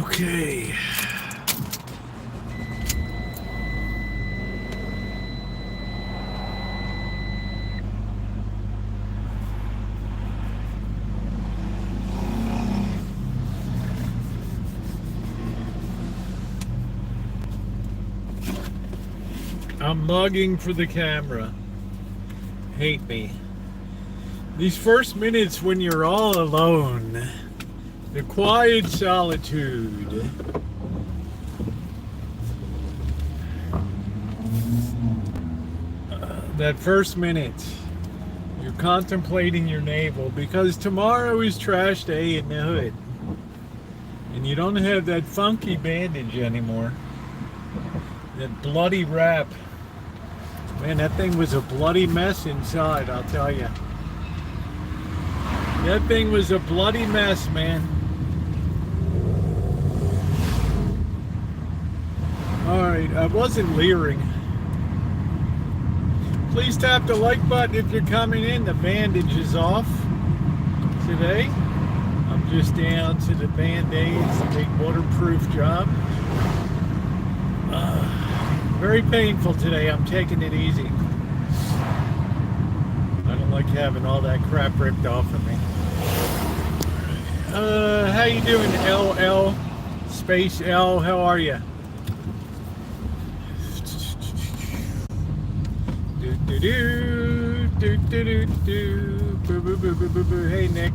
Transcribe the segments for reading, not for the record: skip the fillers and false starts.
Okay. I'm mugging for the camera. Hate me. These first minutes when you're all alone, the quiet solitude. That first minute, you're contemplating your navel because tomorrow is trash day in the hood. And you don't have that funky bandage anymore. That bloody wrap. Man, that thing was a bloody mess inside, I'll tell you. That thing was a bloody mess, man. Alright, I wasn't leering. Please tap the like button if you're coming in. The bandage is off today. I'm just down to the Bandage, the big waterproof job. Very painful today. I'm taking it easy. I don't like having all that crap ripped off of me. How you doing, LL? Space L, how are you? Hey, Nick.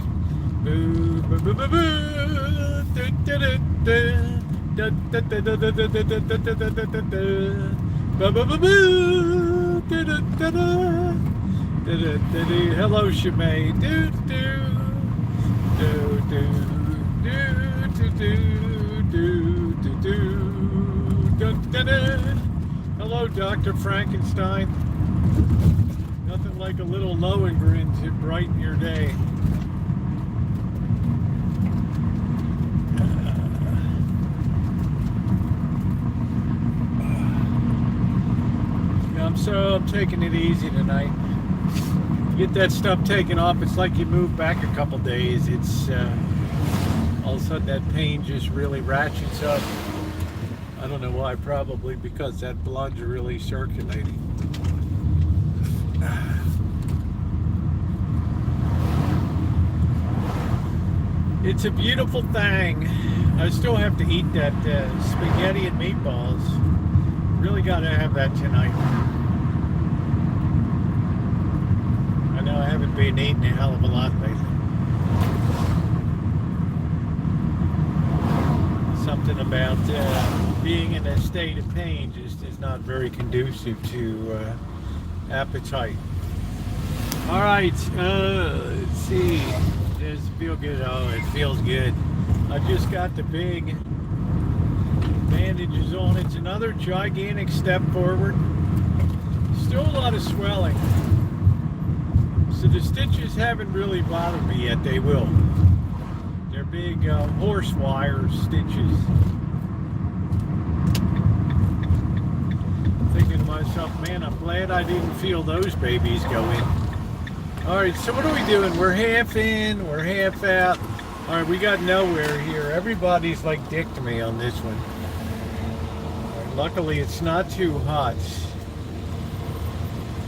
Hello, Shimei. Hello, Dr. Frankenstein. Nothing like a little Lohengrin to brighten your day. I'm taking it easy tonight. You get that stuff taken off, it's like you move back a couple days. It's all of a sudden that pain just really ratchets up. I don't know why, probably because that blood's really circulating. It's a beautiful thing. I still have to eat that spaghetti and meatballs. Really got to have that tonight. I know I haven't been eating a hell of a lot lately. Something about being in a state of pain just is not very conducive to appetite. All right, let's see. Does it feel good? Oh, it feels good. I just got the big bandages on. It's another gigantic step forward. Still a lot of swelling. So the stitches haven't really bothered me yet. They will. They're big horse wire stitches. Thinking to myself, man, I'm glad I didn't feel those babies go in. All right, so what are we doing? We're half in, we're half out. All right, we got nowhere here. Everybody's like dick to me on this one. Right, luckily, it's not too hot.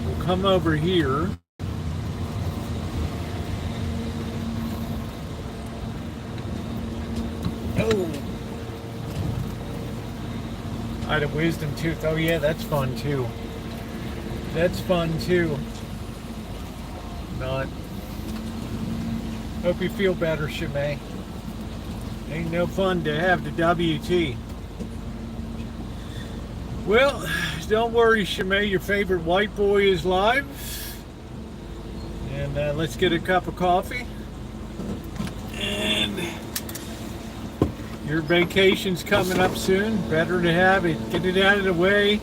We'll come over here. Oh. I had a wisdom tooth. Oh, yeah, that's fun, too. That's fun, too. Not. Hope you feel better, Shimei. Ain't no fun to have the WT. Well, don't worry, Shimei. Your favorite white boy is live. And let's get a cup of coffee. And your vacation's coming up soon. Better to have it. Get it out of the way.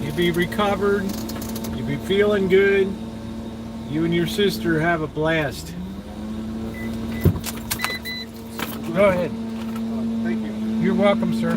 You'll be recovered. You'll be feeling good. You and your sister have a blast. Go ahead. Thank you. You're welcome, sir.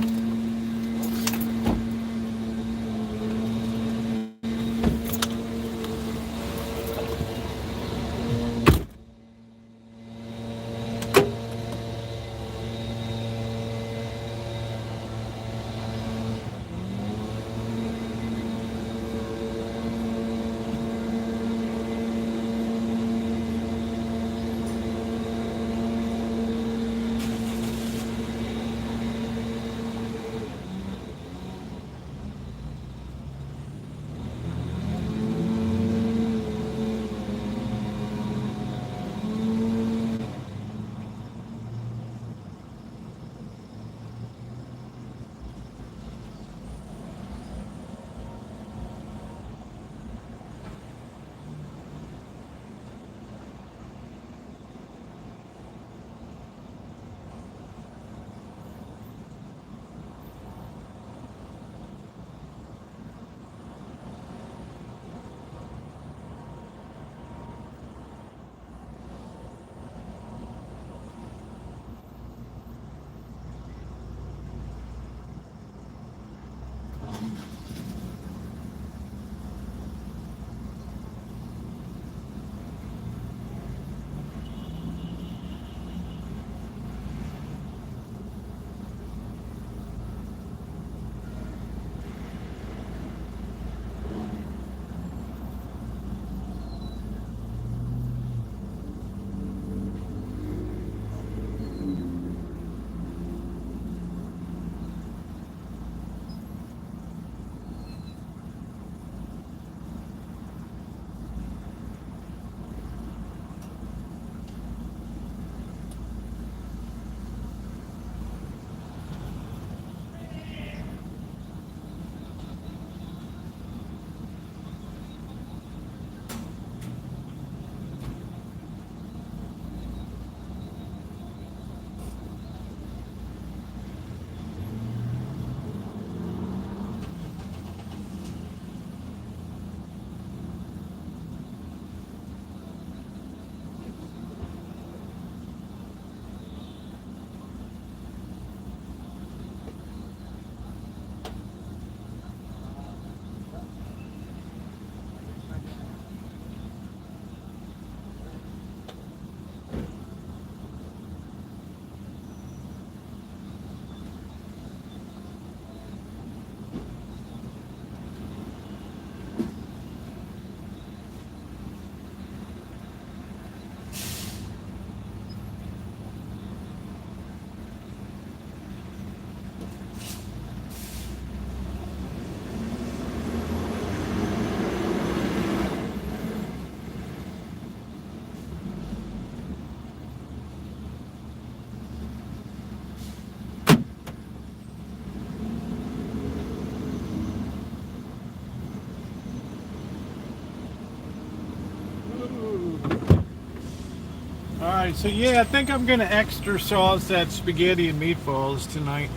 Alright, so yeah, I think I'm gonna extra sauce that spaghetti and meatballs tonight.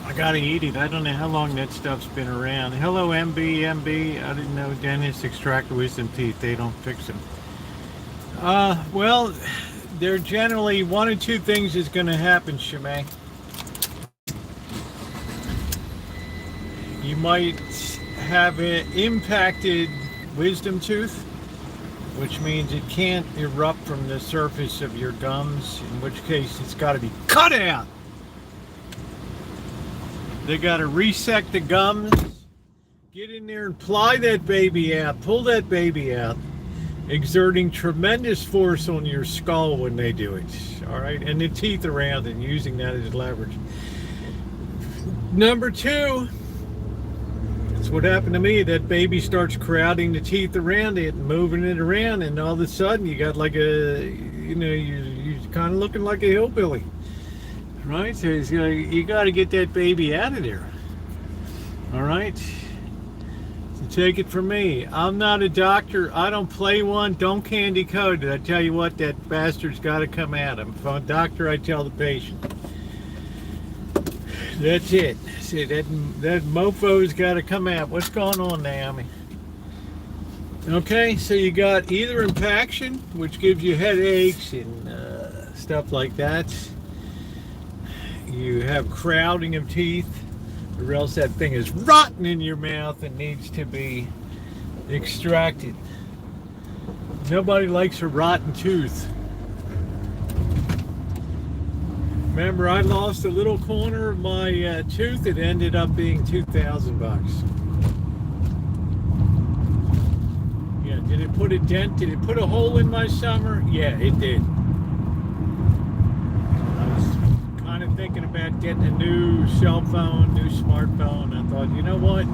I gotta eat it. I don't know how long that stuff's been around. Hello, MB. I didn't know dentists extract wisdom teeth. They don't fix them. Well, there generally one or two things is gonna happen, Shemay. You might have an impacted wisdom tooth, which means it can't erupt from the surface of your gums, in which case it's got to be cut out. They got to resect the gums, get in there and ply that baby out, pull that baby out, exerting tremendous force on your skull when they do it, all right? And the teeth around and using that as leverage. Number two, that's what happened to me. That baby starts crowding the teeth around it and moving it around, and all of a sudden you got like a, you're kind of looking like a hillbilly, right? So you got to get that baby out of there, all right? So take it from me. I'm not a doctor. I don't play one. Don't candy code it. I tell you what, that bastard's got to come out. I'm a doctor. I tell the patient. That's it. See, that mofo's got to come out. What's going on, Naomi? Okay, so you got either impaction, which gives you headaches and stuff like that. You have crowding of teeth, or else that thing is rotten in your mouth and needs to be extracted. Nobody likes a rotten tooth. Remember, I lost a little corner of my tooth. It ended up being $2,000. Yeah, did it put a dent? Did it put a hole in my summer? Yeah, it did. I was kind of thinking about getting a new cell phone, new smartphone. I thought, you know what?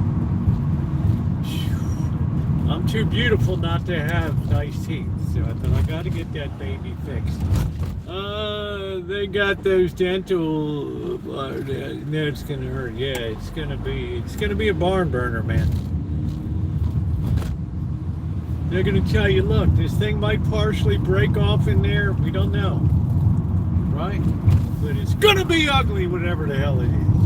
I'm too beautiful not to have nice teeth. So I thought, I got to get that baby fixed. They got those dental. No, it's gonna hurt. Yeah, it's gonna be a barn burner, man. They're gonna tell you, look, this thing might partially break off in there. We don't know, right? But it's gonna be ugly, whatever the hell it is.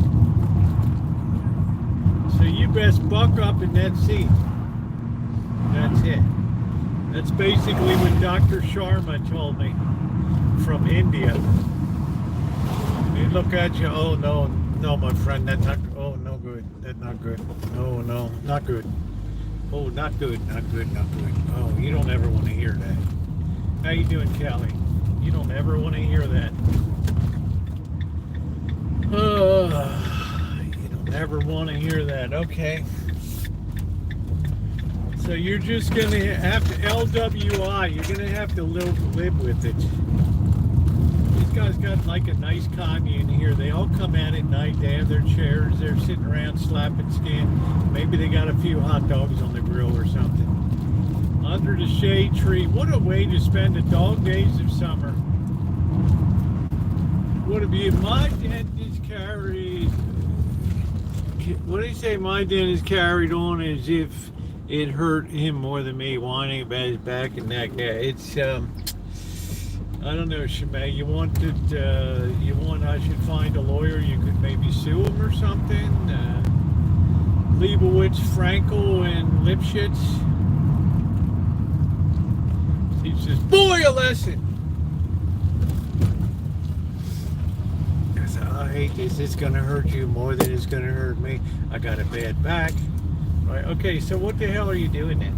So you best buck up in that seat. That's it. That's basically what Dr. Sharma told me from India. They look at you, oh no, my friend, that's not, oh no good, that's not good. No, not good. Oh, not good. Oh, you don't ever want to hear that. How you doing, Kelly? You don't ever want to hear that. You don't ever want to hear that. Okay. So you're just going to have to LWI. You're going to have to live with it. These guys got like a nice commune here. They all come out at night. They have their chairs. They're sitting around slapping skin. Maybe they got a few hot dogs on the grill or something. Under the shade tree. What a way to spend the dog days of summer. What have you? My dentist carried. What do you say? My dentist carried on as if it hurt him more than me, whining about his back and neck. Yeah, it's I don't know, Shemay. You want I should find a lawyer. You could maybe sue him or something. Leibowitz, Frankel, and Lipschitz. He says, boy, a lesson. I hate this. It's going to hurt you more than it's going to hurt me. I got a bad back. Right. Okay, so what the hell are you doing then?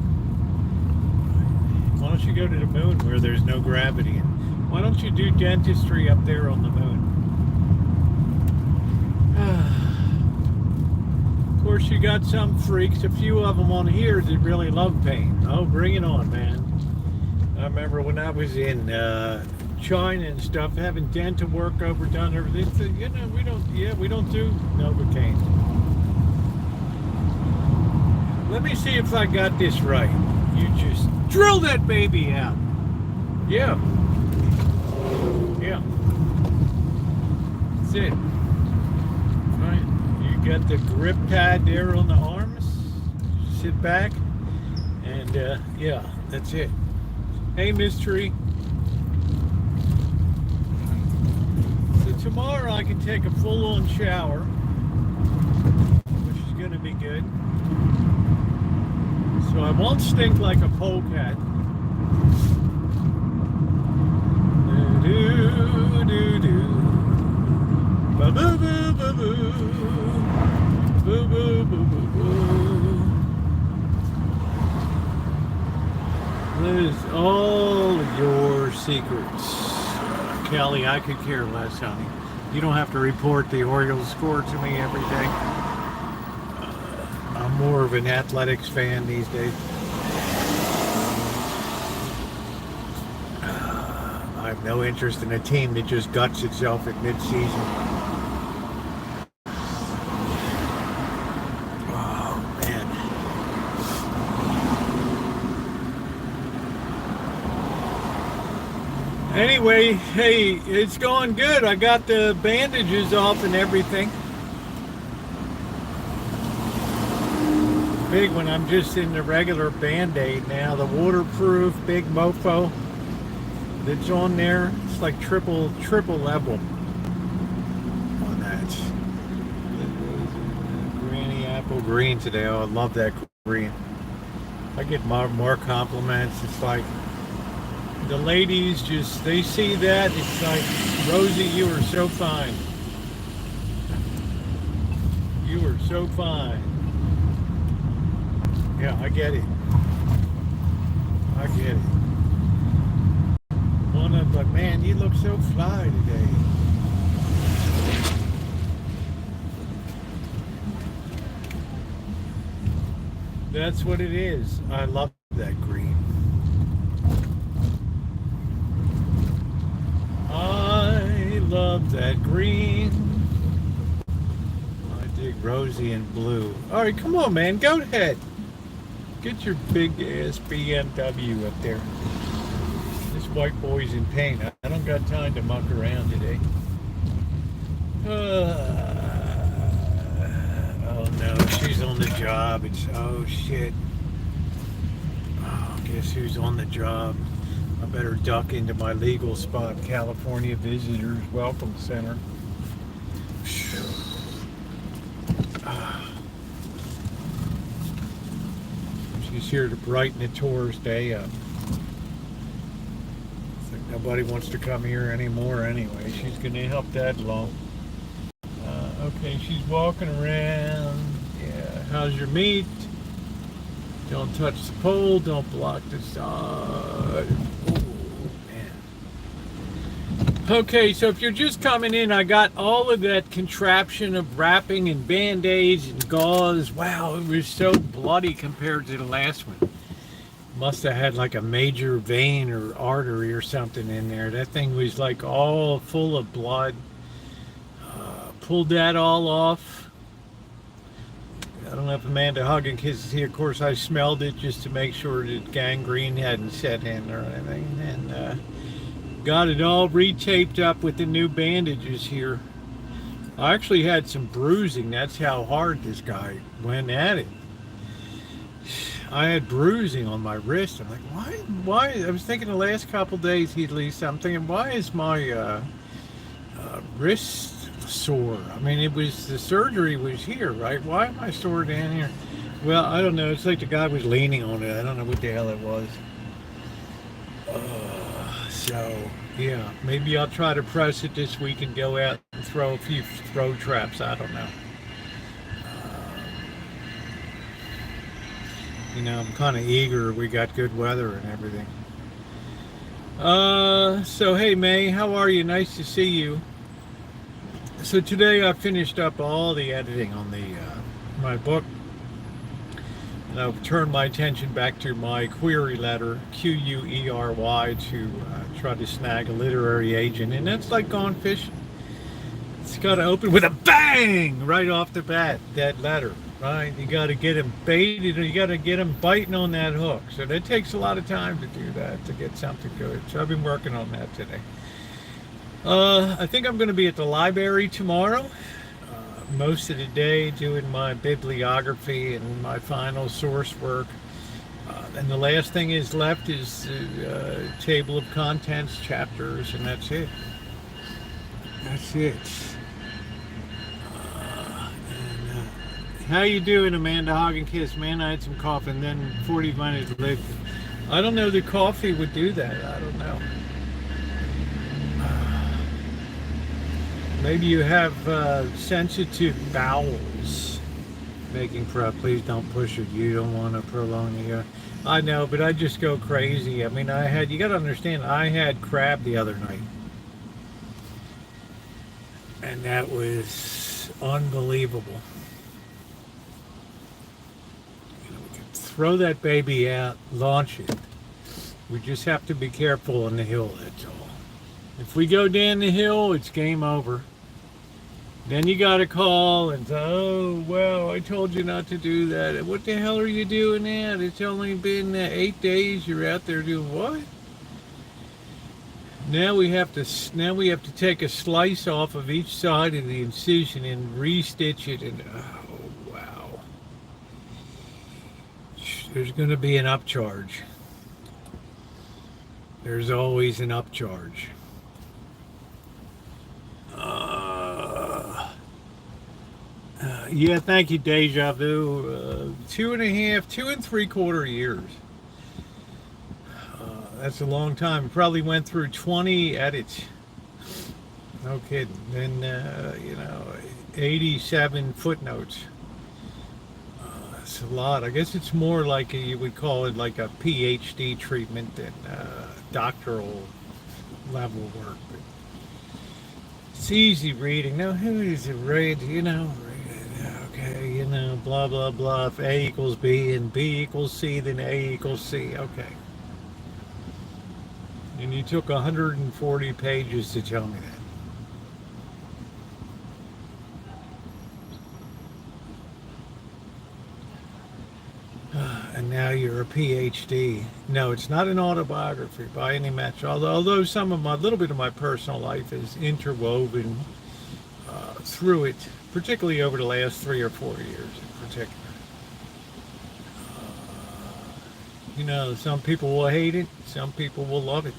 Why don't you go to the moon where there's no gravity? Why don't you do dentistry up there on the moon? Of course, you got some freaks, a few of them on here that really love pain. Oh, bring it on, man. I remember when I was in China and stuff, having dental work overdone, everything. You know, we don't do Novocaine. Let me see if I got this right. You just drill that baby out. Yeah. That's it. Right. You got the grip pad there on the arms. Sit back. And yeah, that's it. Hey, Mystery. I can take a full-on shower, which is going to be good. So I won't stink like a polecat. Do-do-do-do. Ba-boo-boo-boo-boo. Boo-boo-boo-boo-boo. That is all your secrets. Kelly, I could care less, honey. You don't have to report the Orioles score to me every day. I'm more of an athletics fan these days. I have no interest in a team that just guts itself at mid-season. Oh, man. Anyway, hey, it's going good. I got the bandages off and everything. Big one, I'm just in the regular Band-Aid now. The waterproof big mofo that's on there. It's like triple level on that. Granny apple green today. Oh, I love that green. I get more compliments. It's like the ladies just, they see that. It's like, Rosie, you are so fine. You are so fine. Yeah, I get it. I get it. But man, you look so fly today. That's what it is. I love that green. I love that green. I dig Rosie in blue. All right, come on, man. Go ahead. Get your big ass BMW up there. This white boy's in pain. I don't got time to muck around today. Oh no, she's on the job. It's, oh shit. Oh, guess who's on the job? I better duck into my legal spot, California Visitors Welcome Center. She's here to brighten the tour's day up. Nobody wants to come here anymore anyway. She's going to help that along. Okay, she's walking around. Yeah, how's your meat? Don't touch the pole. Don't block the side. Oh, man. Okay, so if you're just coming in, I got all of that contraption of wrapping and Band-Aids and gauze. Wow, it was so bloody compared to the last one. Must have had like a major vein or artery or something in there. That thing was like all full of blood. Pulled that all off. I don't know if Amanda Huggins is here. Of course, I smelled it just to make sure that gangrene hadn't set in or anything. And got it all retaped up with the new bandages here. I actually had some bruising. That's how hard this guy went at it. I had bruising on my wrist. I'm like, why? I was thinking the last couple days he'd leave something. And why is my wrist sore? I mean, it was, the surgery was here, right? Why am I sore down here? Well, I don't know. It's like the guy was leaning on it. I don't know what the hell it was. So, yeah, maybe I'll try to press it this week and go out and throw a few throw traps. I don't know. You know, I'm kind of eager. We got good weather and everything. So, hey, May, how are you? Nice to see you. So today I finished up all the editing on the my book. And I've turned my attention back to my query letter, Query, to try to snag a literary agent. And that's like gone fishing. It's got to open with a bang right off the bat, that letter. Right, you got to get him baited, or you got to get him biting on that hook. So that takes a lot of time to do that, to get something good. So I've been working on that today. I think I'm going to be at the library tomorrow, most of the day, doing my bibliography and my final source work. And the last thing is left is the table of contents, chapters, and that's it. That's it. How you doing, Amanda Hoggenkiss? Man, I had some coffee, and then 40 minutes later. I don't know the coffee would do that. I don't know. Maybe you have sensitive bowels. Making prep, please don't push it. You don't want to prolong it. I know, but I just go crazy. I mean, you got to understand, I had crab the other night. And that was unbelievable. You know, we can throw that baby out, launch it. We just have to be careful on the hill, that's all. If we go down the hill, it's game over. Then you got to call and say, oh, well, I told you not to do that. What the hell are you doing now? It's only been 8 days. You're out there doing what? Now we have to take a slice off of each side of the incision and restitch it. And oh, wow. There's going to be an upcharge. There's always an upcharge. Yeah, thank you, Deja Vu. 2 and 3/4 years. That's a long time. Probably went through 20 edits. No kidding. Then, 87 footnotes. That's a lot. I guess it's more like you would call it like a PhD treatment than doctoral level work. But it's easy reading. Now, who is it read? Okay, blah, blah, blah. If A equals B and B equals C, then A equals C. Okay. And you took 140 pages to tell me that. And now you're a PhD. No, it's not an autobiography by any measure. Although a little bit of my personal life is interwoven through it, particularly over the last 3 or 4 years in particular. Some people will hate it, some people will love it.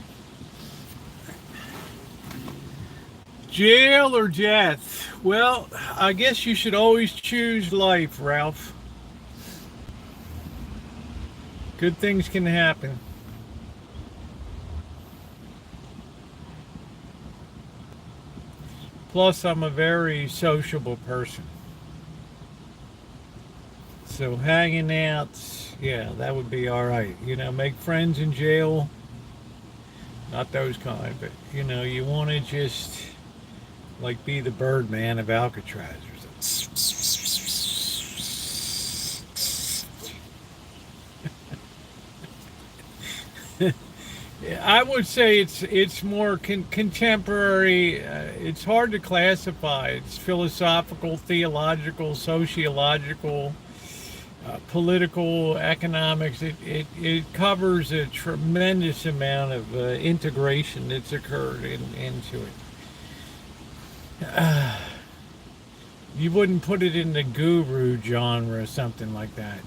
Jail or death? Well, I guess you should always choose life, Ralph. Good things can happen. Plus, I'm a very sociable person. So hanging out, yeah, that would be all right. Make friends in jail. Not those kind, but, you want to just, like, be the Birdman of Alcatraz or something. I would say it's more contemporary. It's hard to classify. It's philosophical, theological, sociological, political, economics. It covers a tremendous amount of integration that's occurred into it. You wouldn't put it in the guru genre or something like that.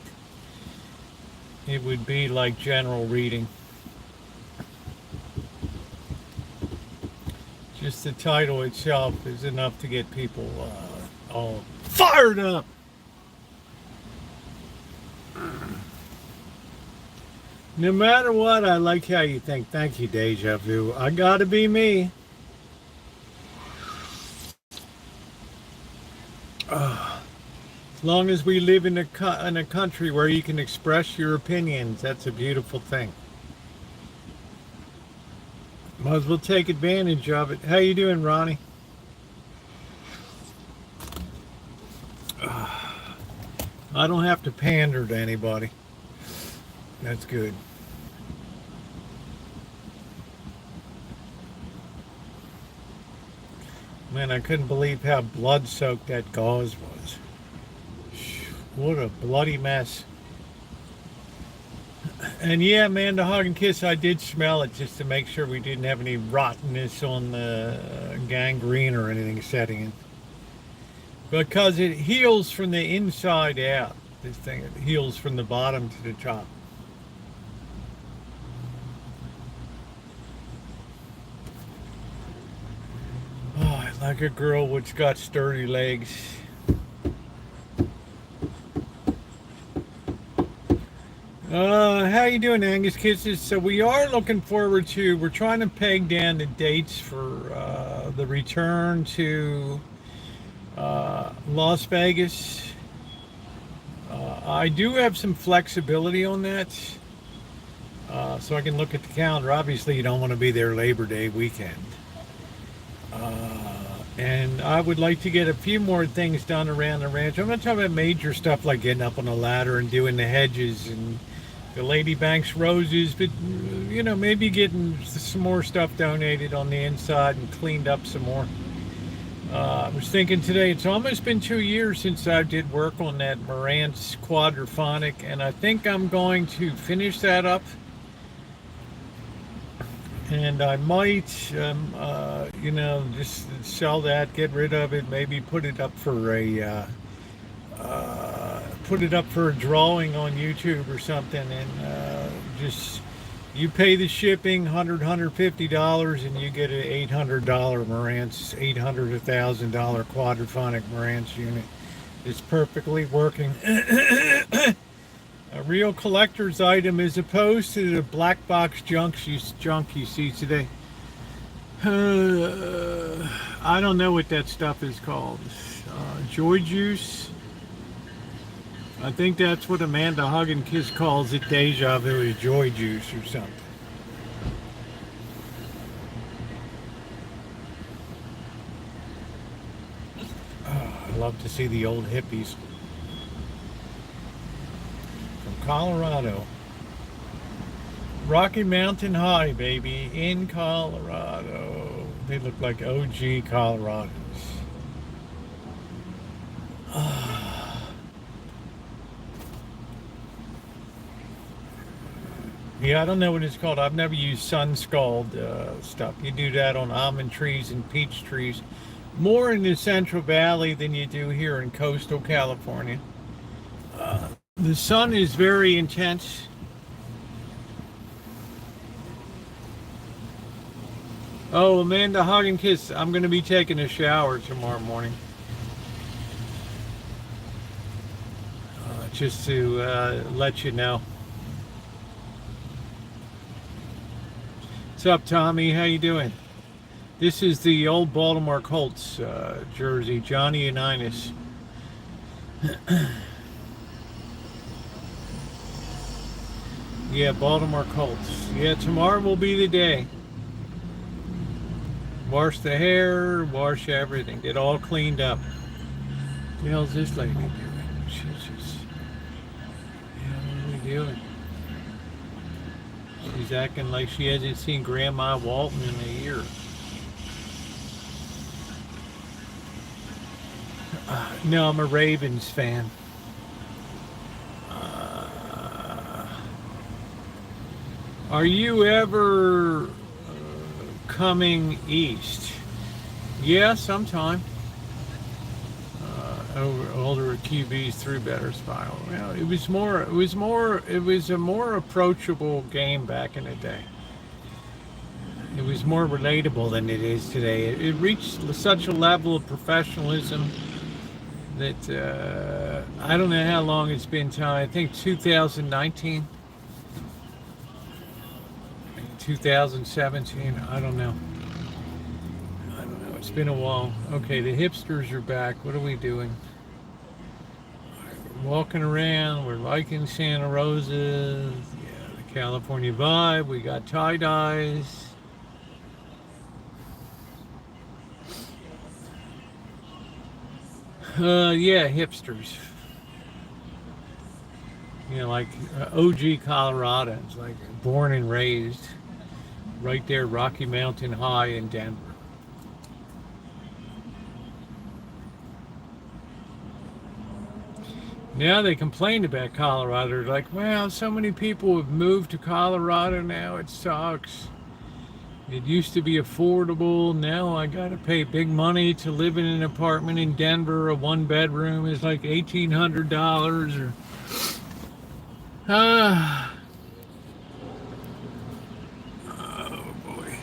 It would be like general reading. Just the title itself is enough to get people all fired up. No matter what, I like how you think. Thank you, Deja Vu. I gotta be me. As long as we live in a country where you can express your opinions, that's a beautiful thing. Might as well take advantage of it. How you doing, Ronnie? I don't have to pander to anybody. That's good. Man, I couldn't believe how blood-soaked that gauze was. What a bloody mess. And yeah, man, the hug and kiss, I did smell it just to make sure we didn't have any rottenness on the gangrene or anything setting in. Because it heals from the inside out. This thing, it heals from the bottom to the top. Oh, I like a girl which got sturdy legs. How you doing, Angus Kisses? So we are looking forward to. We're trying to peg down the dates for the return to Las Vegas. I do have some flexibility on that, so I can look at the calendar. Obviously, you don't want to be there Labor Day weekend, and I would like to get a few more things done around the ranch. I'm not talking about major stuff like getting up on a ladder and doing the hedges and the Lady Banks roses, but maybe getting some more stuff donated on the inside and cleaned up some more. I was thinking today, it's almost been 2 years since I did work on that Marantz quadraphonic, and I think I'm going to finish that up. And I might, just sell that, get rid of it, maybe put it up for a drawing on YouTube or something, and just you pay the shipping, $150, and you get an $800 Marantz, $1,000 quadraphonic Marantz unit. It's perfectly working. A real collector's item as opposed to the black box junk you see today. I don't know what that stuff is called. Joy juice. I think that's what Amanda Hug and Kiss calls it. Deja vu is joy juice or something. I love to see the old hippies from Colorado. Rocky Mountain High, baby, in Colorado. They look like OG Coloradans. Yeah, I don't know what it's called. I've never used sun scald stuff. You do that on almond trees and peach trees. More in the Central Valley than you do here in coastal California. The sun is very intense. Oh, Amanda, hug and kiss. I'm going to be taking a shower tomorrow morning. Just to let you know. What's up, Tommy? How you doing? This is the old Baltimore Colts jersey, Johnny Unitas. Yeah, Baltimore Colts. Yeah, tomorrow will be the day. Wash the hair, wash everything, get all cleaned up. What the hell's this lady doing? She's just, what are we doing? She's acting like she hasn't seen Grandma Walton in a year. No, I'm a Ravens fan. Are you ever coming east? Yeah, sometime. Older QBs threw better style. Well, it was a more approachable game back in the day. It was more relatable than it is today. It reached such a level of professionalism that I don't know how long it's been. I think 2019, 2017. I don't know. It's been a while. Okay, the hipsters are back. What are we doing? We're walking around. We're liking Santa Rosa. Yeah, the California vibe. We got tie-dyes. Yeah, hipsters. Like OG Coloradans, like born and raised right there, Rocky Mountain High in Denver. Now they complained about Colorado. They're like, well, so many people have moved to Colorado now, it sucks. It used to be affordable. Now I got to pay big money to live in an apartment in Denver. A one bedroom is like $1,800 or... Oh boy.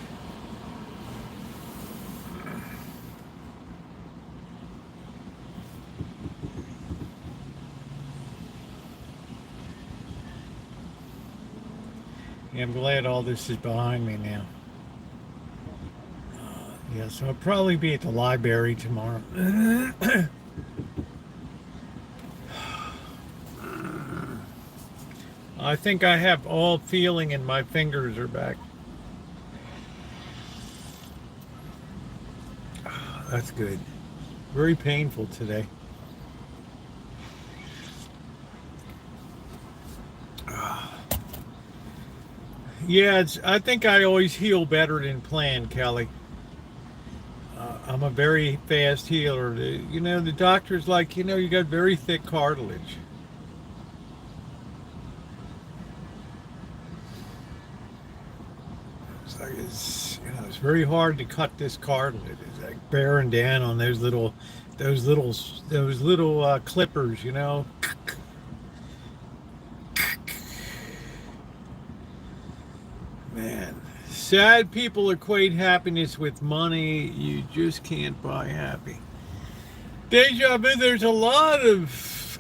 Yeah, I'm glad all this is behind me now. Yeah, so I'll probably be at the library tomorrow. I think I have all feeling and my fingers are back. That's good. Very painful today. Yeah, I think I always heal better than planned, Kelly. I'm a very fast healer. The doctor's like, you got very thick cartilage. It's like it's very hard to cut this cartilage. It's like bearing down on those little clippers. Man, sad people equate happiness with money. You just can't buy happy. Deja vu. There's a lot of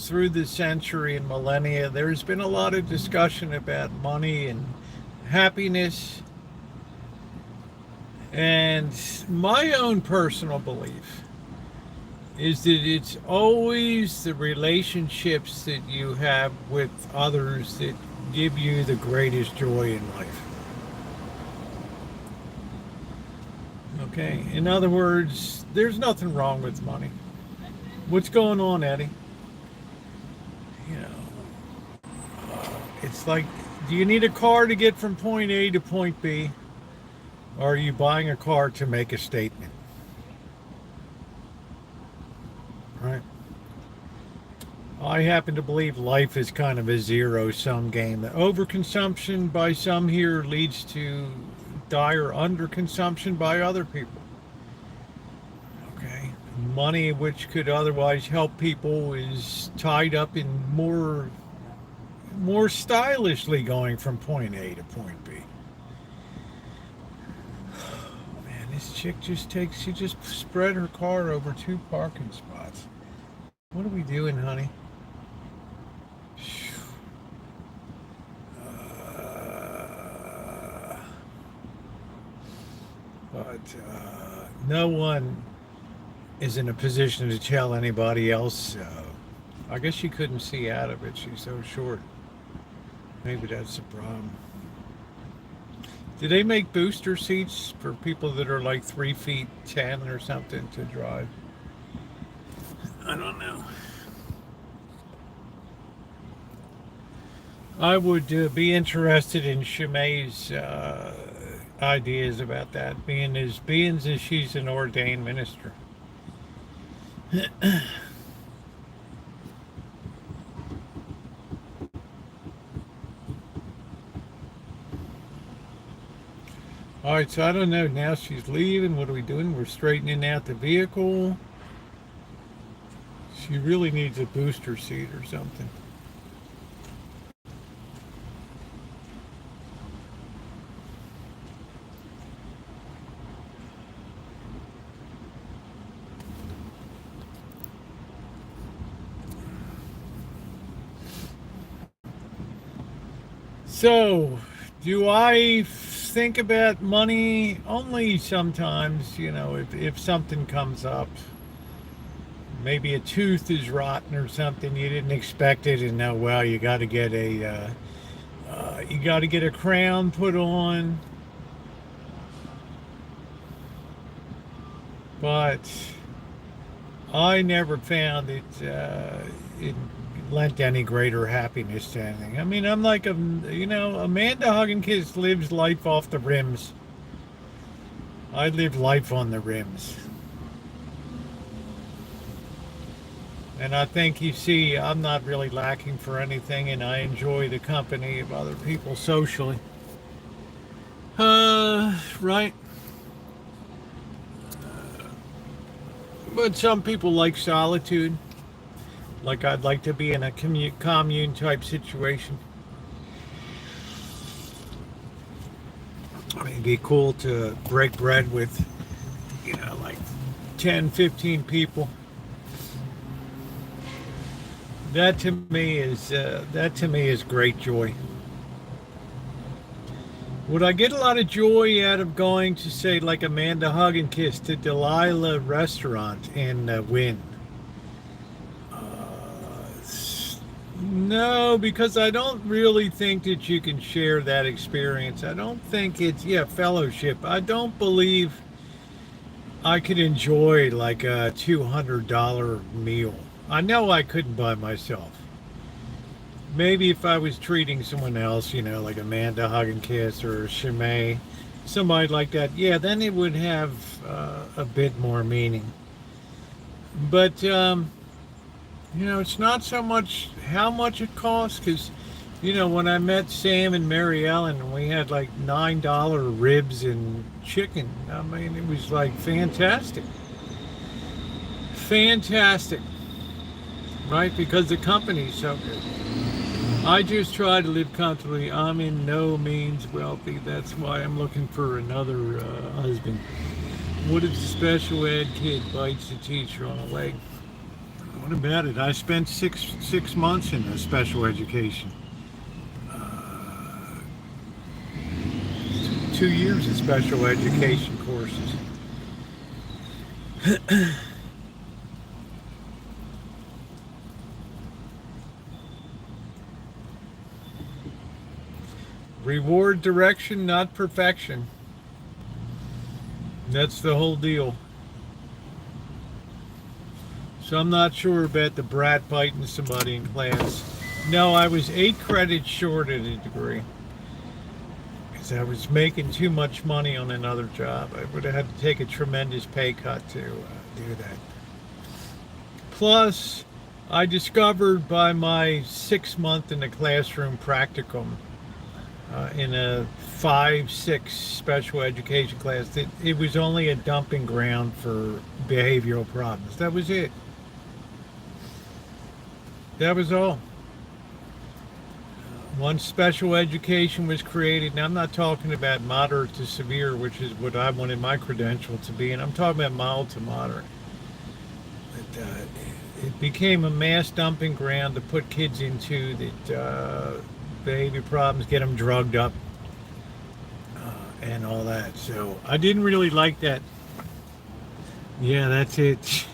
through the century and millennia. There's been a lot of discussion about money and happiness. And my own personal belief is that it's always the relationships that you have with others that give you the greatest joy in life. Okay, in other words, there's nothing wrong with money. What's going on, Eddie? It's like, do you need a car to get from point A to point B? Or are you buying a car to make a statement? Right? I happen to believe life is kind of a zero-sum game. The overconsumption by some here leads to dire underconsumption by other people. Okay? Money which could otherwise help people is tied up in more stylishly going from point A to point B. Man, this chick she just spread her car over 2 parking spots. What are we doing, honey? But no one is in a position to tell anybody else. I guess she couldn't see out of it. She's so short. Maybe that's the problem. Do they make booster seats for people that are like 3'10" or something to drive? I don't know. I would be interested in Shimei's ideas about that, being as she's an ordained minister. All right, so I don't know. Now she's leaving. What are we doing? We're straightening out the vehicle. She really needs a booster seat or something. So, do I think about money? Only sometimes, if something comes up. Maybe a tooth is rotten or something, you didn't expect it, and now, well, you got to get a crown put on. But I never found it lent any greater happiness to anything. I mean, I'm like Amanda Hugginkis lives life off the rims. I live life on the rims. And I think you see, I'm not really lacking for anything, and I enjoy the company of other people socially. Right. But some people like solitude. Like I'd like to be in a commune type situation. I mean, it'd be cool to break bread with, like 10, 15 people. That to me is great joy. Would I get a lot of joy out of going to, say, like Amanda Hug and Kiss to Delilah Restaurant and win? No, because I don't really think that you can share that experience. I don't think it's, yeah, fellowship. I don't believe I could enjoy like a $200 meal. I know I couldn't by myself. Maybe if I was treating someone else, like Amanda Hug and Kiss or Shimei, somebody like that, yeah, then it would have a bit more meaning. But, it's not so much how much it costs, because, when I met Sam and Mary Ellen, we had like $9 ribs and chicken. I mean, it was like fantastic. Fantastic. Right? Because the company's so good. I just try to live comfortably. I'm in no means wealthy. That's why I'm looking for another husband. What if the special ed kid bites the teacher on a leg? What about it? I spent six months in special education. 2 years of special education courses. Reward direction, not perfection. That's the whole deal. So I'm not sure about the brat biting somebody in class. No, I was 8 credits short of the degree. Because I was making too much money on another job. I would have had to take a tremendous pay cut to do that. Plus, I discovered by my 6-month in the classroom practicum in a 5-6 special education class that it was only a dumping ground for behavioral problems. That was it. That was all. Once special education was created, now I'm not talking about moderate to severe, which is what I wanted my credential to be, and I'm talking about mild to moderate. But, it became a mass dumping ground to put kids into that behavior problems, get them drugged up, and all that. So I didn't really like that. Yeah, that's it.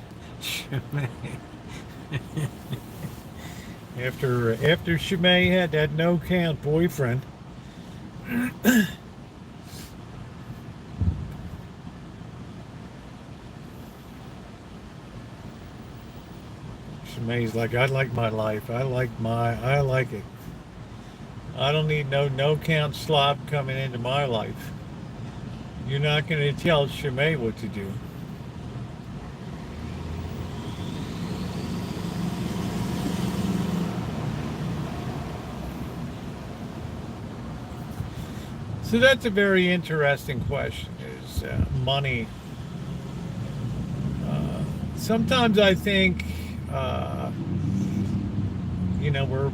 After Shimei had that no count boyfriend, Shimei's like, I like my life. I like it. I don't need no count slob coming into my life. You're not going to tell Shimei what to do. So that's a very interesting question, is money. Sometimes I think,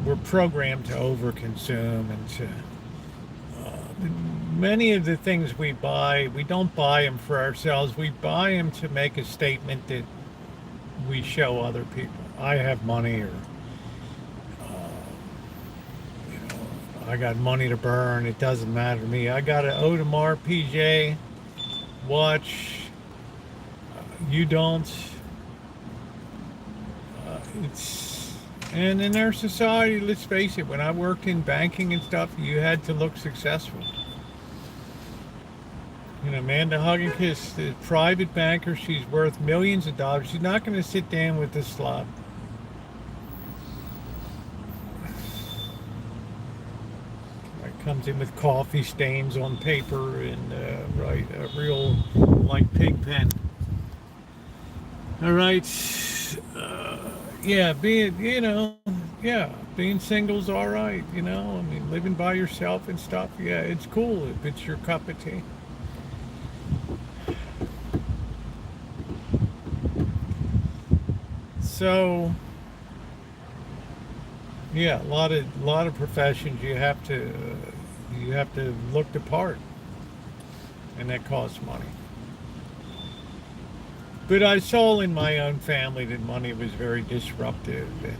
we're programmed to overconsume and to, many of the things we buy, we don't buy them for ourselves. We buy them to make a statement that we show other people. I have money, or I got money to burn. It doesn't matter to me. I got an Audemars PJ watch. You don't. And in our society, let's face it, when I worked in banking and stuff, you had to look successful. Amanda Hug and Kiss, the private banker, she's worth millions of dollars. She's not going to sit down with this slob. Comes in with coffee stains on paper and right, a real like pig pen. All right, being single's all right. I mean, living by yourself and stuff. Yeah, it's cool if it's your cup of tea. So, yeah, a lot of professions you have to look the part, and that costs money. But I saw in my own family that money was very disruptive, and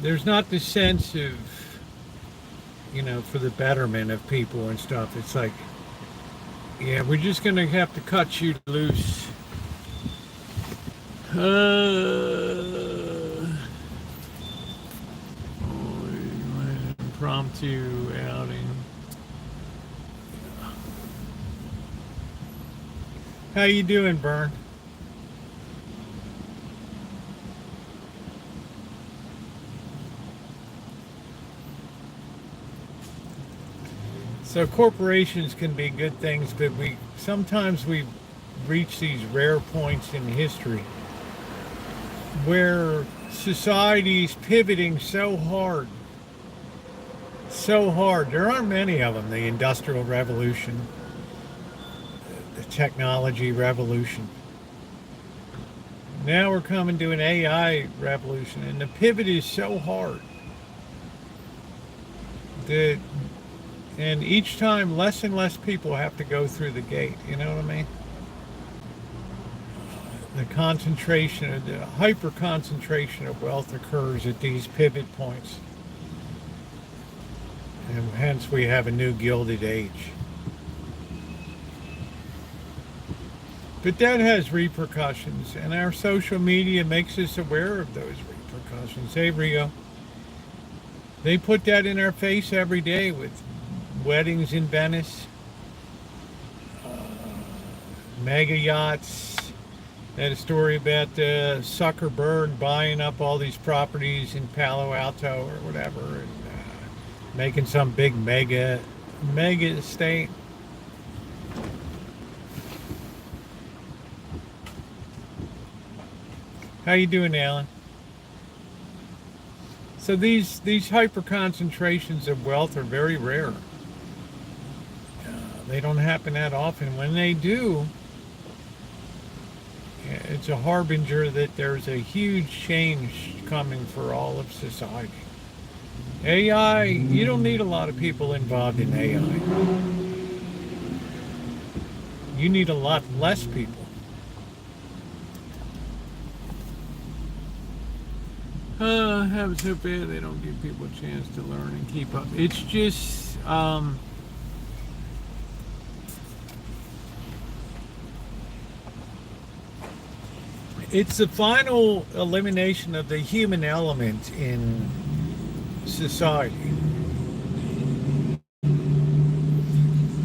there's not the sense of, for the betterment of people and stuff. It's like, yeah, we're just gonna have to cut you loose. Impromptu outing. How you doing, Bern? So corporations can be good things, but sometimes we reach these rare points in history where society's pivoting so hard. So hard. There aren't many of them. The Industrial Revolution, the technology revolution. Now we're coming to an AI revolution, and the pivot is so hard that, and each time less and less people have to go through the gate. You know what I mean? The concentration, the hyper concentration of wealth occurs at these pivot points. And hence we have a new Gilded Age. But that has repercussions, and our social media makes us aware of those repercussions. Hey, Rio. They put that in our face every day with weddings in Venice, mega yachts. They had a story about Zuckerberg buying up all these properties in Palo Alto or whatever, and making some big mega estate. How you doing, Alan? So these hyper concentrations of wealth are very rare. They don't happen that often. When they do, it's a harbinger that there's a huge change coming for all of society. AI, you don't need a lot of people involved in AI. You need a lot less people. Have so bad they don't give people a chance to learn and keep up. It's just, it's the final elimination of the human element in society.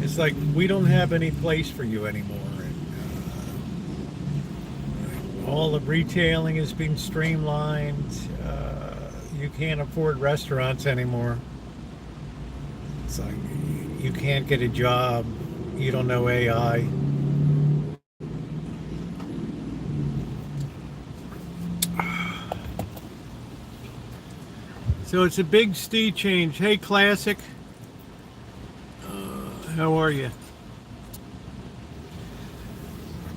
It's like we don't have any place for you anymore. And, all of retailing is being streamlined. You can't afford restaurants anymore. It's like you can't get a job. You don't know AI. So it's a big sea change. Hey, Classic. How are you?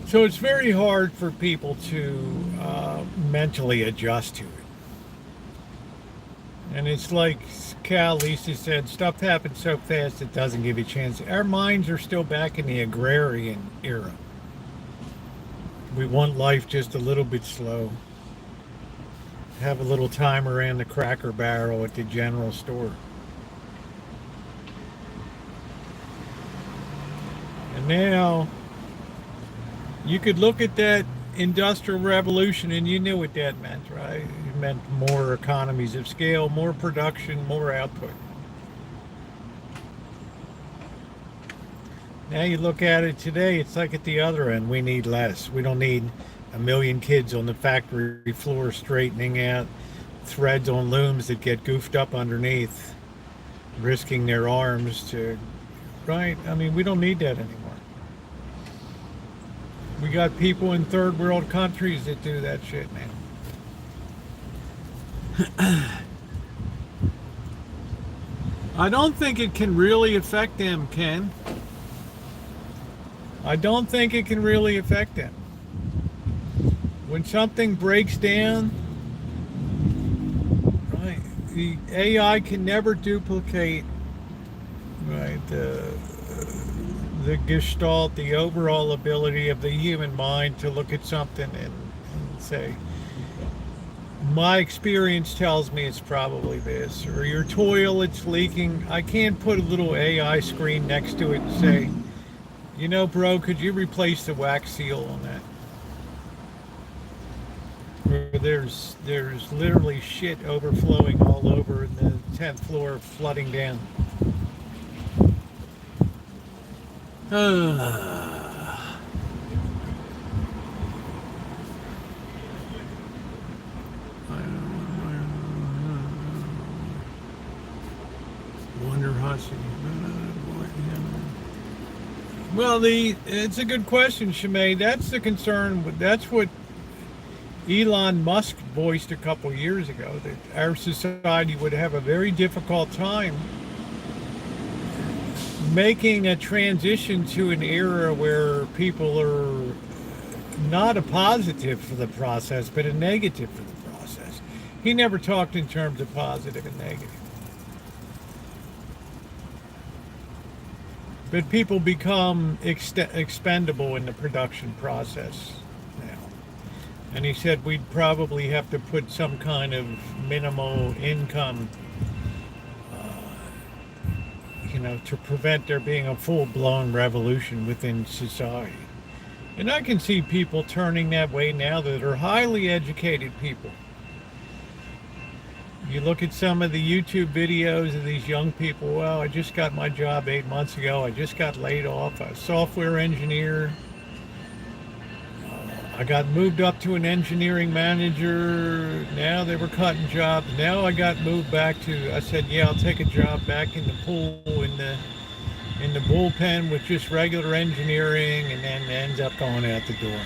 So it's very hard for people to mentally adjust to it. And it's like Cal Lisa said, stuff happens so fast it doesn't give you a chance. Our minds are still back in the agrarian era. We want life just a little bit slow. Have a little time around the Cracker Barrel at the general store. And now you could look at that Industrial Revolution and you knew what that meant, right? It meant more economies of scale, more production, more output. Now you look at it today, it's like at the other end, we need less. We don't need a million kids on the factory floor straightening out threads on looms that get goofed up underneath, risking their arms to, right? I mean, we don't need that anymore. We got people in third world countries that do that shit, man. I don't think it can really affect them, Ken. I don't think it can really affect them. When something breaks down, right, the AI can never duplicate, right, the gestalt, the overall ability of the human mind to look at something and say, My experience tells me it's probably this, or your toilet's leaking. I can't put a little AI screen next to it and say, you know, bro, could you replace the wax seal on that? Or there's literally shit overflowing all over in the 10th floor, flooding down. Wonder Hussey. Well, it's a good question, Shimei. That's the concern. That's what Elon Musk voiced a couple years ago, that our society would have a very difficult time making a transition to an era where people are not a positive for the process, but a negative for the process. He never talked in terms of positive and negative. But people become expendable in the production process now. And he said we'd probably have to put some kind of minimal income, to prevent there being a full-blown revolution within society. And I can see people turning that way now that are highly educated people. You look at some of the YouTube videos of these young people. Well, I just got my job 8 months ago. I just got laid off. A software engineer. I got moved up to an engineering manager. Now they were cutting jobs. Now I got moved back to, I said, yeah, I'll take a job back in the pool, in the bullpen with just regular engineering, and then ends up going out the door.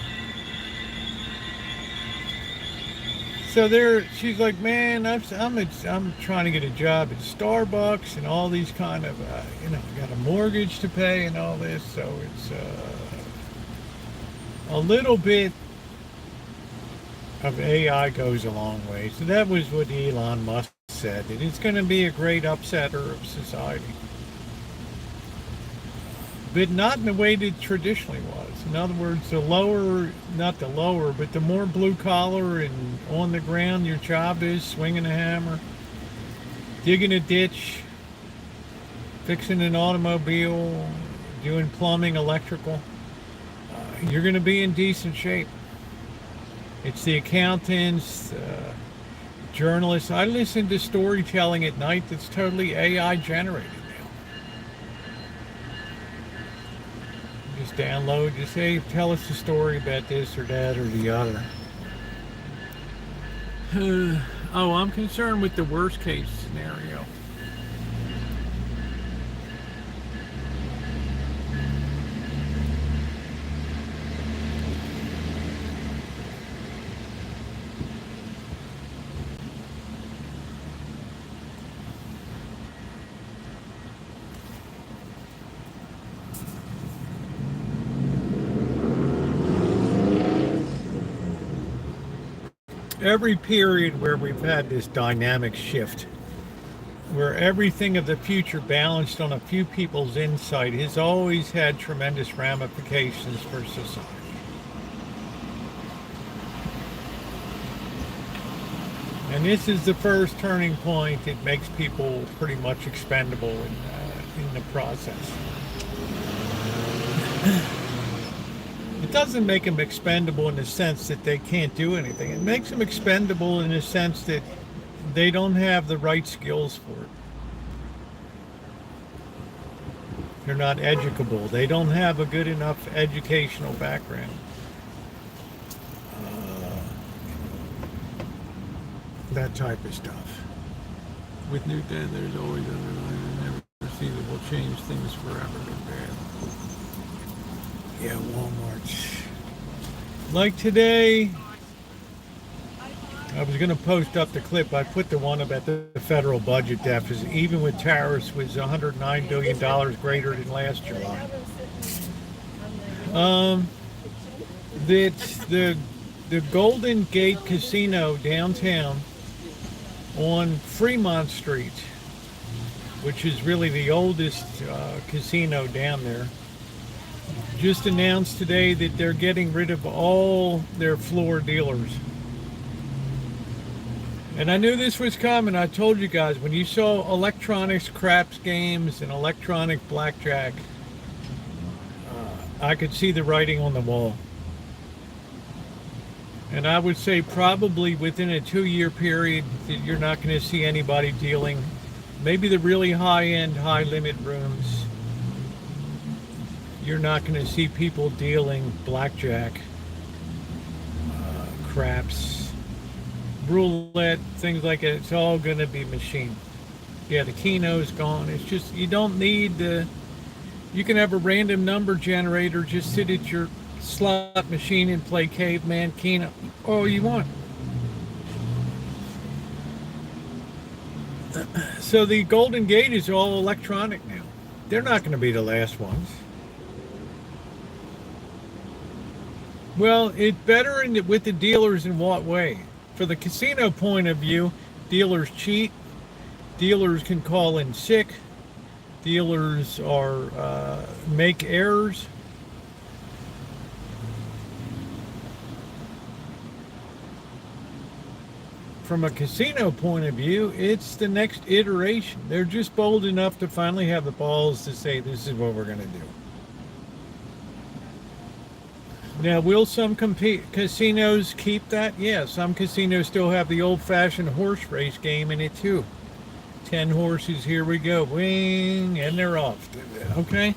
So she's like, man, I'm trying to get a job at Starbucks and all these kind of, I got a mortgage to pay and all this. So it's a little bit of AI goes a long way. So that was what Elon Musk said, that it's going to be a great upsetter of society. But not in the way that it traditionally was. In other words, the more blue collar and on the ground your job is, swinging a hammer, digging a ditch, fixing an automobile, doing plumbing, electrical, you're going to be in decent shape. It's the accountants, journalists. I listen to storytelling at night that's totally AI generated. Just download, just say, tell us a story about this or that or the other. I'm concerned with the worst case scenario. Every period where we've had this dynamic shift, where everything of the future balanced on a few people's insight, has always had tremendous ramifications for society. And this is the first turning point that makes people pretty much expendable in the process. It doesn't make them expendable in the sense that they can't do anything. It makes them expendable in the sense that they don't have the right skills for it. They're not educable. They don't have a good enough educational background. That type of stuff. With new debt, there's always underlying irreversible change things forever to bad. Yeah, Walmart. Like today, I was going to post up the clip. I put the one about the federal budget deficit, even with tariffs, was $109 billion greater than last July. The Golden Gate Casino downtown on Fremont Street, which is really the oldest casino down there, just announced today that they're getting rid of all their floor dealers. And I knew this was coming. I told you guys, when you saw electronics craps games and electronic blackjack, I could see the writing on the wall. And I would say probably within a 2-year period, you're not going to see anybody dealing, maybe the really high-end, high-limit rooms. You're not going to see people dealing blackjack, craps, roulette, things like that. It's all going to be machine. Yeah, the Keno's gone. It's just, you don't need the, you can have a random number generator, just sit at your slot machine and play caveman Keno all you want. So the Golden Gate is all electronic now. They're not going to be the last ones. Well, it's better with the dealers in what way? For the casino point of view, dealers cheat. Dealers can call in sick. Dealers are make errors. From a casino point of view, it's the next iteration. They're just bold enough to finally have the balls to say, this is what we're going to do. Now, will some casinos keep that? Yeah, some casinos still have the old-fashioned horse race game in it, too. 10 horses, here we go. Wing, and they're off. Okay?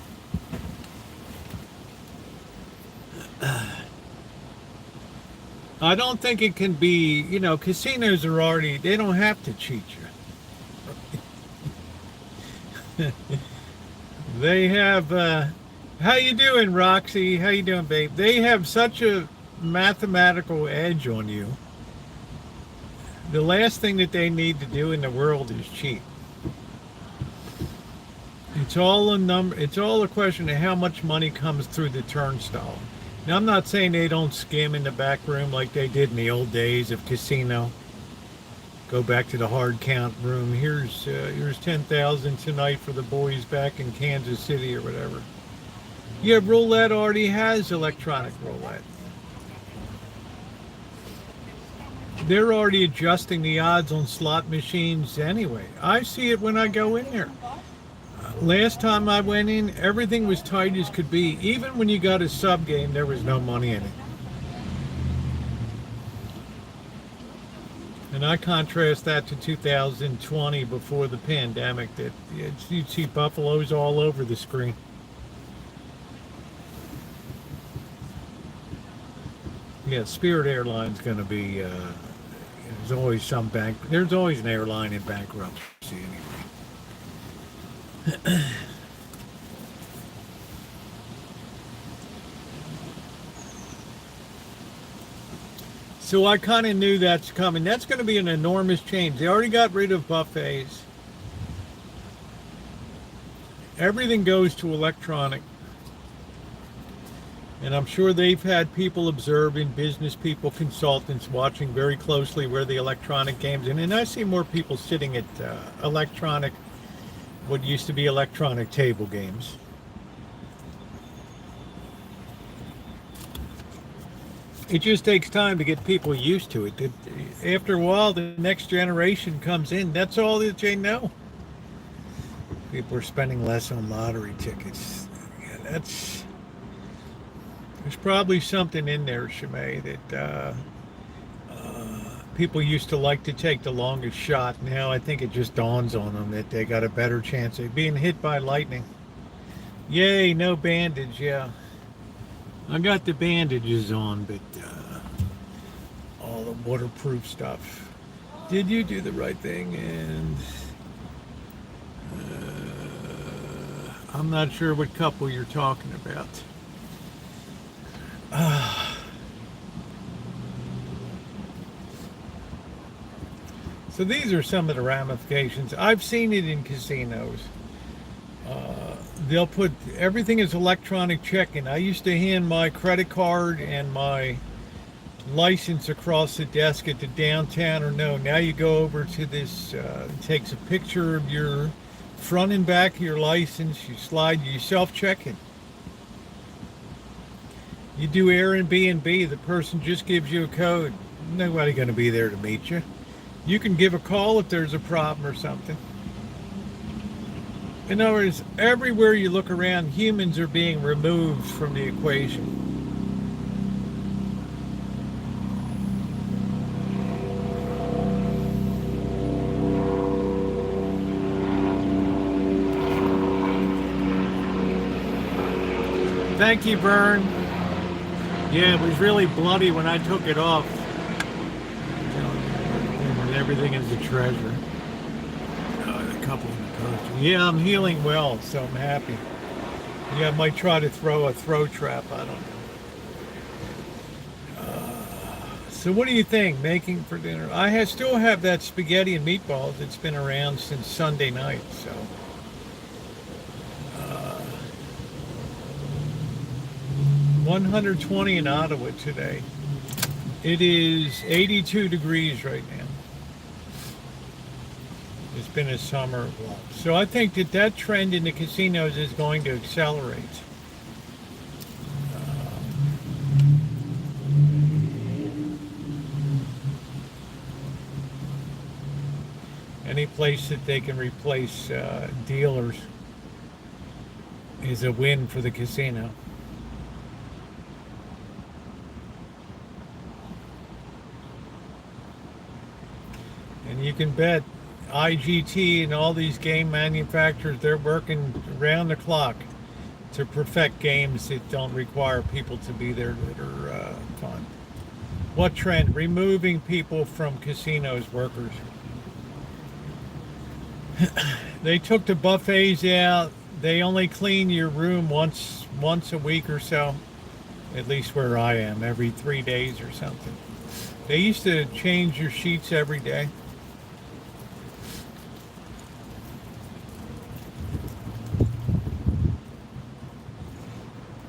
I don't think it can be, you know, casinos are already, they don't have to cheat you. They have, how you doing, Roxy? How you doing, babe? They have such a mathematical edge on you. The last thing that they need to do in the world is cheat. It's all a number, it's all a question of how much money comes through the turnstile. Now, I'm not saying they don't skim in the back room like they did in the old days of casino. Go back to the hard count room. Here's 10,000 tonight for the boys back in Kansas City or whatever. Yeah, roulette already has electronic roulette. They're already adjusting the odds on slot machines anyway. I see it when I go in there. Last time I went in, everything was tight as could be. Even when you got a sub game, there was no money in it. And I contrast that to 2020 before the pandemic, that you'd see buffaloes all over the screen. Yeah, Spirit Airlines going to be, there's always some there's always an airline in bankruptcy anyway. So I kind of knew that's coming. That's going to be an enormous change. They already got rid of buffets. Everything goes to electronic. And I'm sure they've had people observing, business people, consultants, watching very closely where the electronic games in. And I see more people sitting at electronic, what used to be electronic table games. It just takes time to get people used to it. After a while, the next generation comes in. That's all that they know. People are spending less on lottery tickets. Yeah, there's probably something in there, Shimei, that people used to like to take the longest shot. Now I think it just dawns on them that they got a better chance of being hit by lightning. Yay, no bandage, yeah. I got the bandages on, but all the waterproof stuff. Did you do the right thing? And I'm not sure what couple you're talking about. So these are some of the ramifications. I've seen it in casinos. They'll put everything is electronic check-in. I used to hand my credit card and my license across the desk at the downtown, or no, now you go over to this, it takes a picture of your front and back of your license, you slide, you self-check-in. You do Airbnb, the person just gives you a code. Nobody going to be there to meet you. You can give a call if there's a problem or something. In other words, everywhere you look around, humans are being removed from the equation. Thank you, Vern. Yeah, it was really bloody when I took it off. And everything is a treasure. A couple of the coaches. Yeah, I'm healing well, so I'm happy. Yeah, I might try to throw a throw trap. I don't know. So what do you think, making for dinner? Still have that spaghetti and meatballs. It's been around since Sunday night, so. 120 in Ottawa today. It is 82 degrees right now. It's been a summer. So I think that trend in the casinos is going to accelerate. Any place that they can replace dealers is a win for the casino. And you can bet IGT and all these game manufacturers, they're working around the clock to perfect games that don't require people to be there that are fun. What trend? Removing people from casinos, workers. They took the buffets out. They only clean your room once a week or so, at least where I am, every 3 days or something. They used to change your sheets every day.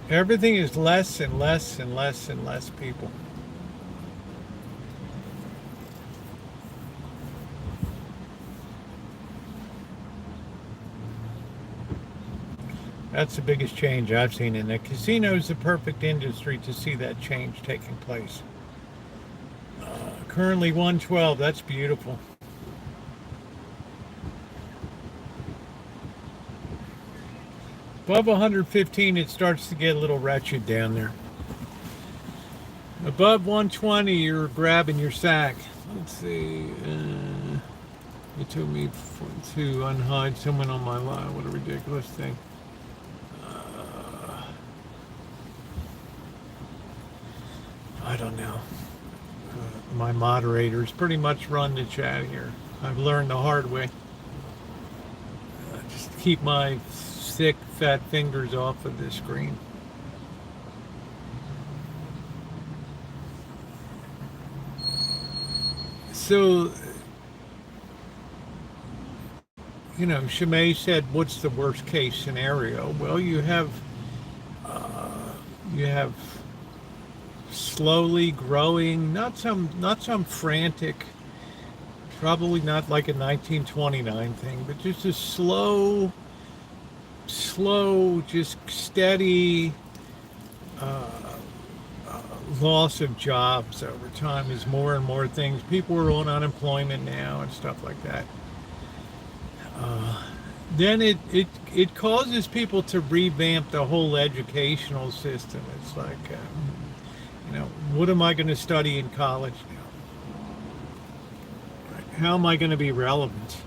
Everything is less and less and less and less people. That's the biggest change I've seen in the casino. Is the perfect industry to see that change taking place. Currently 112. That's beautiful. Above 115, it starts to get a little wretched down there. Above 120, you're grabbing your sack. Let's see. It took me to unhide someone on my line. What a ridiculous thing. I don't know. My moderators pretty much run the chat here. I've learned the hard way. Just keep my thick, fat fingers off of the screen. So, Shimei said, what's the worst case scenario? Well, you have slowly growing, not some frantic, probably not like a 1929 thing, but just a slow, just steady loss of jobs over time as more and more things. People are on unemployment now and stuff like that. Then it causes people to revamp the whole educational system. It's like, what am I going to study in college now? How am I going to be relevant?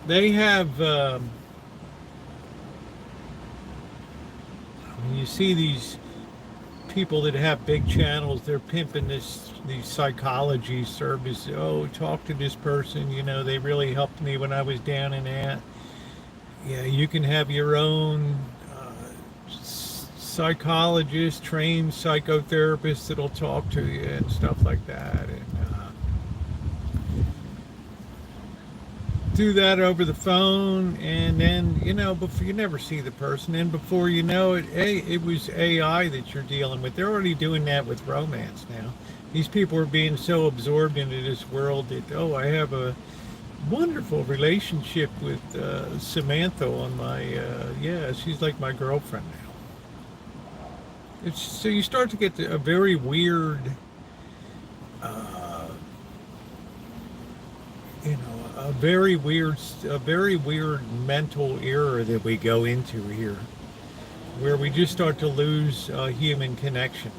They have, when you see these people that have big channels, they're pimping these psychology services. Oh, talk to this person, they really helped me when I was down and out. Yeah, you can have your own psychologist, trained psychotherapist that'll talk to you and stuff like that, and do that over the phone, and then before you never see the person, and before you know it, it was AI that you're dealing with. They're already doing that with romance now. These people are being so absorbed into this world that, I have a wonderful relationship with Samantha on my she's like my girlfriend now. So you start to get a very weird a very weird mental error that we go into here, where we just start to lose human connection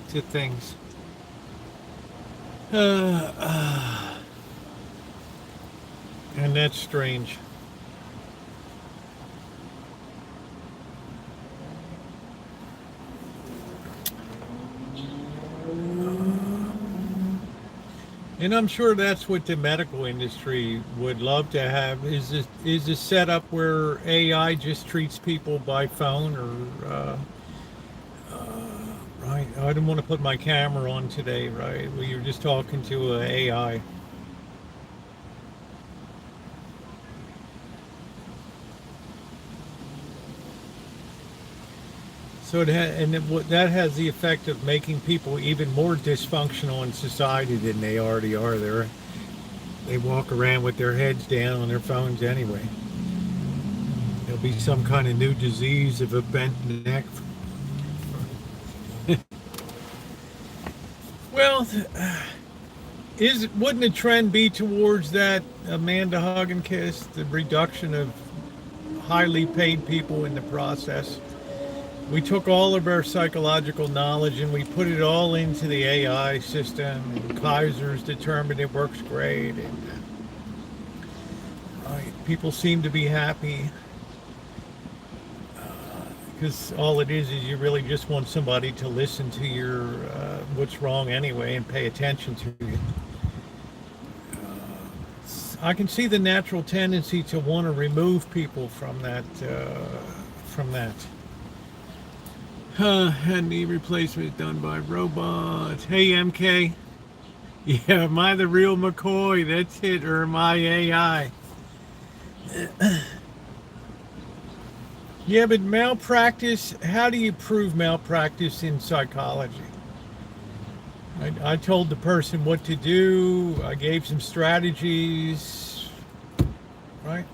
to things. And that's strange. And I'm sure that's what the medical industry would love to have, is a setup where AI just treats people by phone, or right. I didn't want to put my camera on today, right? Well, you're just talking to a AI. So that has the effect of making people even more dysfunctional in society than they already are. They walk around with their heads down on their phones anyway. There'll be some kind of new disease of a bent neck. Well, wouldn't the trend be towards that, Amanda Hug and Kiss, the reduction of highly paid people in the process? We took all of our psychological knowledge and we put it all into the AI system, and Kaiser's determined it works great, and people seem to be happy, because all it is you really just want somebody to listen to your what's wrong anyway and pay attention to you. I can see the natural tendency to want to remove people from that. And knee replacement done by robots. Hey, MK. Yeah, am I the real McCoy? That's it, or am I AI? Yeah, but malpractice, how do you prove malpractice in psychology? I told the person what to do. I gave some strategies, right?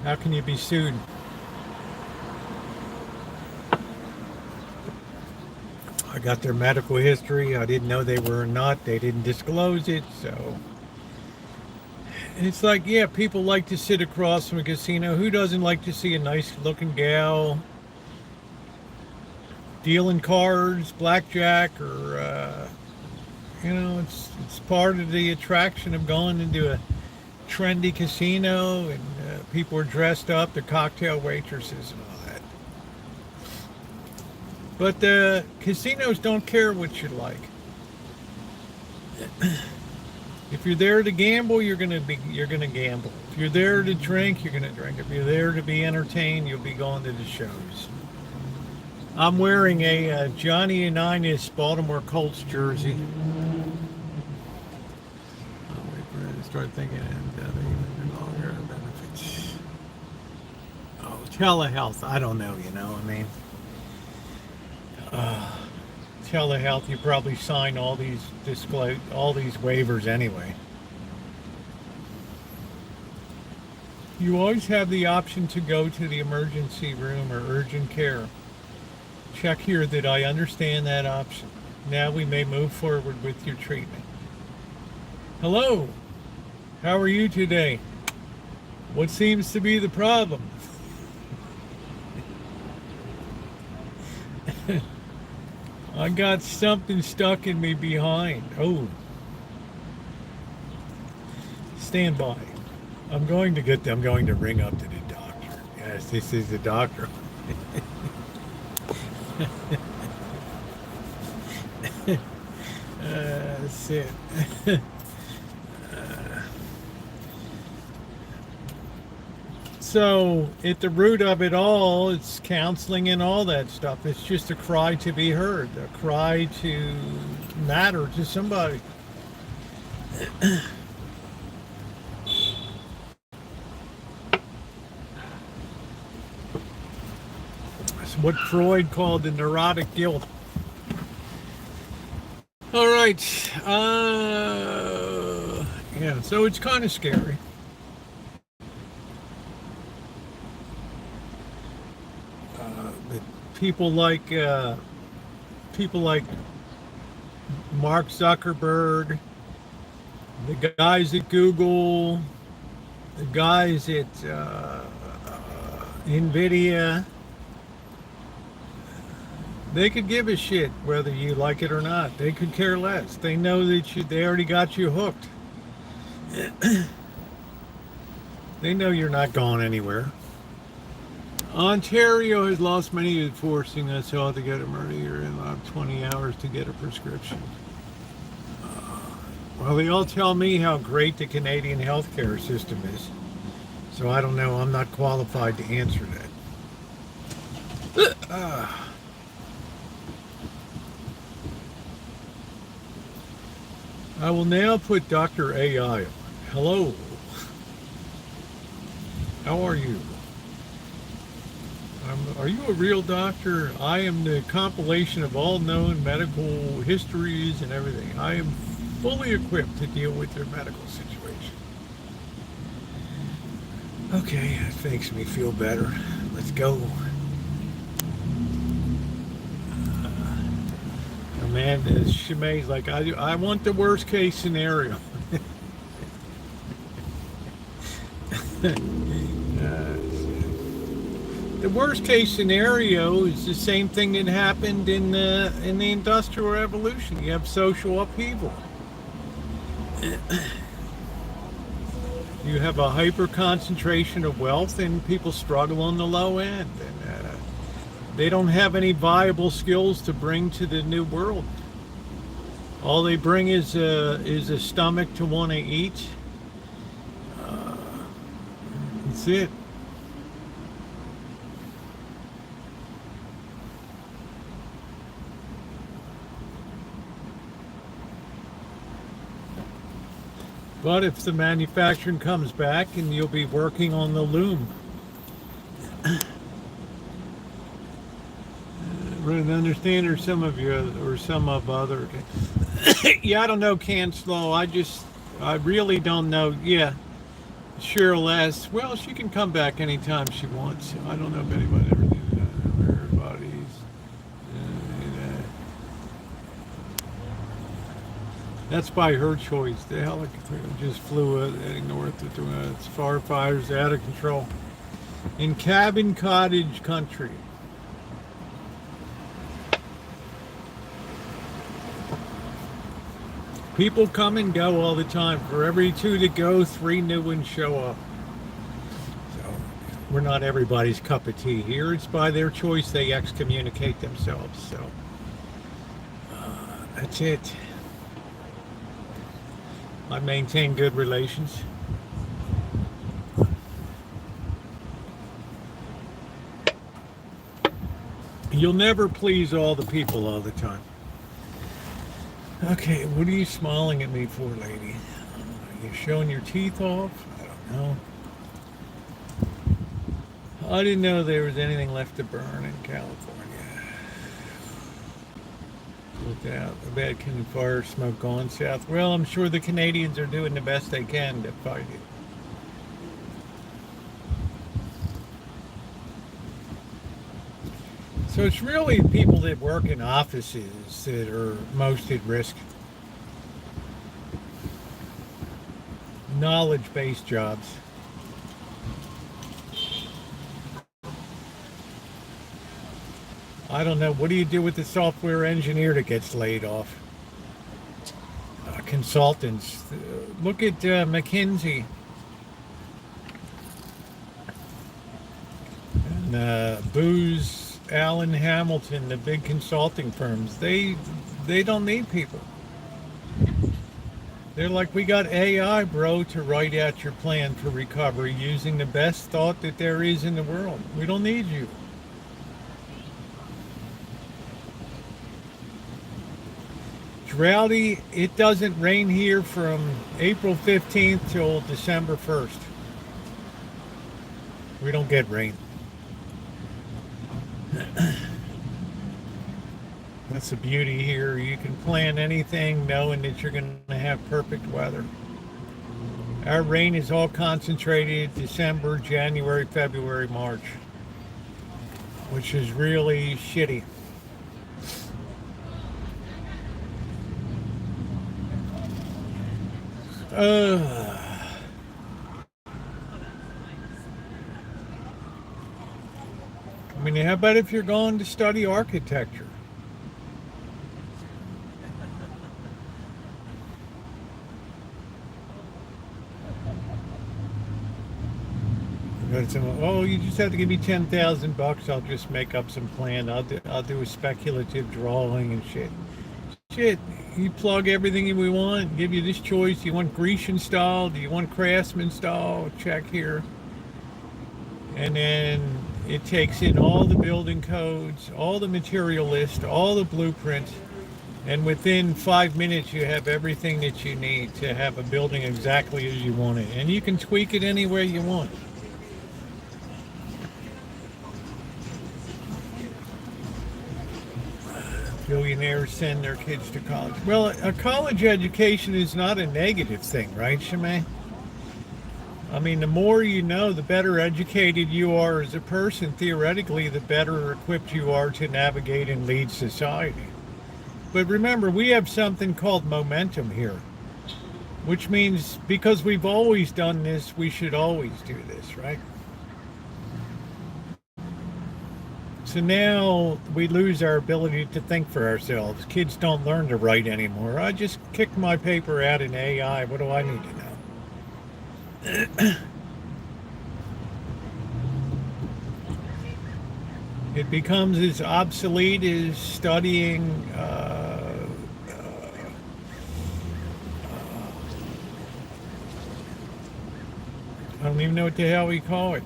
How can you be sued? I got their medical history. I didn't know they were a nut. They didn't disclose it, so. It's like, yeah, people like to sit across from a casino. Who doesn't like to see a nice looking gal dealing cards, blackjack, or, it's part of the attraction of going into a trendy casino, and people are dressed up, they're cocktail waitresses and all that. But the casinos don't care what you like. If you're there to gamble, you're gonna gamble. If you're there to drink, you're gonna drink. If you're there to be entertained, you'll be going to the shows. I'm wearing a Johnny Unitas Baltimore Colts jersey. I'll wait for it to start thinking and longer benefits. Oh, telehealth. I don't know. Telehealth, you probably sign all these waivers anyway. You always have the option to go to the emergency room or urgent care. Check here that I understand that option. Now we may move forward with your treatment. Hello, how are you today? What seems to be the problem? I got something stuck in me behind. Oh. Stand by. I'm going to ring up to the doctor. Yes, this is the doctor. That's it. So at the root of it all, it's counseling and all that stuff. It's just a cry to be heard, a cry to matter to somebody. It's what Freud called the neurotic guilt. All right. Yeah, so it's kind of scary. People like Mark Zuckerberg The guys at Google, the guys at NVIDIA, they could give a shit whether you like it or not. They could care less. They know that they already got you hooked. They know you're not going anywhere. Ontario has lost money forcing us all to get a murder in about 20 hours to get a prescription. Well, they all tell me how great the Canadian healthcare system is. So I don't know. I'm not qualified to answer that. I will now put Dr. AI on. Hello. How are you? Are you a real doctor? I am the compilation of all known medical histories and everything. I am fully equipped to deal with your medical situation. Okay, that makes me feel better. Let's go. Amanda Shimei's like, I want the worst case scenario. The worst case scenario is the same thing that happened in the Industrial Revolution. You have social upheaval. You have a hyper concentration of wealth, and people struggle on the low end, and they don't have any viable skills to bring to the new world. All they bring is a stomach to want to eat. That's it. But if the manufacturing comes back, and you'll be working on the loom. I understand there's some of you, or some of other. Yeah, I don't know, Can Slow. I really don't know. Yeah, Cheryl asks, well, she can come back anytime she wants. I don't know if anybody ever did that. Everybody's. That's by her choice. The helicopter just flew heading north. Its fire fires out of control. In cabin cottage country. People come and go all the time. For every 2 that go, 3 new ones show up. So we're not everybody's cup of tea here. It's by their choice they excommunicate themselves. So that's it. I maintain good relations. You'll never please all the people all the time. Okay, what are you smiling at me for, lady? Are you showing your teeth off? I don't know. I didn't know there was anything left to burn in California. Without a bad can fire smoke going south. Well, I'm sure the Canadians are doing the best they can to fight it. So it's really people that work in offices that are most at risk. Knowledge-based jobs. I don't know. What do you do with the software engineer that gets laid off? Consultants. Look at McKinsey. And Booz Allen Hamilton, the big consulting firms. They don't need people. They're like, we got AI, bro, to write out your plan for recovery using the best thought that there is in the world. We don't need you. Rowdy, it doesn't rain here from April 15th till December 1st. We don't get rain. That's the beauty here. You can plan anything knowing that you're going to have perfect weather. Our rain is all concentrated December, January, February, March, which is really shitty. I mean, how about if you're going to study architecture? Oh, you just have to give me $10,000. I'll just make up some plan. I'll do a speculative drawing and shit. Shit, you plug everything we want. Give you this choice. You want Grecian style? Do you want Craftsman style? Check here. And then it takes in all the building codes, all the material list, all the blueprints, and within 5 minutes you have everything that you need to have a building exactly as you want it. And you can tweak it any way you want. Billionaires send their kids to college. Well, a college education is not a negative thing, right, Shemay? I mean, the more you know, the better educated you are as a person. Theoretically, the better equipped you are to navigate and lead society. But remember, we have something called momentum here, which means because we've always done this, we should always do this, right? So now we lose our ability to think for ourselves. Kids don't learn to write anymore. I just kick my paper out in AI. What do I need to know? It becomes as obsolete as studying I don't even know what the hell we call it.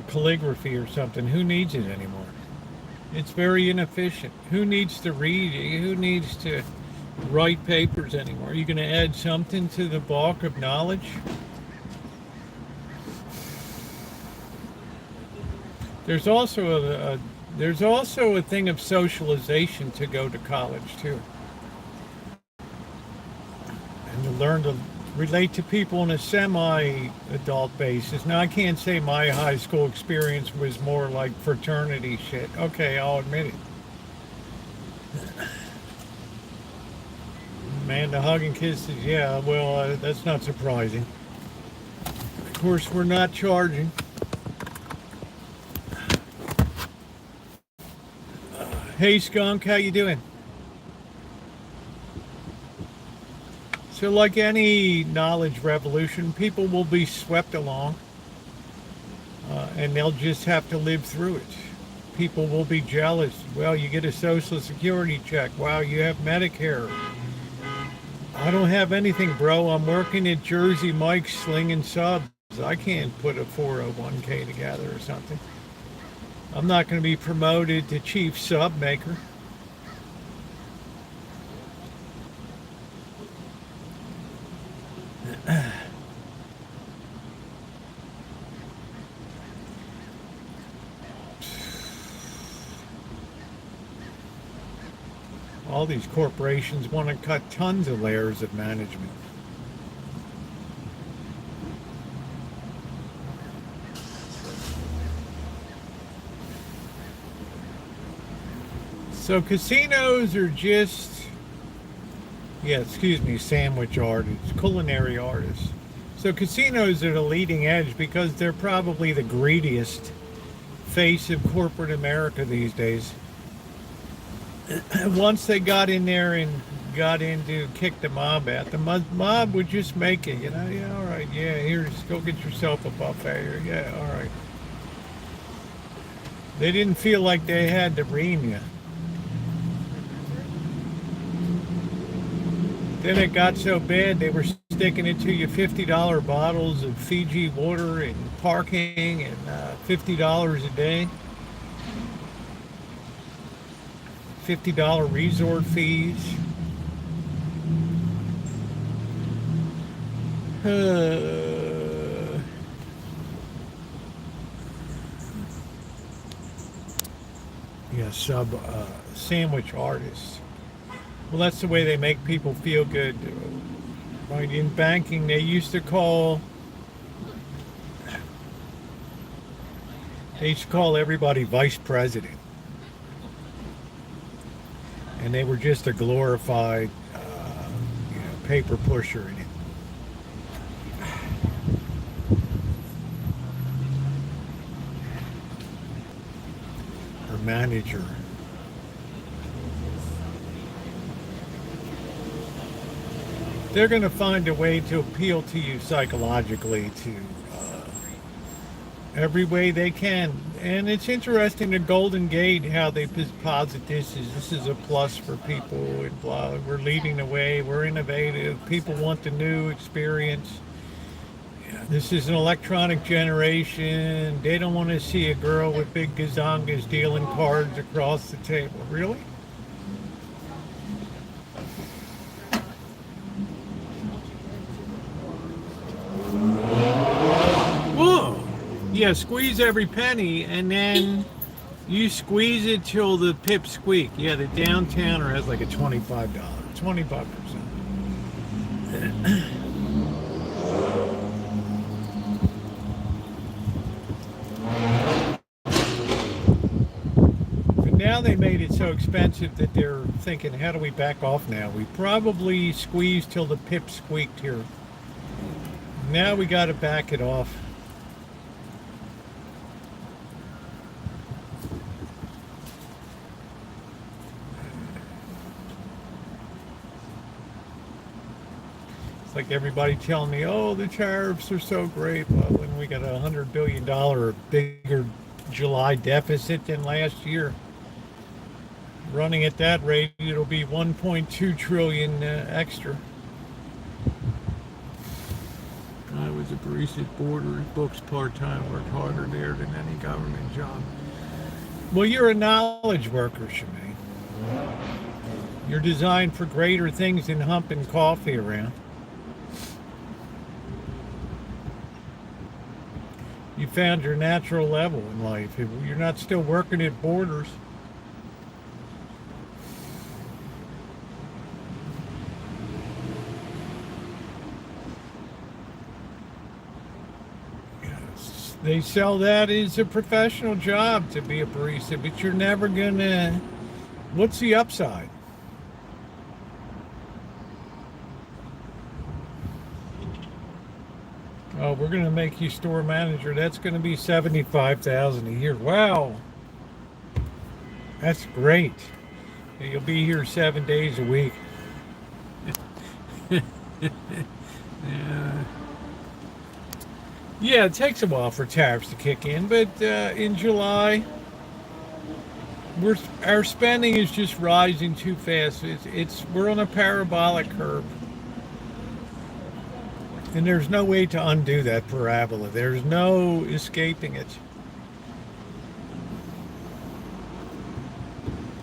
Calligraphy or something. Who needs it anymore? It's very inefficient. Who needs to read? Who needs to write papers anymore? Are you going to add something to the bulk of knowledge? There's also a thing of socialization to go to college too, and to learn to relate to people on a semi-adult basis. Now, I can't say my high school experience was more like fraternity shit. Okay, I'll admit it. Man, the hug and kisses, yeah, well, that's not surprising. Of course, we're not charging. Hey, Skunk, how you doing? So like any knowledge revolution, people will be swept along, and they'll just have to live through it. People will be jealous. Well, you get a Social Security check. Wow, you have Medicare. I don't have anything, bro. I'm working at Jersey Mike's slinging subs. I can't put a 401k together or something. I'm not going to be promoted to chief sub maker. All these corporations want to cut tons of layers of management. So casinos are just, sandwich artists, culinary artists. So casinos are the leading edge because they're probably the greediest face of corporate America these days. Once they got in there and got in to kick the mob out, the mob would just make it, yeah, all right, yeah, here's, go get yourself a buffet, yeah, all right. They didn't feel like they had to ream you. Then it got so bad they were sticking it to you $50 bottles of Fiji water and parking and $50 a day. $50 resort fees. Sandwich artists. Well, that's the way they make people feel good. Right? In banking, they used to call everybody vice president. and they were just a glorified paper pusher in it. Or manager. They're going to find a way to appeal to you psychologically to every way they can. And it's interesting the Golden Gate, how they posit this is a plus for people, and blah, we're leading the way, we're innovative, people want the new experience. This is an electronic generation. They don't want to see a girl with big gazongas dealing cards across the table. Really? Whoa! Yeah, squeeze every penny, and then you squeeze it till the pips squeak. Yeah, the downtowner has like a $25, 25%. But now they made it so expensive that they're thinking, how do we back off now? We probably squeezed till the pips squeaked here. Now we got to back it off. Like everybody telling me, oh, the tariffs are so great. Well, when we got $100 billion bigger July deficit than last year, running at that rate, it'll be 1.2 trillion extra. I was a barista at Borders Books part-time, worked harder there than any government job. Well, you're a knowledge worker, Shemaine. You're designed for greater things than humping coffee around. You found your natural level in life. If you're not still working at Borders. Yes, they sell that as a professional job to be a barista, but you're never gonna. What's the upside? Oh, we're going to make you store manager. That's going to be $75,000 a year. Wow, that's great. You'll be here 7 days a week. Yeah, it takes a while for tariffs to kick in, but in July, our spending is just rising too fast. We're on a parabolic curve. And there's no way to undo that parabola. There's no escaping it.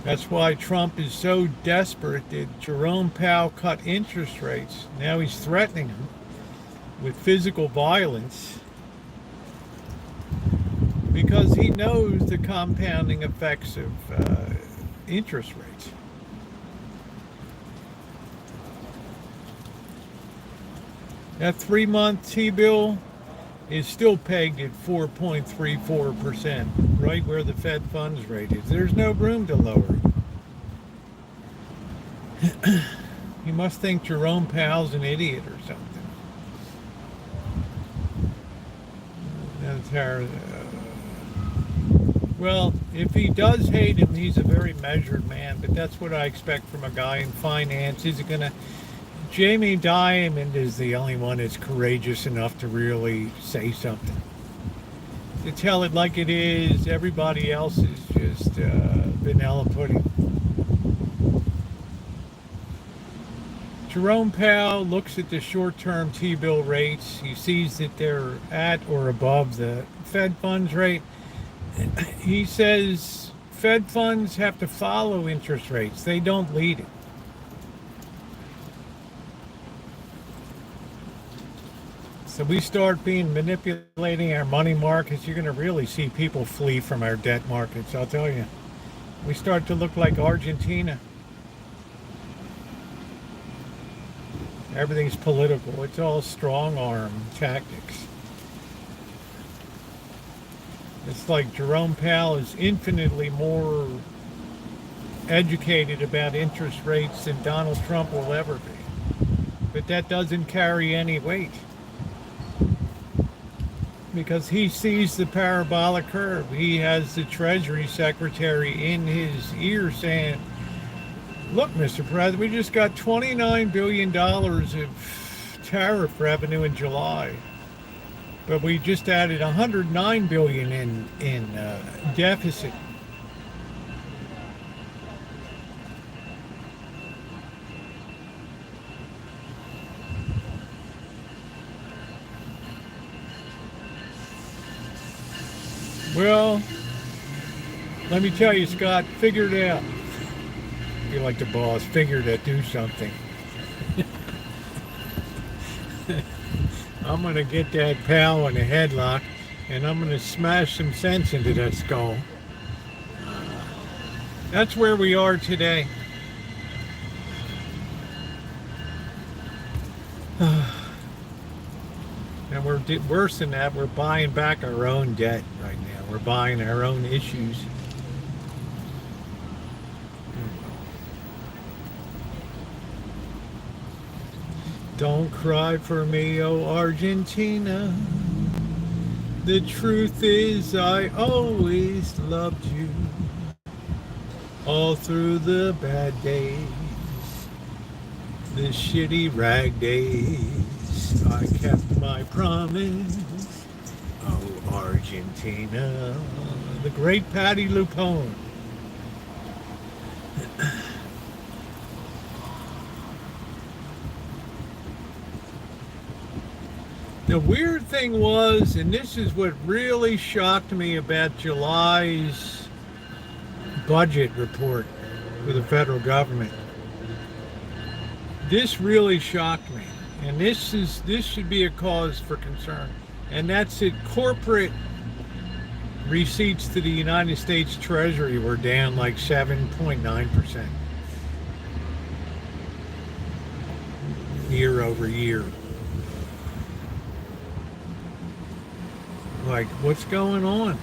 That's why Trump is so desperate that Jerome Powell cut interest rates. Now he's threatening them with physical violence because he knows the compounding effects of interest rates. That 3-month T-bill is still pegged at 4.34%, right where the Fed funds rate is. There's no room to lower it. You must think Jerome Powell's an idiot or something. Well, if he does hate him, he's a very measured man, but that's what I expect from a guy in finance. Is it going to... Jamie Dimon is the only one that's courageous enough to really say something. To tell it like it is, everybody else is just vanilla pudding. Jerome Powell looks at the short-term T-bill rates. He sees that they're at or above the Fed funds rate. He says Fed funds have to follow interest rates. They don't lead it. So we start manipulating our money markets, you're going to really see people flee from our debt markets, I'll tell you. We start to look like Argentina. Everything's political. It's all strong arm tactics. It's like Jerome Powell is infinitely more educated about interest rates than Donald Trump will ever be. But that doesn't carry any weight because he sees the parabolic curve. He has the Treasury Secretary in his ear saying, look, Mr. President, we just got $29 billion of tariff revenue in July, but we just added $109 billion in deficit. Well, let me tell you, Scott, figure it out. You're like the boss, figure to do something. I'm going to get that pal in a headlock, and I'm going to smash some sense into that skull. That's where we are today. And we're worse than that, we're buying back our own debt right now. We're buying our own issues. Don't cry for me, oh Argentina. The truth is I always loved you. All through the bad days, the shitty rag days, I kept my promise. Oh Argentina, the great Patty Lupone. The weird thing was, and this is what really shocked me about July's budget report for the federal government. This really shocked me, and this should be a cause for concern. And that's it. Corporate receipts to the United States Treasury were down like 7.9% year over year. Like, what's going on?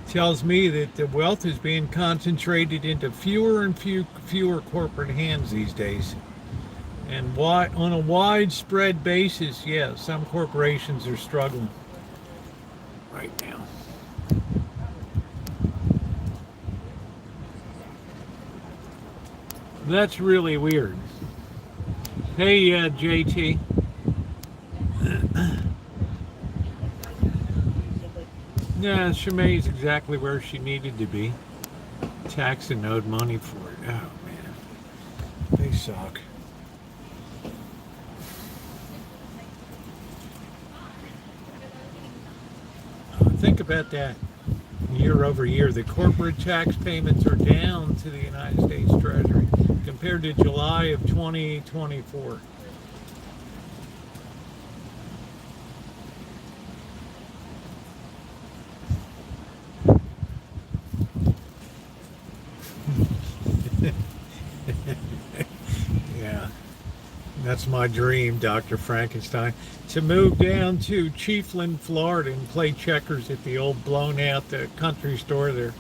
Tells me that the wealth is being concentrated into fewer and fewer corporate hands these days. And why, on a widespread basis, yeah, some corporations are struggling right now. That's really weird. Hey, JT. Yeah, Shemai's exactly where she needed to be. Tax and owed money for it. Oh, man. They suck. Think about that. Year over year, the corporate tax payments are down to the United States Treasury compared to July of 2024. Yeah, that's my dream, Dr. Frankenstein, to move down to Chiefland, Florida and play checkers at the old blown out country store there.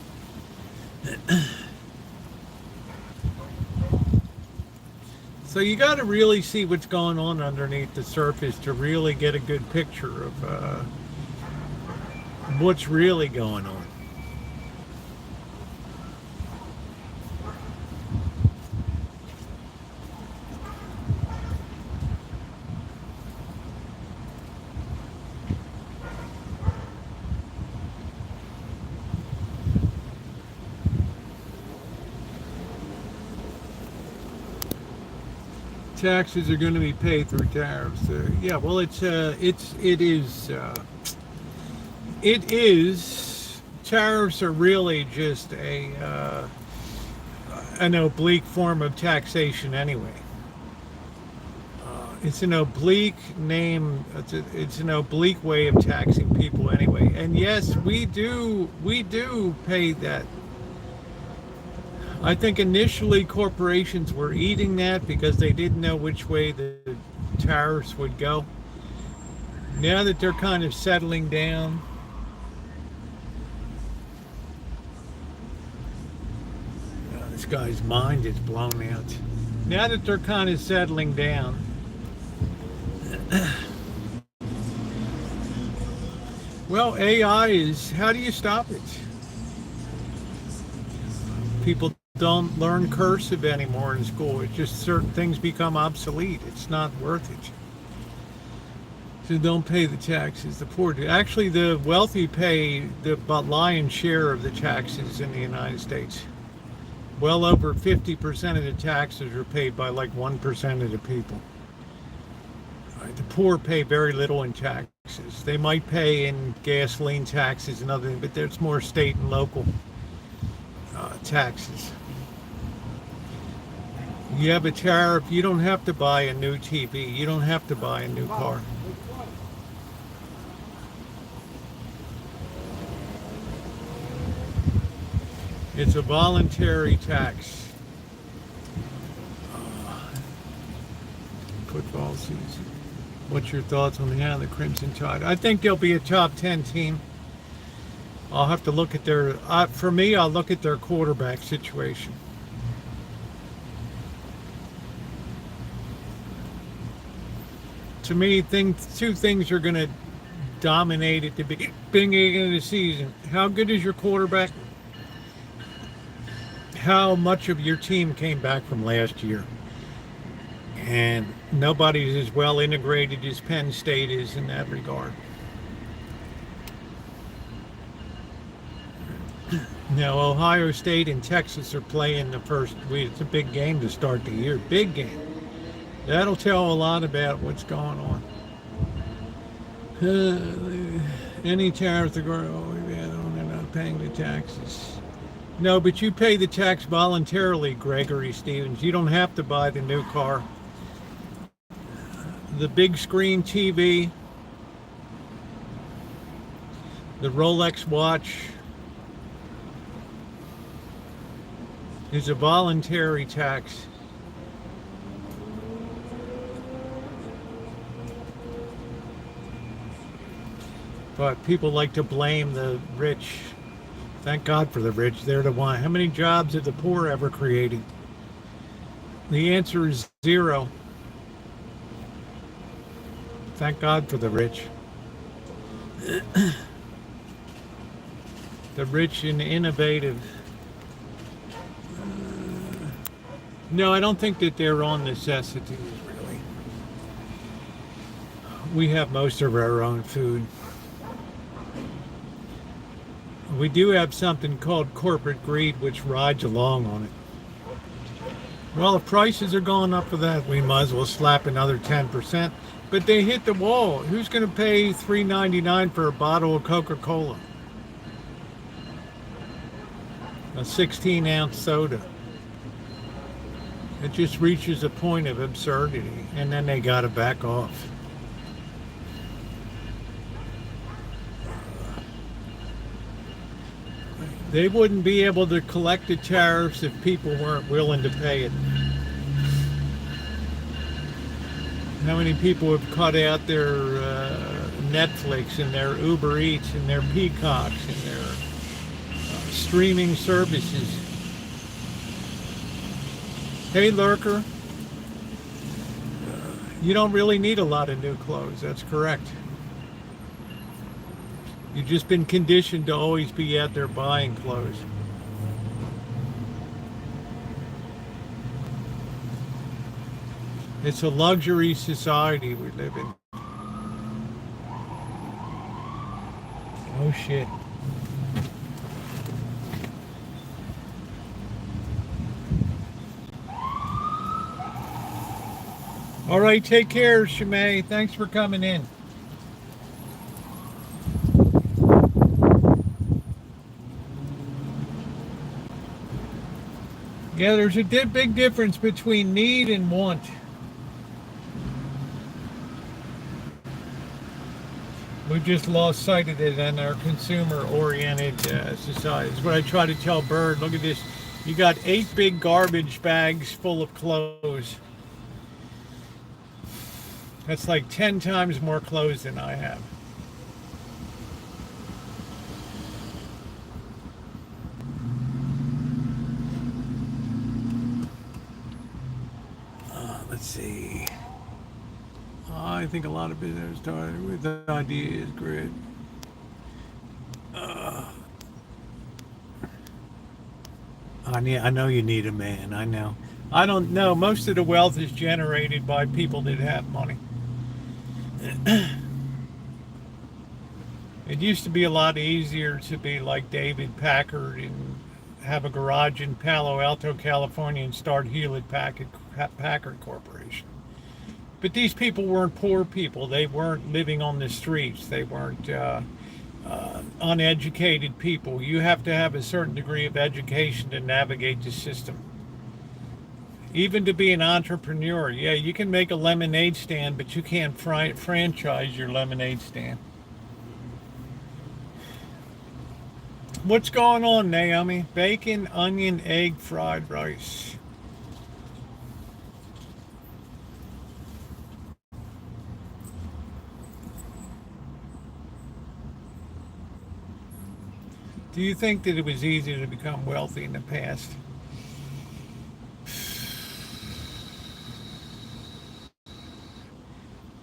So you got to really see what's going on underneath the surface to really get a good picture of what's really going on. Taxes are going to be paid through tariffs. Yeah, well, it is. Tariffs are really just an oblique form of taxation anyway. It's an oblique name. It's an oblique way of taxing people anyway. And yes, we do pay that. I think initially corporations were eating that because they didn't know which way the tariffs would go. Now that they're kind of settling down, this guy's mind is blown out. Now that they're kind of settling down, well, AI is, how do you stop it? People don't learn cursive anymore in school. It's just certain things become obsolete. It's not worth it. So don't pay the taxes. The poor do. Actually, the wealthy pay the lion's share of the taxes in the United States. Well over 50% of the taxes are paid by like 1% of the people. The poor pay very little in taxes. They might pay in gasoline taxes and other things, but there's more state and local taxes. You have a tariff, you don't have to buy a new TV. You don't have to buy a new car. It's a voluntary tax. Football season. What's your thoughts on the Crimson Tide? I think they'll be a top 10 team. I'll have to look at their, for me, I'll look at their quarterback situation. To me, two things are going to dominate at the beginning of the season. How good is your quarterback? How much of your team came back from last year? And nobody's as well integrated as Penn State is in that regard. Now, Ohio State and Texas are playing the first week. It's a big game to start the year. Big game. That'll tell a lot about what's going on. Any tariffs are going, they're not paying the taxes. No, but you pay the tax voluntarily, Gregory Stevens. You don't have to buy the new car. The big screen TV, the Rolex watch is a voluntary tax. But people like to blame the rich. Thank God for the rich. They're the one. How many jobs have the poor ever created? The answer is 0. Thank God for the rich. The rich and innovative. No, I don't think that they're on necessities, really. We have most of our own food. We do have something called corporate greed, which rides along on it. Well, if prices are going up for that, we might as well slap another 10%. But they hit the wall. Who's going to pay $3.99 for a bottle of Coca-Cola? A 16-ounce soda. It just reaches a point of absurdity, and then they got to back off. They wouldn't be able to collect the tariffs if people weren't willing to pay it. How many people have cut out their Netflix and their Uber Eats and their Peacocks and their streaming services? Hey, Lurker. You don't really need a lot of new clothes. That's correct. You've just been conditioned to always be out there buying clothes. It's a luxury society we live in. Oh shit. All right, take care, Shimei. Thanks for coming in. Yeah, there's a big difference between need and want. We've just lost sight of it in our consumer-oriented society. It's what I try to tell Bird. Look at this. You got 8 big garbage bags full of clothes. That's like 10 times more clothes than I have. Let's see. I think a lot of business started with the idea is great. I know you need a man. I know. I don't know. Most of the wealth is generated by people that have money. It used to be a lot easier to be like David Packard and have a garage in Palo Alto, California, and start Hewlett Packard Corporation. But these people weren't poor people. They weren't living on the streets. They weren't uneducated people. You have to have a certain degree of education to navigate the system. Even to be an entrepreneur, yeah, you can make a lemonade stand, but you can't franchise your lemonade stand. What's going on, Naomi? Bacon, onion, egg, fried rice. Do you think that it was easy to become wealthy in the past?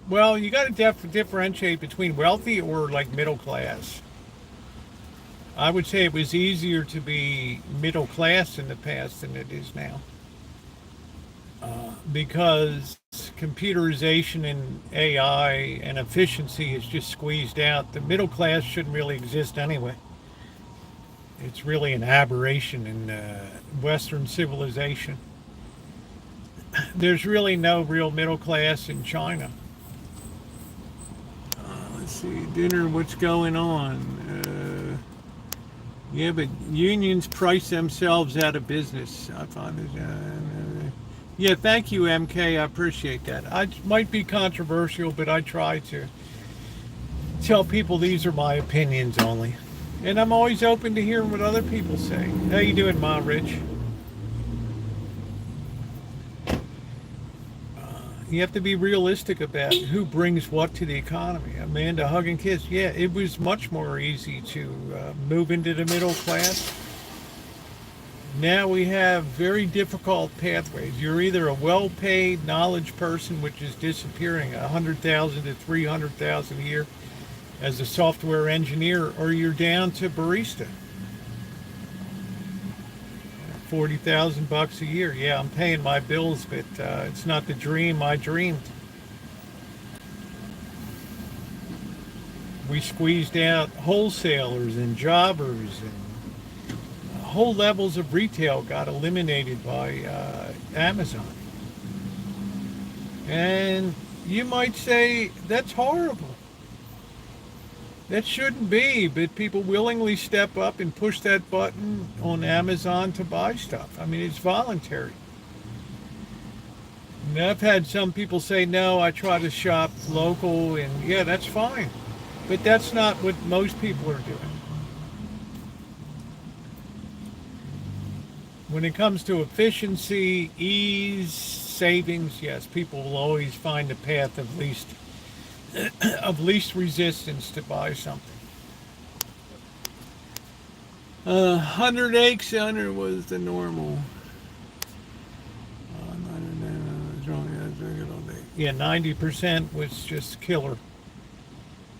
Well, you got to differentiate between wealthy or like middle class. I would say it was easier to be middle class in the past than it is now. Because computerization and AI and efficiency is just squeezed out. The middle class shouldn't really exist anyway. It's really an aberration in Western civilization. There's really no real middle class in China. Let's see, dinner, what's going on? Yeah, but unions price themselves out of business. I find it. Yeah, thank you, MK. I appreciate that. I might be controversial, but I try to tell people these are my opinions only. And I'm always open to hearing what other people say. How you doing, Ma Rich? You have to be realistic about who brings what to the economy. Amanda, hug and kiss. Yeah, it was much more easy to move into the middle class. Now we have very difficult pathways. You're either a well-paid knowledge person, which is disappearing, 100,000 to 300,000 a year as a software engineer, or you're down to barista. 40,000 bucks a year. Yeah, I'm paying my bills, but it's not the dream I dreamed. We squeezed out wholesalers and jobbers, and whole levels of retail got eliminated by Amazon. And you might say that's horrible. That shouldn't be, but people willingly step up and push that button on Amazon to buy stuff. I mean, it's voluntary. And I've had some people say, no, I try to shop local, and yeah, that's fine. But that's not what most people are doing. When it comes to efficiency, ease, savings, yes, people will always find a path of least resistance to buy something. 100 eggs under was the normal. Yeah, 90% was just killer.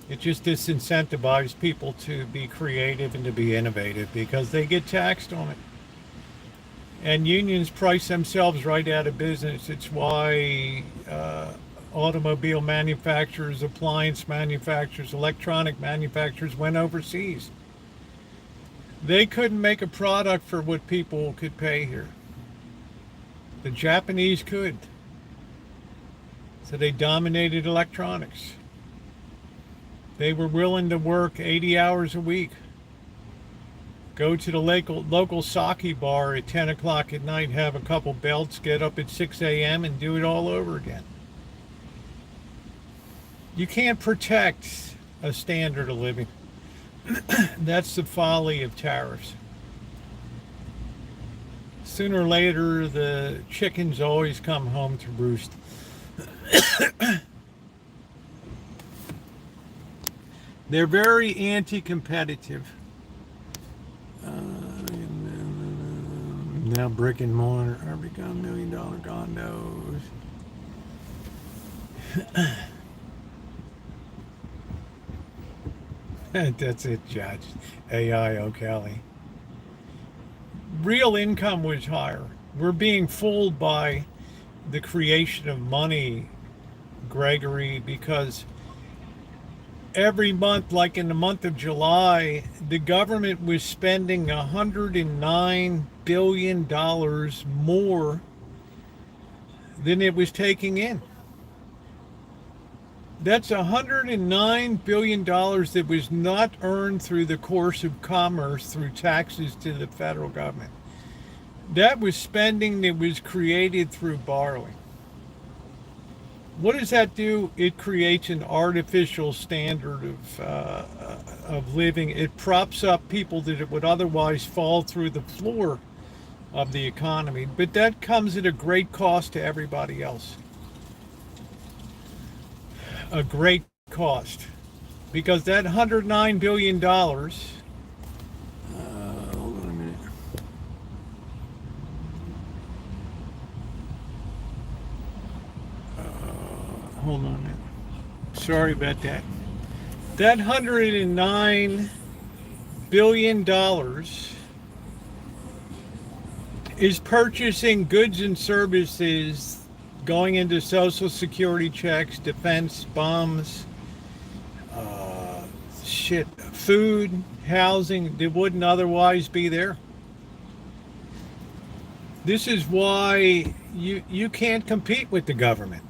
It just disincentivized people to be creative and to be innovative because they get taxed on it. And unions price themselves right out of business. It's why automobile manufacturers, appliance manufacturers, electronic manufacturers went overseas. They couldn't make a product for what people could pay here. The Japanese could. So they dominated electronics. They were willing to work 80 hours a week. Go to the local sake bar at 10 o'clock at night, have a couple belts, get up at 6 a.m. and do it all over again. You can't protect a standard of living. That's the folly of tariffs. Sooner or later, the chickens always come home to roost. They're very anti-competitive. Now brick and mortar are become $1 million condos. That's it, Judge. O'Kelly. Real income was higher. We're being fooled by the creation of money, Gregory, because every month, like in the month of July, the government was spending $109 billion more than it was taking in. That's $109 billion that was not earned through the course of commerce through taxes to the federal government. That was spending that was created through borrowing. What does that do? It creates an artificial standard of living. It props up people that would otherwise fall through the floor of the economy. But that comes at a great cost to everybody else. A great cost. Because that $109 billion, hold on a minute. Hold on a minute. Sorry about that. That $109 billion is purchasing goods and services going into Social Security checks, defense, bombs, food, housing that wouldn't otherwise be there. This is why you can't compete with the government,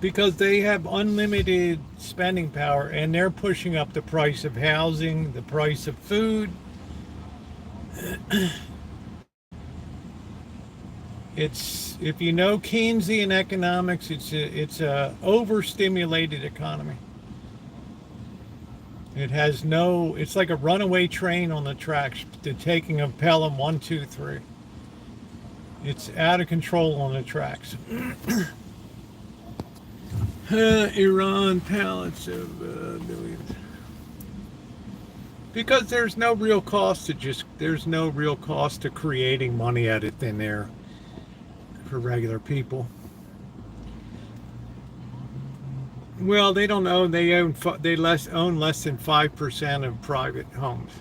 because they have unlimited spending power and they're pushing up the price of housing, the price of food. It's, if you know Keynesian economics, it's a overstimulated economy. It has no, it's like a runaway train on the tracks, the taking of Pelham 1, 2, 3. It's out of control on the tracks. Iran pallets of billions. Because there's no real cost to creating money out of thin air for regular people. Well, they don't own. They own less than 5% of private homes,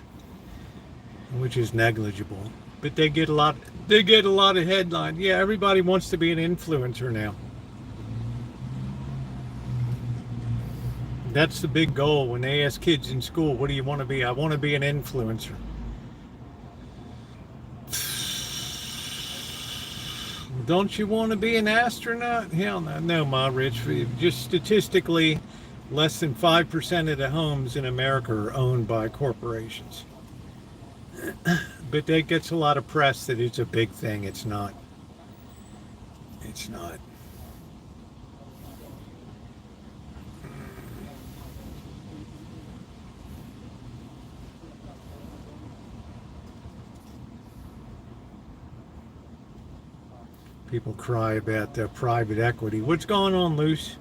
which is negligible. But they get a lot. They get a lot of headlines. Yeah, everybody wants to be an influencer now. That's the big goal when they ask kids in school, "What do you want to be?" I want to be an influencer. Don't you want to be an astronaut? Hell no. No, Ma Rich. Just statistically, less than 5% of the homes in America are owned by corporations. But that gets a lot of press that it's a big thing. It's not. It's not. People cry about their private equity. What's going on, Luce?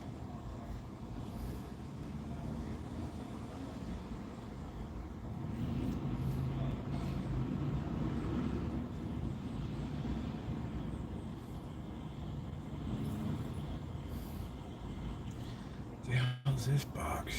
What the hell's this box?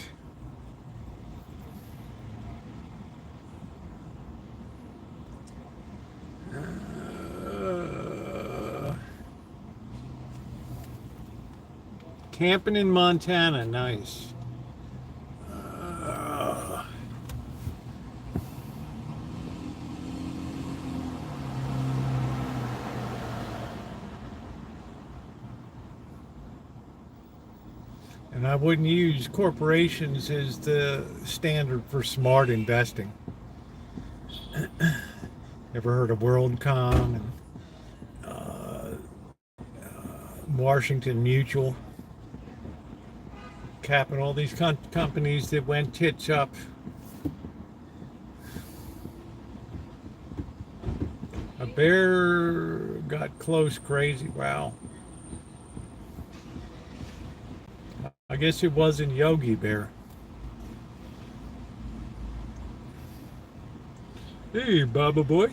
Camping in Montana, nice. And I wouldn't use corporations as the standard for smart investing. Ever heard of WorldCom and Washington Mutual? Capping all these companies that went tits up. A bear got close crazy. Wow. I guess it wasn't Yogi Bear. Hey, Baba boy.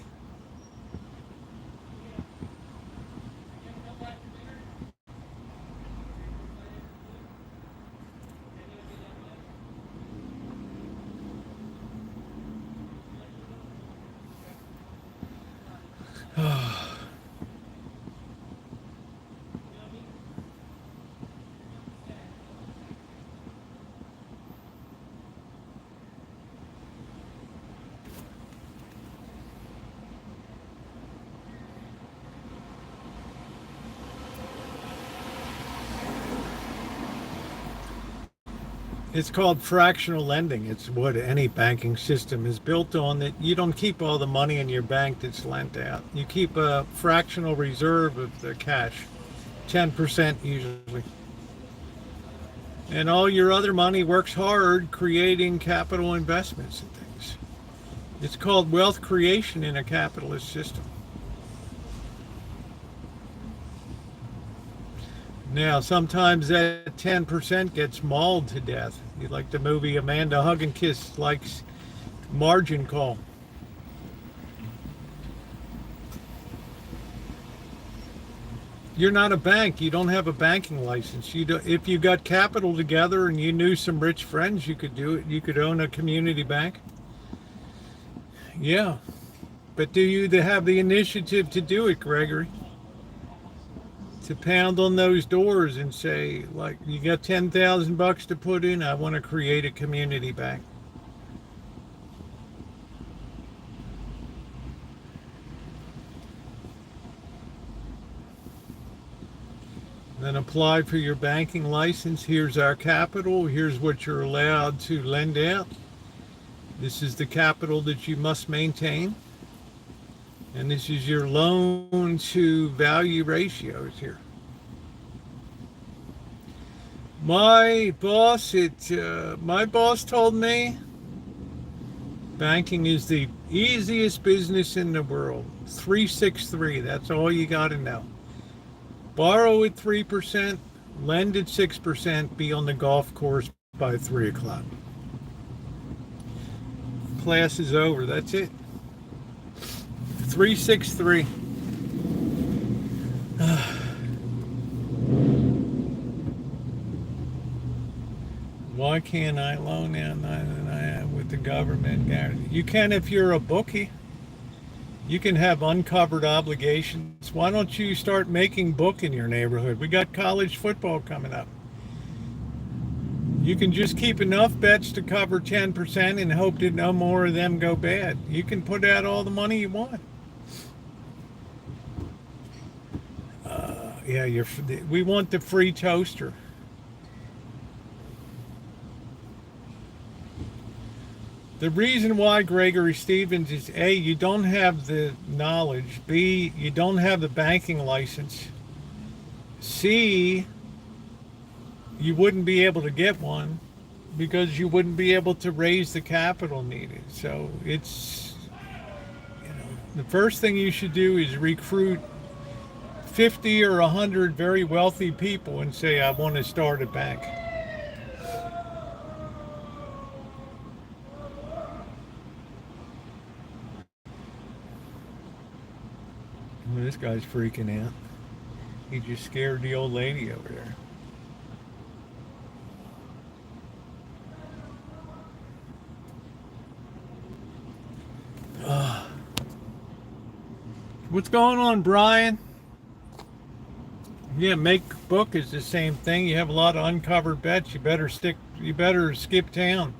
It's called fractional lending. It's what any banking system is built on, that you don't keep all the money in your bank that's lent out. You keep a fractional reserve of the cash, 10% usually. And all your other money works hard creating capital investments and things. It's called wealth creation in a capitalist system. Now, sometimes that 10% gets mauled to death. You like the movie Amanda Hugginkiss likes Margin Call. You're not a bank. You don't have a banking license. You do, if you got capital together and you knew some rich friends, you could do it. You could own a community bank. Yeah. But do you have the initiative to do it, Gregory? To pound on those doors and say, like, you got 10,000 bucks to put in, I want to create a community bank. Then apply for your banking license. Here's our capital. Here's what you're allowed to lend out. This is the capital that you must maintain. And this is your loan to value ratios here. My boss told me banking is the easiest business in the world. 363, that's all you got to know. Borrow at 3%, lend at 6%, be on the golf course by 3 o'clock. Class is over, that's it. 363. Why can't I loan out with the government guarantee? You can if you're a bookie. You can have uncovered obligations. Why don't you start making book in your neighborhood? We got college football coming up. You can just keep enough bets to cover 10% and hope that no more of them go bad. You can put out all the money you want. Yeah, we want the free toaster. The reason why, Gregory Stevens, is A, you don't have the knowledge. B, you don't have the banking license. C, you wouldn't be able to get one because you wouldn't be able to raise the capital needed. So it's, the first thing you should do is recruit 50 or 100 very wealthy people and say, I want to start a bank. Well, this guy's freaking out. He just scared the old lady over there. What's going on, Brian? Yeah, make book is the same thing. You have a lot of uncovered bets. You better skip town.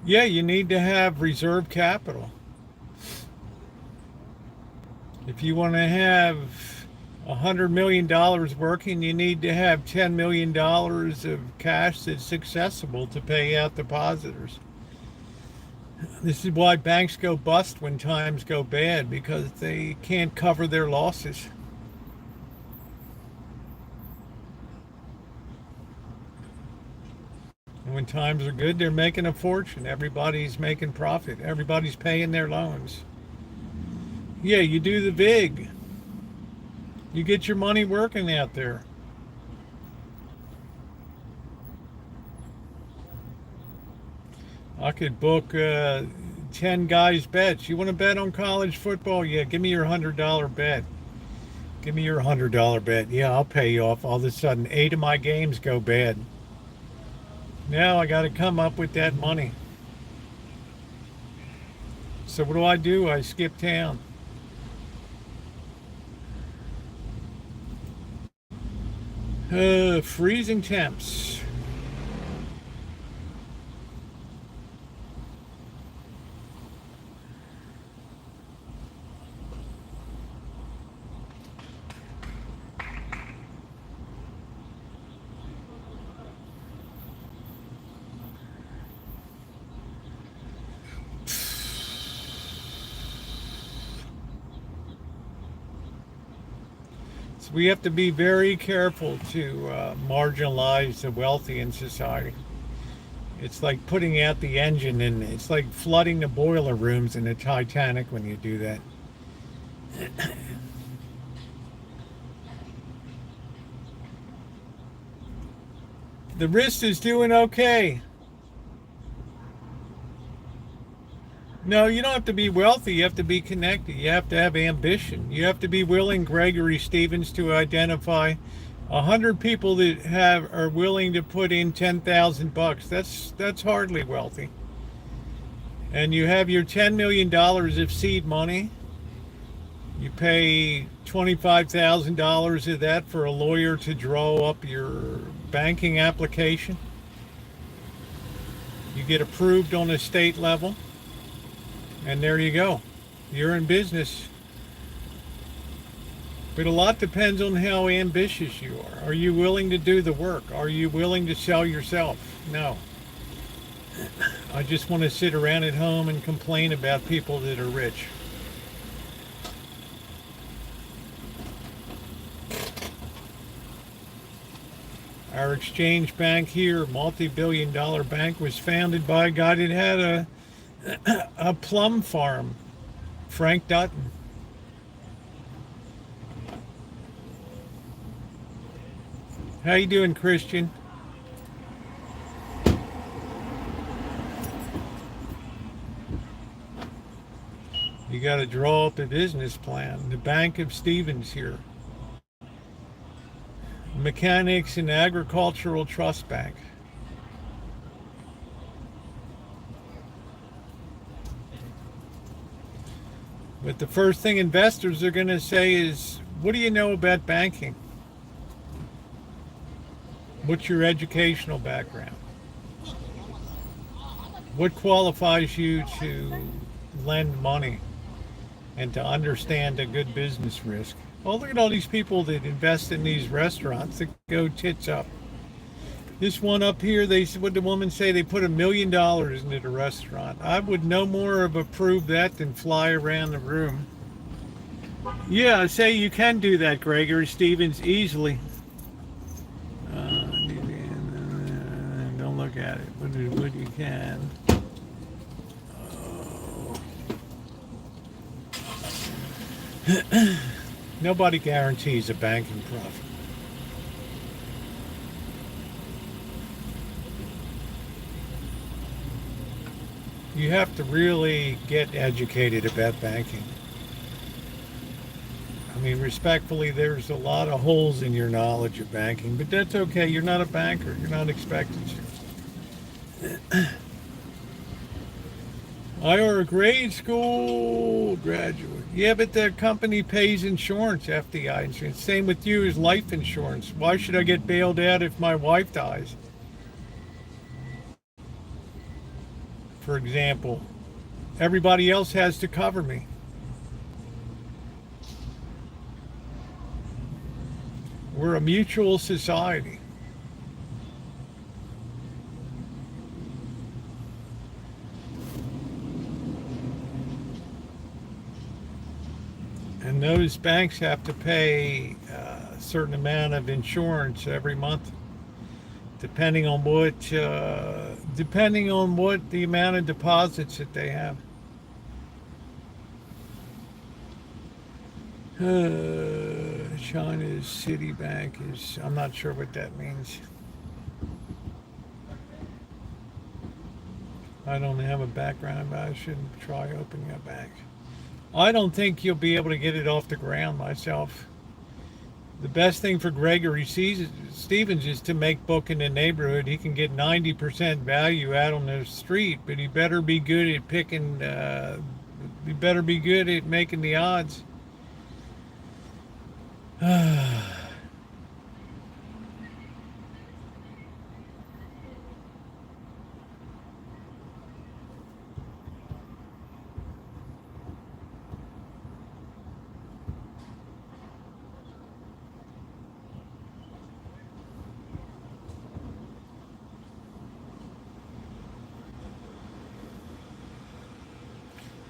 Yeah, you need to have reserve capital. If you want to have $100 million working, you need to have $10 million of cash that's accessible to pay out depositors. This is why banks go bust when times go bad, because they can't cover their losses. And when times are good, they're making a fortune. Everybody's making profit. Everybody's paying their loans. Yeah, you do the VIG. You get your money working out there. I could book 10 guys bets. You want to bet on college football? Yeah, give me your $100 bet. Give me your $100 bet. Yeah, I'll pay you off. All of a sudden, 8 of my games go bad. Now I got to come up with that money. So what do? I skip town. Freezing temps. So we have to be very careful to marginalize the wealthy in society. It's like putting out the engine, and it's like flooding the boiler rooms in the Titanic when you do that. The wrist is doing okay. No, you don't have to be wealthy. You have to be connected. You have to have ambition. You have to be willing, Gregory Stevens, to identify 100 people that are willing to put in $10,000. That's hardly wealthy. And you have your $10 million of seed money. You pay $25,000 of that for a lawyer to draw up your banking application. You get approved on a state level. And there you go. You're in business. But a lot depends on how ambitious you are. Are you willing to do the work? Are you willing to sell yourself? No. I just want to sit around at home and complain about people that are rich. Our exchange bank here, multi-billion-dollar bank, was founded by a guy that had a plum farm, Frank Dutton. How you doing, Christian? You got to draw up a business plan. The Bank of Stevens here. Mechanics and Agricultural Trust Bank. But the first thing investors are going to say is, what do you know about banking? What's your educational background? What qualifies you to lend money and to understand a good business risk? Well, look at all these people that invest in these restaurants that go tits up. This one up here, what the woman say, they put $1 million into the restaurant. I would no more have approved that than fly around the room. Yeah, say you can do that, Gregory Stevens, easily. Don't look at it, but you can. Oh. Nobody guarantees a banking profit. You have to really get educated about banking. I mean, respectfully, there's a lot of holes in your knowledge of banking, but that's okay. You're not a banker. You're not expected to. I are a grade school graduate. Yeah, but the company pays insurance, FDI insurance. Same with you as life insurance. Why should I get bailed out if my wife dies? For example, everybody else has to cover me. We're a mutual society. And those banks have to pay a certain amount of insurance every month, depending on what the amount of deposits that they have. China's Citibank is, I'm not sure what that means. I don't have a background, but I should try opening a bank. I don't think you'll be able to get it off the ground myself. The best thing for Gregory Stevens is to make book in the neighborhood. He can get 90% value out on the street, but he better be good at picking. He better be good at making the odds.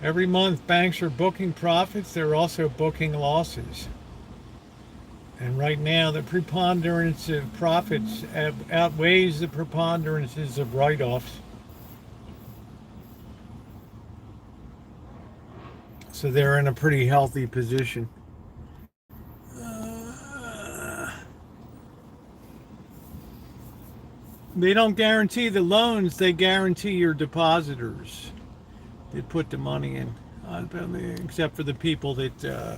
Every month, banks are booking profits. They're also booking losses. And right now, the preponderance of profits outweighs the preponderances of write-offs. So they're in a pretty healthy position. They don't guarantee the loans, they guarantee your depositors that put the money in, except for the people that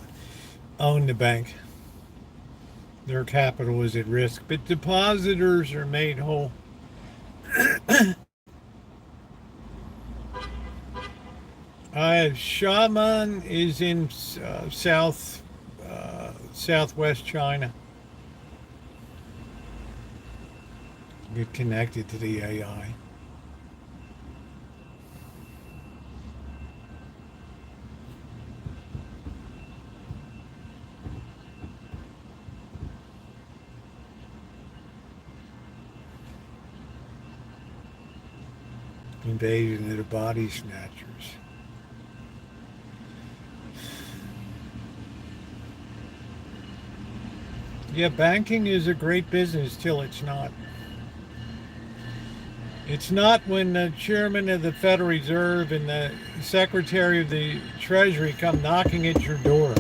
own the bank. Their capital is at risk, but depositors are made whole. Shaman is in southwest China. Get connected to the AI. Invasion of the body snatchers. Yeah, banking is a great business till it's not. It's not when the chairman of the Federal Reserve and the secretary of the Treasury come knocking at your door,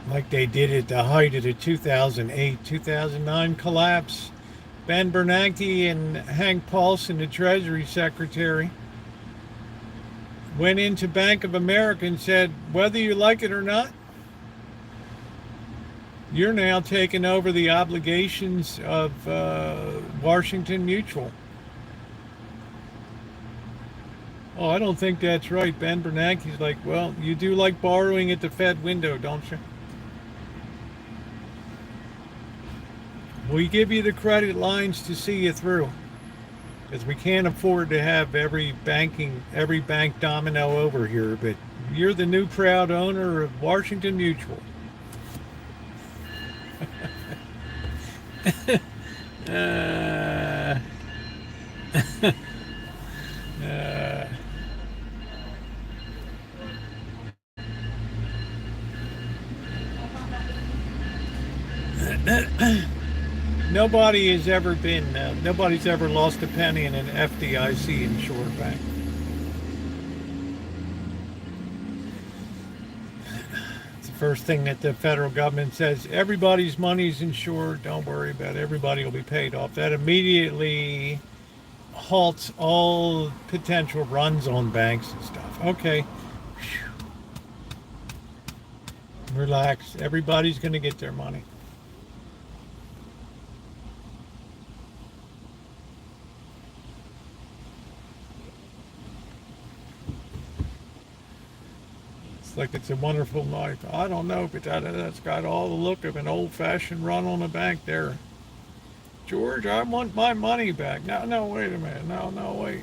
like they did at the height of the 2008-2009 collapse. Ben Bernanke and Hank Paulson, the Treasury Secretary, went into Bank of America and said, whether you like it or not, you're now taking over the obligations of Washington Mutual. Oh, I don't think that's right. Ben Bernanke's like, well, you do like borrowing at the Fed window, don't you? We give you the credit lines to see you through, because we can't afford to have every bank domino over here. But you're the new proud owner of Washington Mutual. Nobody's ever lost a penny in an FDIC insured bank. It's the first thing that the federal government says, everybody's money's insured, don't worry about it, everybody will be paid off. That immediately halts all potential runs on banks and stuff. Okay. Relax, everybody's going to get their money. Like it's a wonderful life. I don't know, but that's got all the look of an old-fashioned run on a bank there. George, I want my money back. No, wait a minute. No, wait.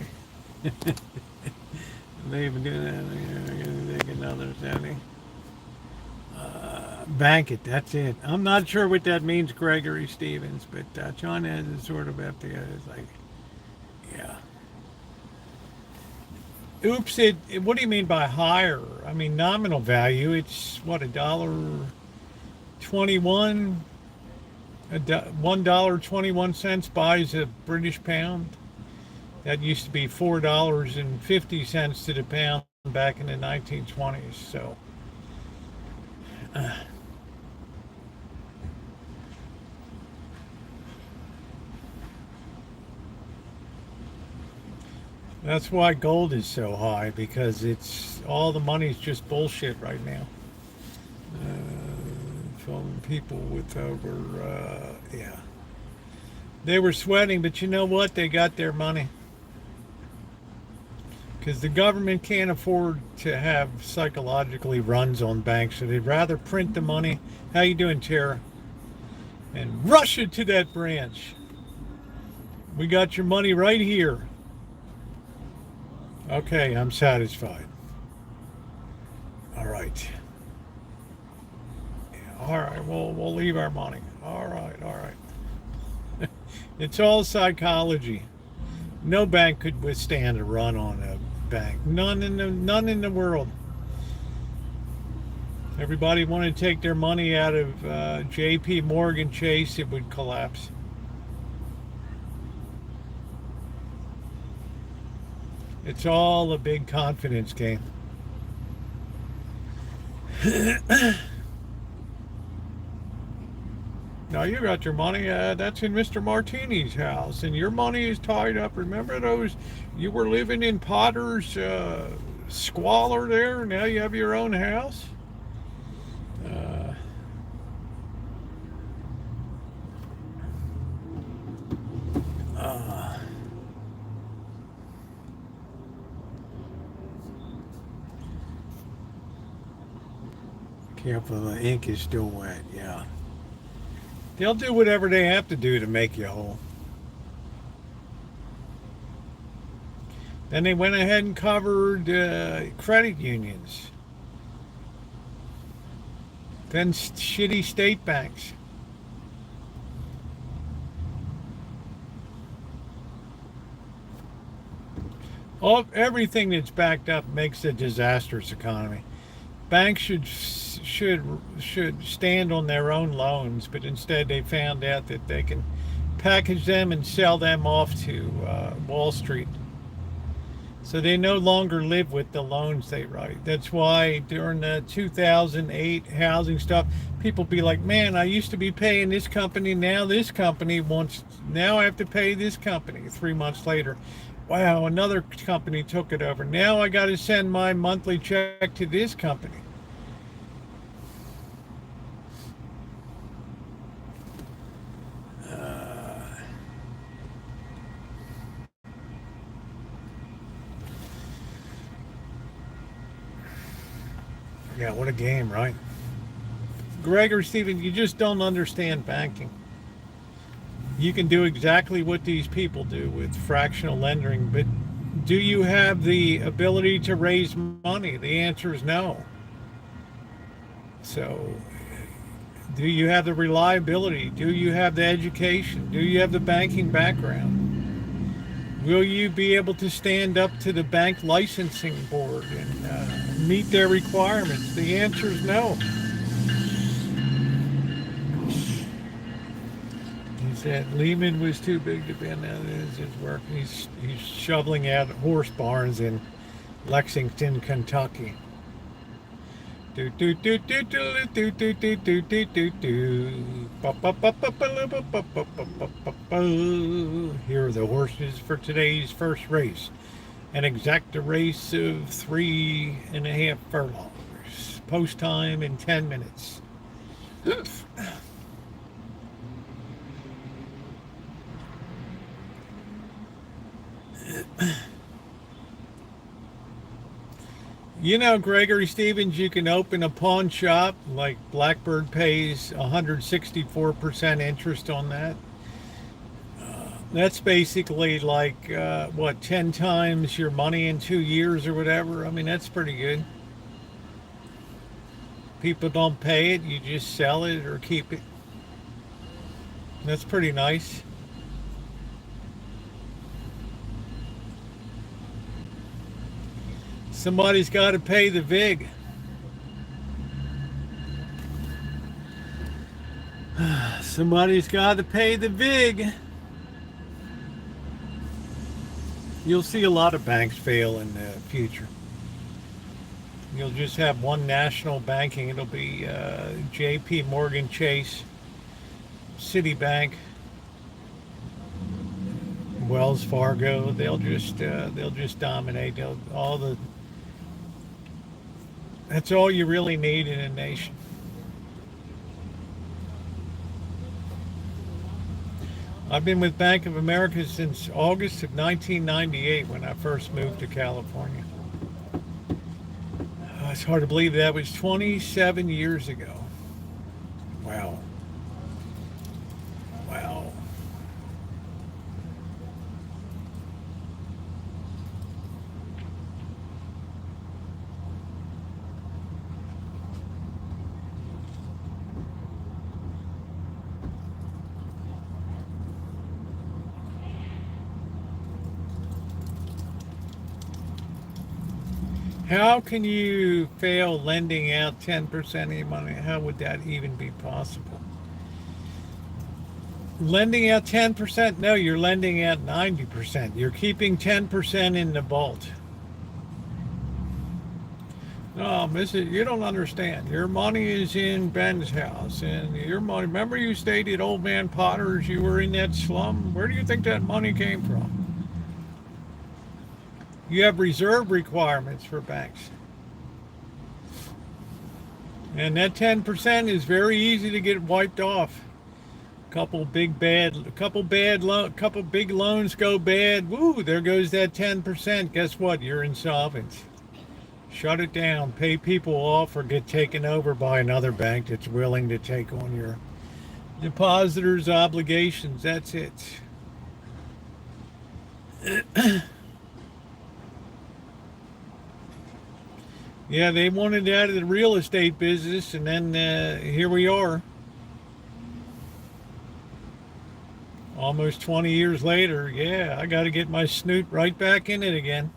They've been taking another Sandy. Bank it, that's it. I'm not sure what that means, Gregory Stevens, but China is sort of FDI. It's like, yeah. Oops, what do you mean by higher? I mean, nominal value, it's what, $1.21? $1.21 buys a British pound. That used to be $4.50 to the pound back in the 1920s. So, That's why gold is so high, because it's all the money's just bullshit right now. From people with over, yeah. They were sweating, but you know what? They got their money. Because the government can't afford to have psychologically runs on banks, so they'd rather print the money. How you doing, Tara? And rush it to that branch. We got your money right here. Okay, I'm satisfied. All right. Yeah, all right, we'll leave our money. All right, all right. It's all psychology. No bank could withstand a run on a bank. None in the world. Everybody wanted to take their money out of J.P. Morgan Chase, it would collapse. It's all a big confidence game. Now you got your money. That's in Mr. Martini's house, and your money is tied up. Remember those? You were living in Potter's squalor there. Now you have your own house. Uh, uh, Careful, the ink is still wet. Yeah. They'll do whatever they have to do to make you whole. Then they went ahead and covered credit unions. Then shitty state banks. Everything that's backed up makes a disastrous economy. Banks should stand on their own loans, but instead they found out that they can package them and sell them off to Wall Street. So they no longer live with the loans they write. That's why during the 2008 housing stuff, people be like, man, I used to be paying this company. Now this company wants, now I have to pay this company 3 months later. Wow, another company took it over. Now I got to send my monthly check to this company. Yeah, what a game, right? Greg or Steven, you just don't understand banking. You can do exactly what these people do with fractional lending, but do you have the ability to raise money? The answer is no. So, do you have the reliability? Do you have the education? Do you have the banking background? Will you be able to stand up to the bank licensing board and meet their requirements? The answer is no. He said Lehman was too big to bend. That is his work. He's shoveling out horse barns in Lexington, Kentucky. Do do do do do do do do do do do do. Here are the horses for today's first race. An exacta race of 3.5 furlongs. Post time in 10 minutes. You know, Gregory Stevens, you can open a pawn shop, like Blackbird pays 164% interest on that. That's basically like, 10 times your money in 2 years or whatever. I mean, that's pretty good. People don't pay it, you just sell it or keep it. That's pretty nice. Somebody's got to pay the VIG. Somebody's got to pay the VIG. You'll see a lot of banks fail in the future. You'll just have one national banking. It'll be J.P. Morgan Chase, Citibank, Wells Fargo, they'll just dominate. That's all you really need in a nation. I've been with Bank of America since August of 1998 when I first moved to California. It's hard to believe that was 27 years ago. Wow. Wow. How can you fail lending out 10% of your money? How would that even be possible? Lending out 10%? No, you're lending out 90%. You're keeping 10% in the vault. No, you don't understand. Your money is in Ben's house, and your money. Remember, you stayed at Old Man Potter's. You were in that slum. Where do you think that money came from? You have reserve requirements for banks, and that 10% is very easy to get wiped off. Couple big loans go bad. Woo! There goes that 10%. Guess what? You're insolvent. Shut it down. Pay people off or get taken over by another bank that's willing to take on your depositors' obligations. That's it. Yeah, they wanted out of the real estate business, and then here we are. Almost 20 years later, yeah, I got to get my snoot right back in it again.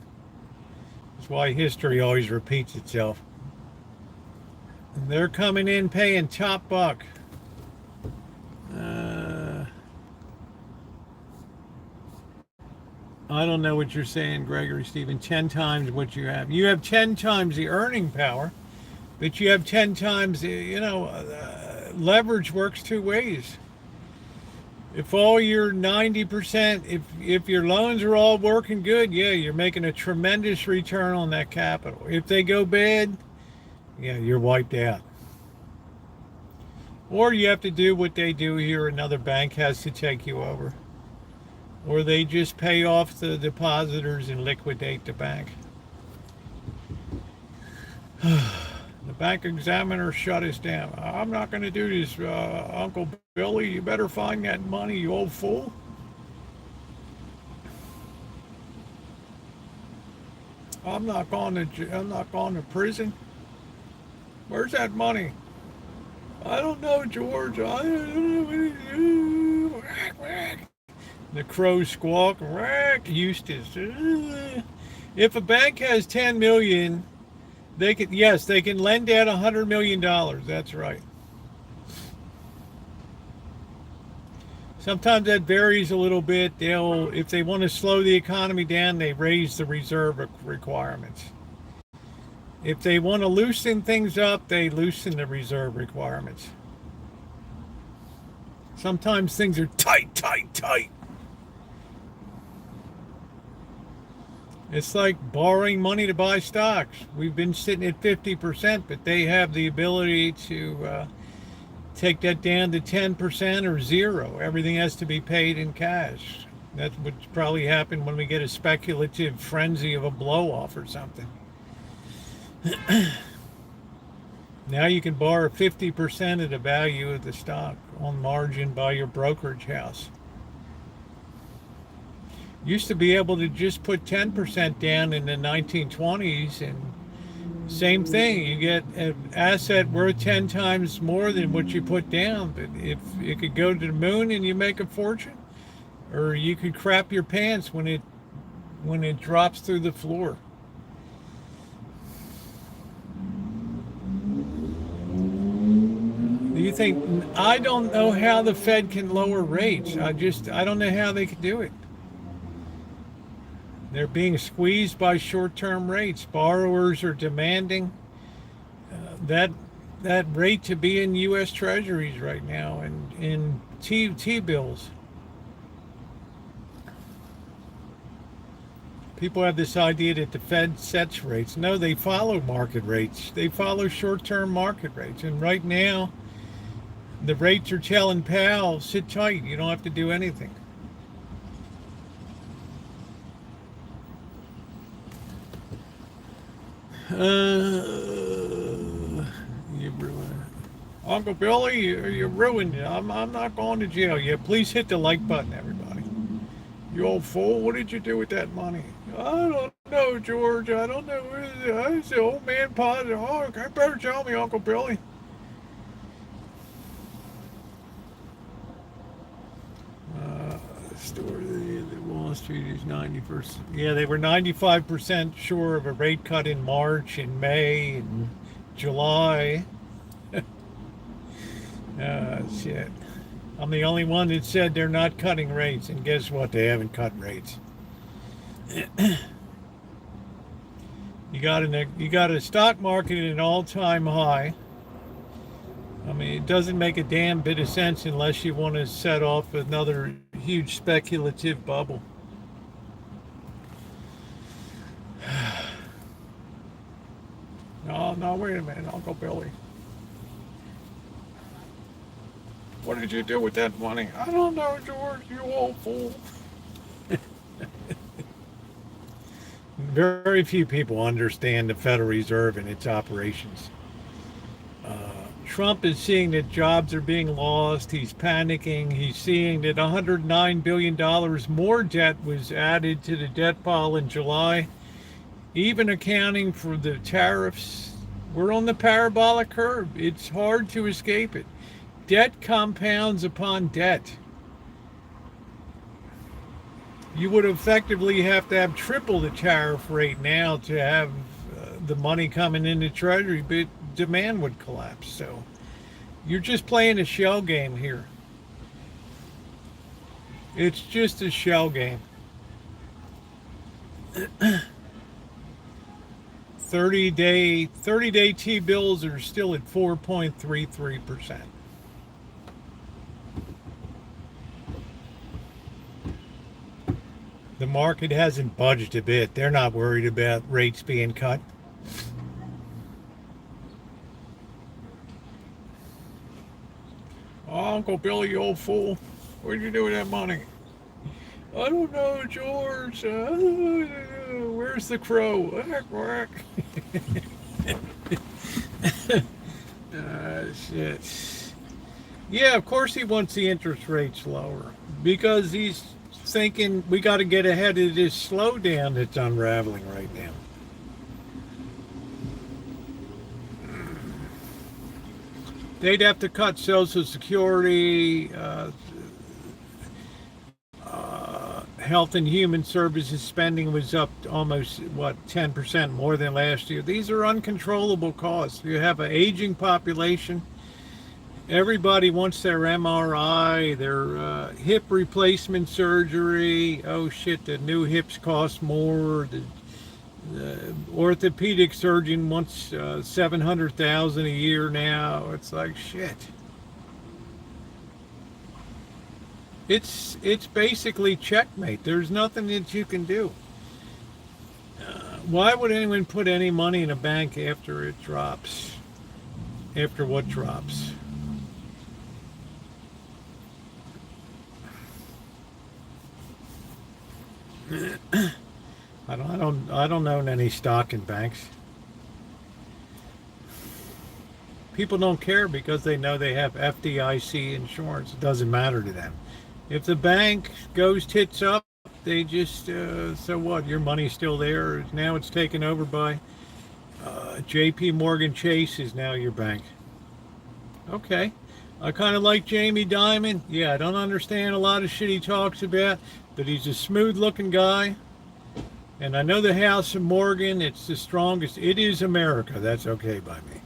That's why history always repeats itself. And they're coming in paying top buck. I don't know what you're saying, Gregory Stephen. 10 times what you have. You have 10 times the earning power, but you have 10 times, leverage works two ways. If all your 90%, if your loans are all working good, yeah, you're making a tremendous return on that capital. If they go bad, yeah, you're wiped out. Or you have to do what they do here. Another bank has to take you over. Or they just pay off the depositors and liquidate the bank. The bank examiner shut us down. I'm not going to do this, Uncle Billy. You better find that money, you old fool. I'm not going to prison. Where's that money? I don't know, George. I don't know. The crows squawk. Eustace. If a bank has 10 million, they can lend out $100 million. That's right. Sometimes that varies a little bit. If they want to slow the economy down, they raise the reserve requirements. If they want to loosen things up, they loosen the reserve requirements. Sometimes things are tight. It's like borrowing money to buy stocks. We've been sitting at 50%, but they have the ability to take that down to 10% or zero. Everything has to be paid in cash. That's what's probably happened when we get a speculative frenzy of a blow-off or something. Now you can borrow 50% of the value of the stock on margin by your brokerage house. Used to be able to just put 10% down in the 1920s, and same thing, you get an asset worth 10 times more than what you put down. But if it could go to the moon and you make a fortune, or you could crap your pants when it drops through the floor. Do you think? I don't know how the Fed can lower rates. I don't know how they can do it. They're being squeezed by short-term rates. Borrowers are demanding that rate to be in U.S. Treasuries right now and in T-bills. People have this idea that the Fed sets rates. No, they follow market rates. They follow short-term market rates. And right now, the rates are telling Powell, sit tight. You don't have to do anything. You ruined it. Uncle Billy, you ruined it. I'm not going to jail yet. Please hit the like button, everybody. You old fool. What did you do with that money? I don't know, George. I don't know. It's the old man positive. Oh, okay, better tell me, Uncle Billy. The Wall Street is 90%. Yeah, they were 95% sure of a rate cut in March, in May, and July. Shit. I'm the only one that said they're not cutting rates, and guess what? They haven't cut rates. You got a stock market at an all-time high. I mean, it doesn't make a damn bit of sense unless you want to set off another huge speculative bubble. No, wait a minute, Uncle Billy. What did you do with that money? I don't know, George, you old fool. Very few people understand the Federal Reserve and its operations. Trump is seeing that jobs are being lost. He's panicking. He's seeing that $109 billion more debt was added to the debt pile in July, even accounting for the tariffs. We're on the parabolic curve. It's hard to escape it. Debt compounds upon debt. You would effectively have to have triple the tariff rate now to have the money coming into Treasury, but demand would collapse. So you're just playing a shell game here. It's just a shell game. 30-day T-bills are still at 4.33%. The market hasn't budged a bit. They're not worried about rates being cut. Oh, Uncle Billy, you old fool. What did you do with that money? I don't know, George. Where's the crow? Whack, whack. Shit. Yeah, of course he wants the interest rates lower because he's thinking we got to get ahead of this slowdown that's unraveling right now. They'd have to cut Social Security, Health and Human Services spending was up almost, 10% more than last year. These are uncontrollable costs. You have an aging population. Everybody wants their MRI, their hip replacement surgery. Oh shit, the new hips cost more. The orthopedic surgeon wants $700,000 a year now. It's like shit. It's basically checkmate. There's nothing that you can do. Why would anyone put any money in a bank after it drops? After what drops? I don't own any stock in banks. People don't care because they know they have FDIC insurance. It doesn't matter to them. If the bank goes tits up, they just so what? Your money's still there. Now it's taken over by J.P. Morgan Chase is now your bank. Okay. I kind of like Jamie Dimon. Yeah, I don't understand a lot of shit he talks about, but he's a smooth-looking guy. And I know the House of Morgan, it's the strongest. It is America. That's okay by me.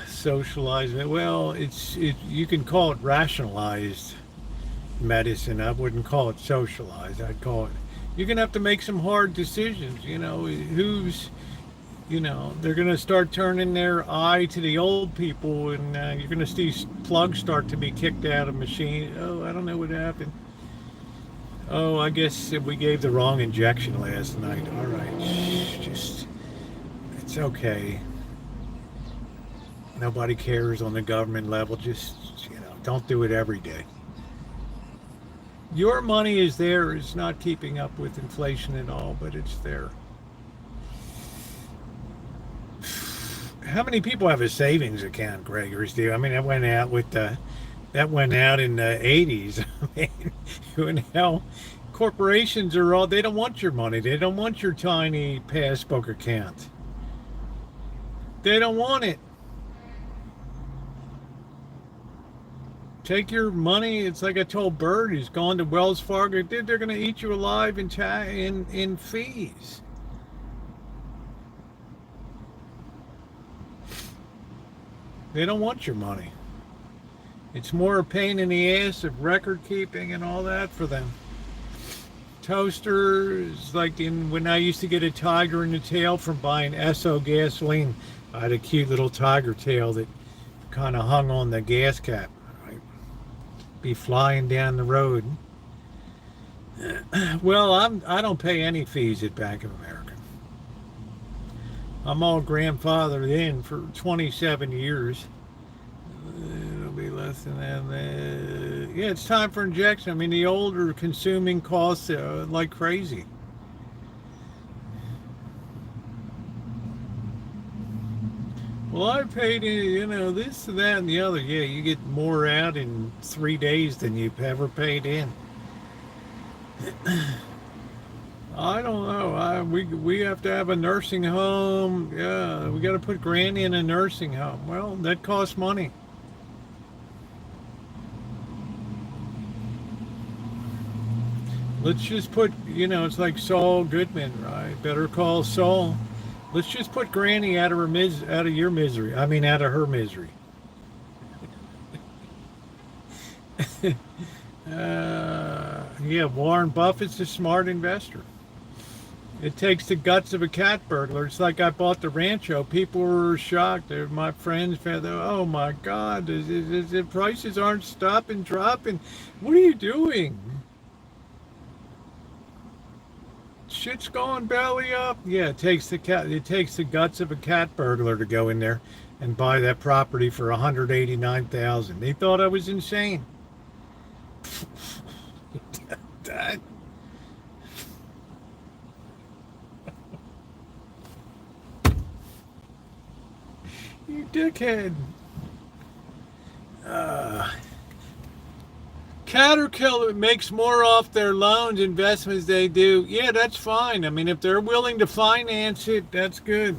Socialized. Well, you can call it rationalized medicine. I wouldn't call it socialized. I'd call it. You're gonna have to make some hard decisions. They're gonna start turning their eye to the old people, and you're gonna see plugs start to be kicked out of machines. Oh, I don't know what happened. Oh, I guess we gave the wrong injection last night. All right. Just, it's okay. Nobody cares on the government level. Just, don't do it every day. Your money is there. It's not keeping up with inflation at all, but it's there. How many people have a savings account, Gregory's do? I mean, that went out in the 80s. I mean, who in hell? Corporations are all, they don't want your money. They don't want your tiny passbook account. They don't want it. Take your money. It's like I told Bird, who's gone to Wells Fargo. Dude, they're going to eat you alive in fees. They don't want your money. It's more a pain in the ass of record keeping and all that for them. Toasters, like when I used to get a tiger in the tail from buying Esso gasoline, I had a cute little tiger tail that kind of hung on the gas cap. I'd be flying down the road. Well, I don't pay any fees at Bank of America. I'm all grandfathered in for 27 years. It'll be less than that. Yeah, it's time for injection. I mean, the older consuming costs like crazy. Well, I paid, this, that, and the other. Yeah, you get more out in 3 days than you've ever paid in. I don't know. We have to have a nursing home. Yeah, we got to put Granny in a nursing home. Well, that costs money. Let's just put, it's like Saul Goodman, right? Better Call Saul. Let's just put Granny out of your misery. I mean, out of her misery. Yeah, Warren Buffett's a smart investor. It takes the guts of a cat burglar. It's like I bought the Rancho. People were shocked. My friends said, "Oh my God, the prices aren't stopping dropping. What are you doing? Shit's going belly up." Yeah, it takes the guts of a cat burglar to go in there and buy that property for $189,000. They thought I was insane. That. You dickhead. Caterpillar makes more off their loans, investments they do. Yeah, that's fine. I mean, if they're willing to finance it, that's good.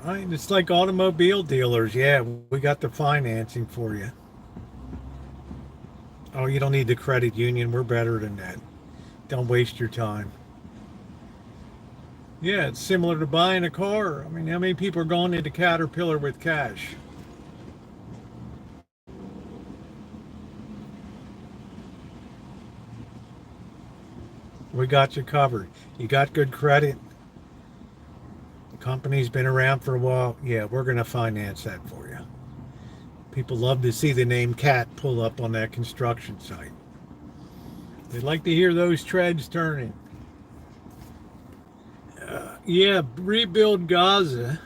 Right? It's like automobile dealers. Yeah, we got the financing for you. Oh, you don't need the credit union. We're better than that. Don't waste your time. Yeah, it's similar to buying a car. I mean, how many people are going into Caterpillar with cash? We got you covered. You got good credit. The company's been around for a while. Yeah, we're going to finance that for you. People love to see the name Cat pull up on that construction site. They like to hear those treads turning. Yeah, rebuild Gaza.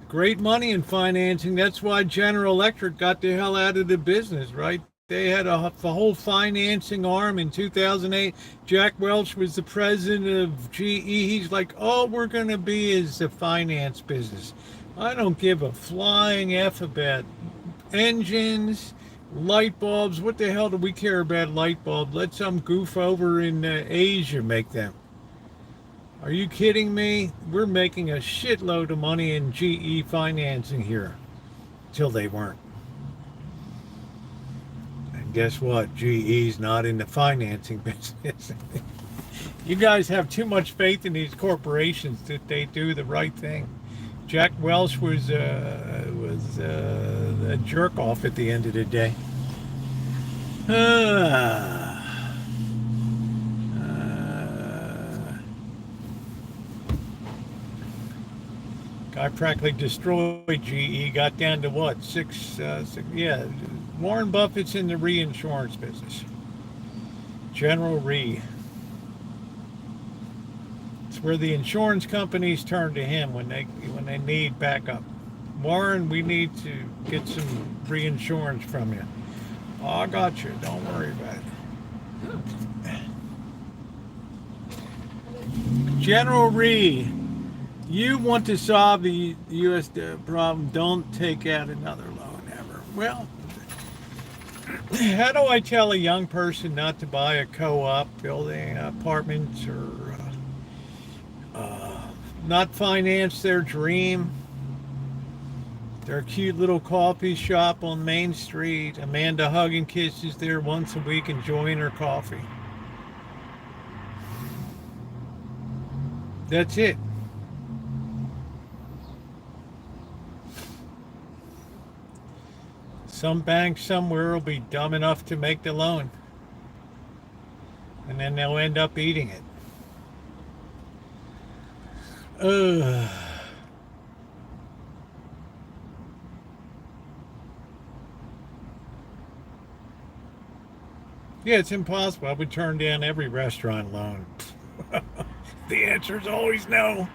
Great money in financing. That's why General Electric got the hell out of the business, right? They had a whole financing arm in 2008. Jack Welch was the president of GE. He's like, all we're going to be is the finance business. I don't give a flying F about engines, light bulbs. What the hell do we care about light bulbs? Let some goof over in Asia make them. Are you kidding me? We're making a shitload of money in GE financing here. Till they weren't. And guess what? GE's not in the financing business. You guys have too much faith in these corporations that they do the right thing. Jack Welch was a jerk off at the end of the day. Guy practically destroyed GE. Got down to what? Six. Yeah. Warren Buffett's in the reinsurance business. General Re. It's where the insurance companies turn to him when they need backup. Warren, we need to get some reinsurance from you. Oh, I got you. Don't worry about it. General Re, you want to solve the U.S. problem. Don't take out another loan ever. Well, how do I tell a young person not to buy a co-op building, apartments, or not finance their dream? Their cute little coffee shop on Main Street. Amanda Hug and Kiss is there once a week enjoying her coffee. That's it. Some bank somewhere will be dumb enough to make the loan. And then they'll end up eating it. Yeah, it's impossible. I would turn down every restaurant loan. The answer is always no.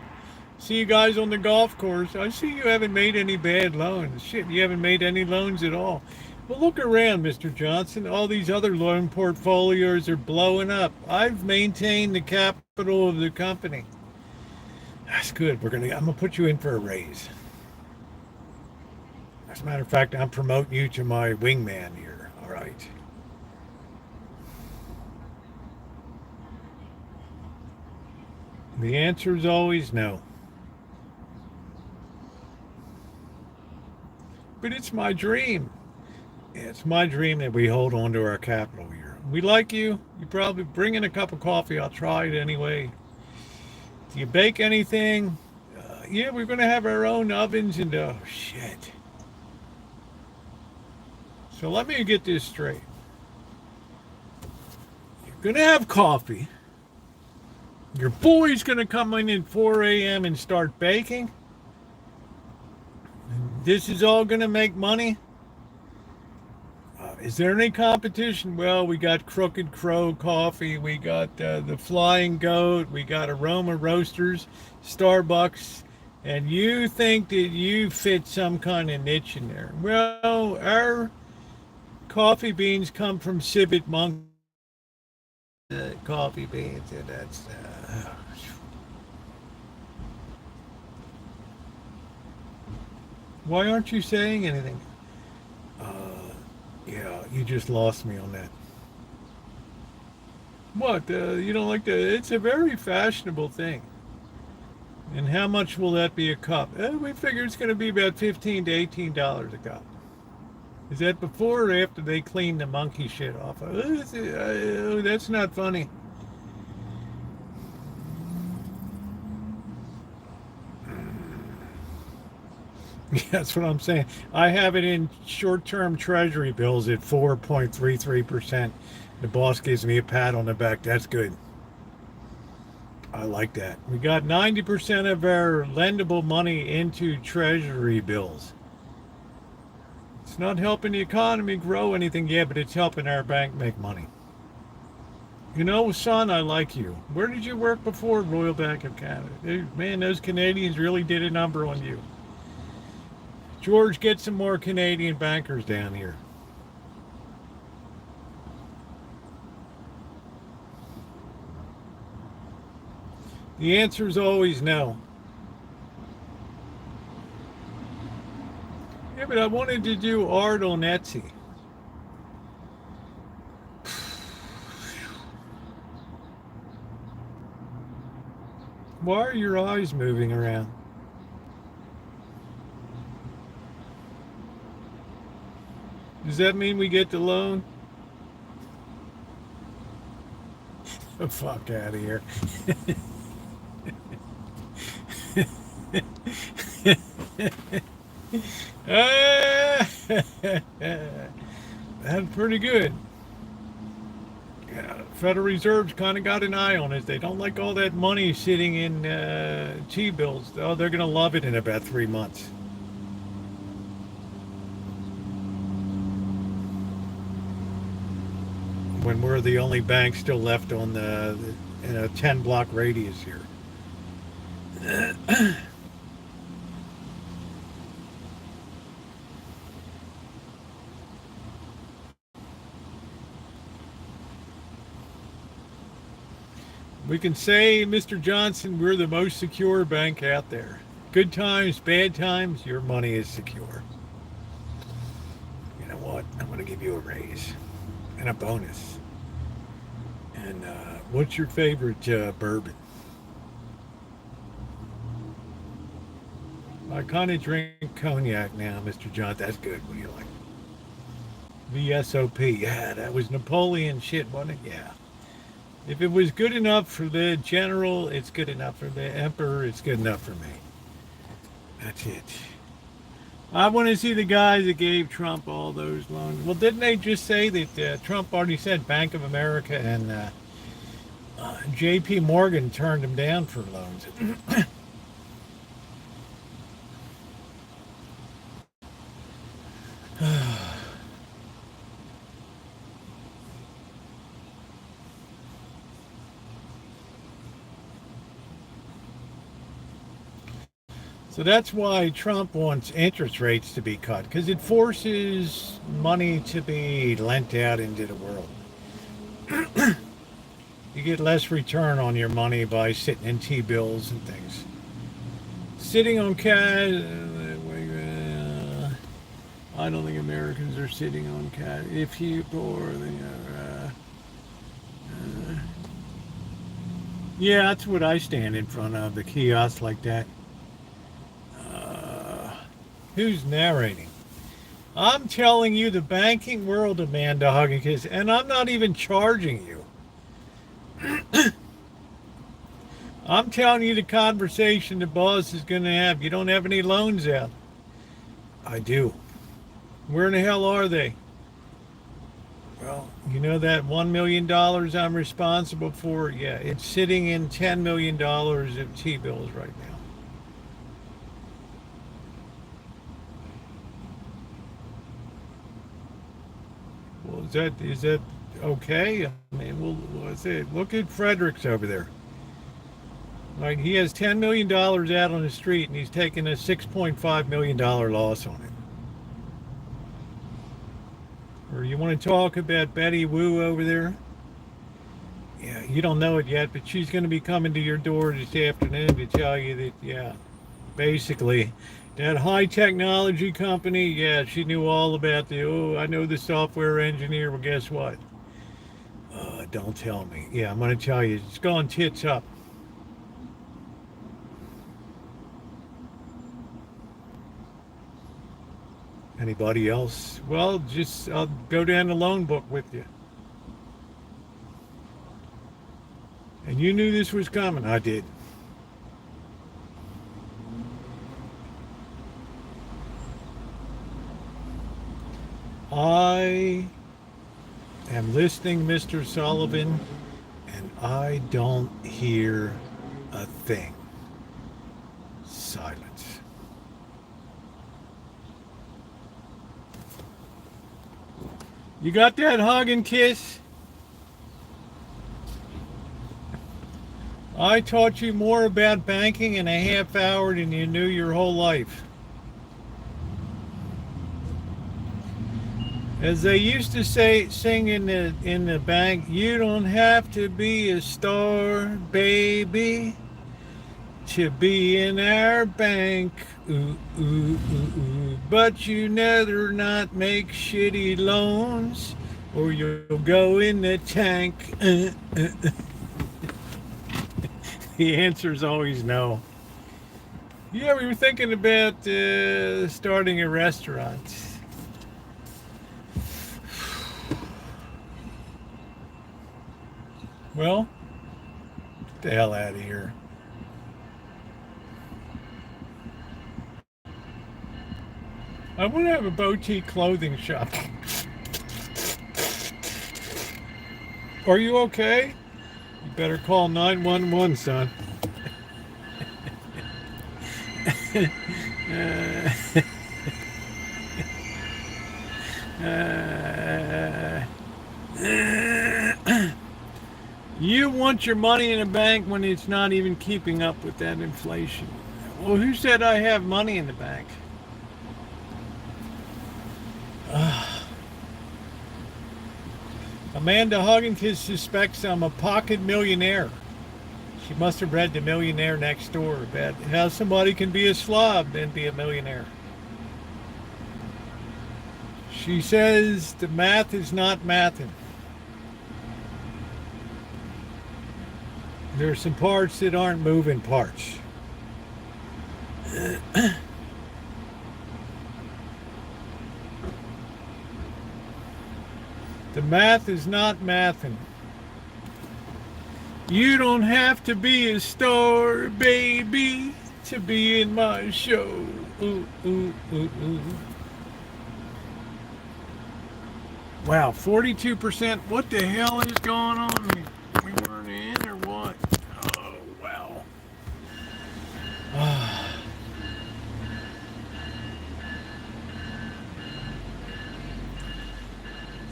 See you guys on the golf course. I see you haven't made any bad loans. Shit, you haven't made any loans at all. Well, look around, Mr. Johnson. All these other loan portfolios are blowing up. I've maintained the capital of the company. That's good. I'm gonna put you in for a raise. As a matter of fact, I'm promoting you to my wingman here. All right. The answer is always no. But it's my dream. It's my dream that we hold on to our capital here. We like you. You probably bring in a cup of coffee. I'll try it anyway. Do you bake anything? Yeah, we're going to have our own ovens and oh, shit. So let me get this straight. You're going to have coffee. Your boy's going to come in at 4 a.m. and start baking. This is all going to make money. Is there any competition? Well, we got Crooked Crow Coffee. We got the Flying Goat. We got Aroma Roasters, Starbucks. And you think that you fit some kind of niche in there. Well, our coffee beans come from Civet Monk coffee beans. And that's... Why aren't you saying anything? Yeah, you just lost me on that. What? You don't like that? It's a very fashionable thing. And how much will that be a cup? We figure it's going to be about $15 to $18 a cup. Is that before or after they clean the monkey shit off? That's not funny. That's what I'm saying. I have it in short-term treasury bills at 4.33%. The boss gives me a pat on the back. That's good. I like that. We got 90% of our lendable money into treasury bills. It's not helping the economy grow anything yet, but it's helping our bank make money. You know, son, I like you. Where did you work before? Royal Bank of Canada. Man, those Canadians really did a number on you. George, get some more Canadian bankers down here. The answer is always no. Yeah, but I wanted to do art on Etsy. Why are your eyes moving around? Does that mean we get the loan? The fuck out of here. That's pretty good. Yeah, Federal Reserve's kind of got an eye on it. They don't like all that money sitting in T-bills. Oh, they're going to love it in about 3 months. when we're the only bank still left on the in a 10-block radius here. We can say, Mr. Johnson, we're the most secure bank out there. Good times, bad times, your money is secure. You know what? I'm going to give you a raise and a bonus. And what's your favorite bourbon? I kind of drink cognac now, Mr. John. That's good. What do you like? VSOP. Yeah, that was Napoleon shit, wasn't it? Yeah. If it was good enough for the general, it's good enough for the emperor. It's good enough for me. That's it. I want to see the guys that gave Trump all those loans. Well, didn't they just say that Trump already said Bank of America and J.P. Morgan turned him down for loans? So that's why Trump wants interest rates to be cut, because it forces money to be lent out into the world. You get less return on your money by sitting in T-bills and things. Sitting on cash, I don't think Americans are sitting on cash. If you borrow, yeah, that's what I stand in front of, the kiosk like that. Who's narrating? I'm telling you the banking world, Amanda Huggins, and I'm not even charging you. I'm telling you the conversation the boss is going to have. You don't have any loans out. I do. Where in the hell are they? Well, you know that $1 million I'm responsible for? Yeah, it's sitting in $10 million of T-bills right now. Well, is that okay? I mean, well, what's it? Look at Fredericks over there. Right, he has $10 million out on the street, and he's taking a $6.5 million loss on it. Or you want to talk about Betty Wu over there? Yeah, you don't know it yet, but she's going to be coming to your door this afternoon to tell you that, yeah, basically, that high technology company, yeah, she knew all about I know the software engineer. Well, guess what? Don't tell me. Yeah, I'm going to tell you, it's gone tits up. Anybody else? Well, just I'll go down the loan book with you. And you knew this was coming. I did. I am listening, Mr. Sullivan, and I don't hear a thing. Silence. You got that hug and kiss? I taught you more about banking in a half hour than you knew your whole life. As they used to sing in the bank, you don't have to be a star, baby, to be in our bank. Ooh, ooh, ooh, ooh. But you never not make shitty loans, or you'll go in the tank. The answer is always no. Yeah, we were thinking about starting a restaurant. Well, get the hell out of here. I want to have a boutique clothing shop. Are you okay? You better call 911, son. You want your money in the bank when it's not even keeping up with that inflation. Well, who said I have money in the bank? Amanda Huggins suspects I'm a pocket millionaire. She must have read The Millionaire Next Door about how somebody can be a slob and be a millionaire. She says the math is not mathing. There's some parts that aren't moving parts. The math is not mathing. You don't have to be a star, baby, to be in my show. Ooh, ooh, ooh, ooh. Wow, 42%. What the hell is going on? We weren't in or what? Oh, wow.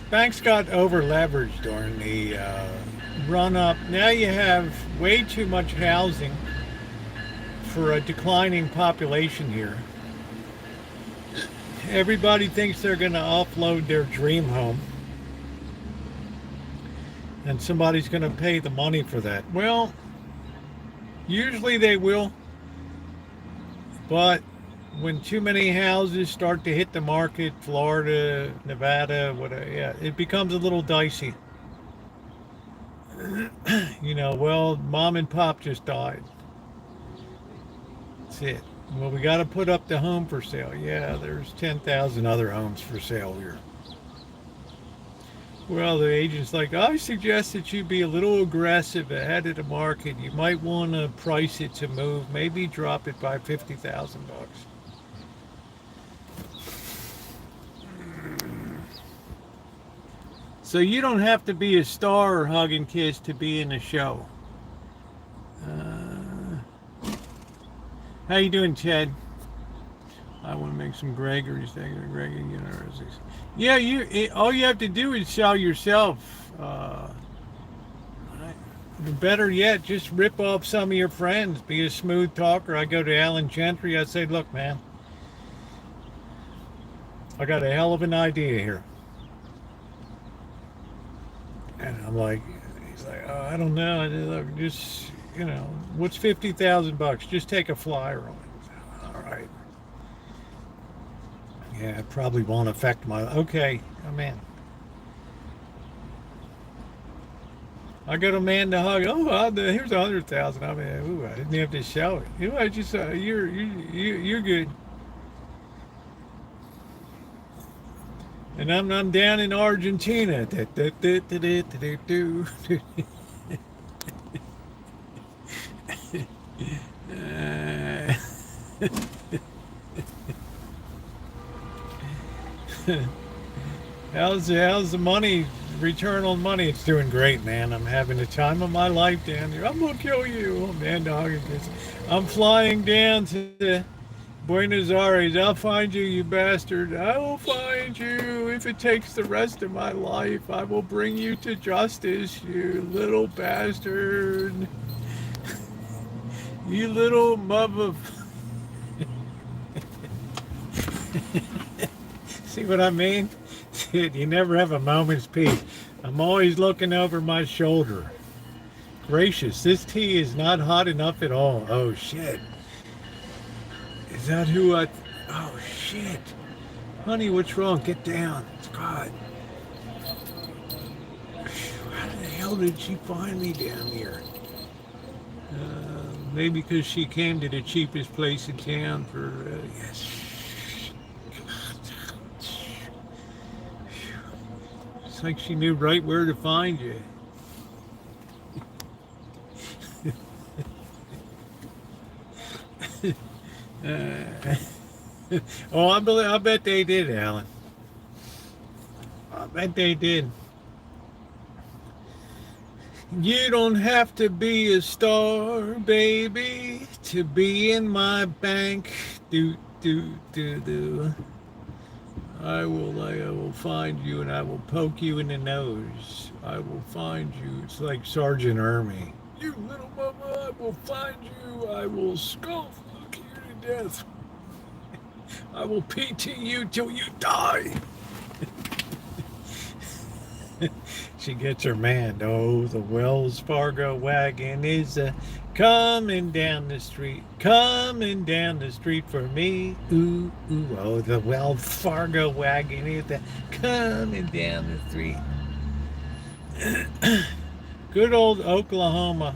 Banks got over leveraged during the run up. Now you have way too much housing for a declining population here. Everybody thinks they're going to offload their dream home, and somebody's going to pay the money for that. Well, usually they will, but when too many houses start to hit the market, Florida, Nevada, whatever, yeah, it becomes a little dicey. You know, well, mom and pop just died. That's it. Well, we got to put up the home for sale. Yeah, there's 10,000 other homes for sale here. Well, the agent's like, I suggest that you be a little aggressive ahead of the market. You might want to price it to move, maybe drop it by $50,000. So you don't have to be a star or hugging kiss to be in the show. How you doing, Ted? I want to make some Gregory's. Gregory, you know, yeah. All you have to do is sell yourself. Better yet, just rip off some of your friends. Be a smooth talker. I go to Alan Gentry. I say, look, man, I got a hell of an idea here. And I'm like, he's like, oh, I don't know. Look, just, you know, what's $50,000? Just take a flyer on it. All right. Yeah, it probably won't affect my. Okay, I'm in. I got a man to hug. Oh, here's 100,000. I mean, ooh, I didn't have to show it. You know, I just you're good. And I'm down in Argentina. How's the money, return on money? It's doing great, man. I'm having the time of my life down here. I'm gonna kill you, man. Dog. I'm flying down to Buenos Aires. I'll find you, you bastard. I will find you. If it takes the rest of my life, I will bring you to justice, you little bastard. You little mother. See what I mean? Dude, you never have a moment's peace. I'm always looking over my shoulder. Gracious, this tea is not hot enough at all. Oh, shit. Is that who I... Oh, shit. Honey, what's wrong? Get down. God. How the hell did she find me down here? Maybe because she came to the cheapest place in town for... yes. It's like she knew right where to find you. Oh, I bet they did, Alan. I bet they did. You don't have to be a star, baby, to be in my bank. Do. I will find you and I will poke you in the nose. I will find you. It's like Sergeant Ermy. You little mama, I will find you. I will skull fuck you to death. I will PT you till you die. She gets her man. Oh, the Wells Fargo wagon is coming down the street, coming down the street for me. Ooh, ooh, oh, the Wells Fargo wagon is coming down the street. Good old Oklahoma.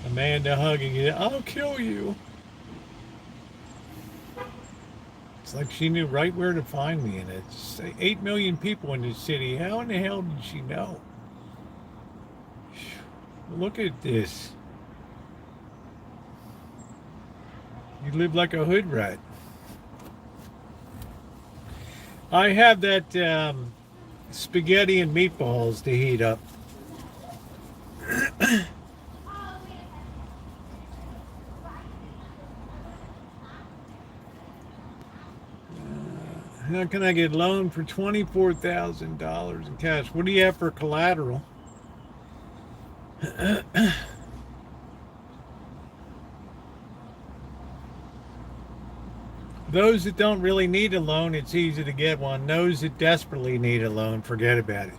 Amanda hugging you. I'll kill you. It's like she knew right where to find me, and it's 8 million people in this city. How in the hell did she know? Look at this. You live like a hood rat. I have that spaghetti and meatballs to heat up. How can I get loan for $24,000 in cash? What do you have for collateral? Those that don't really need a loan, it's easy to get one. Those that desperately need a loan, forget about it.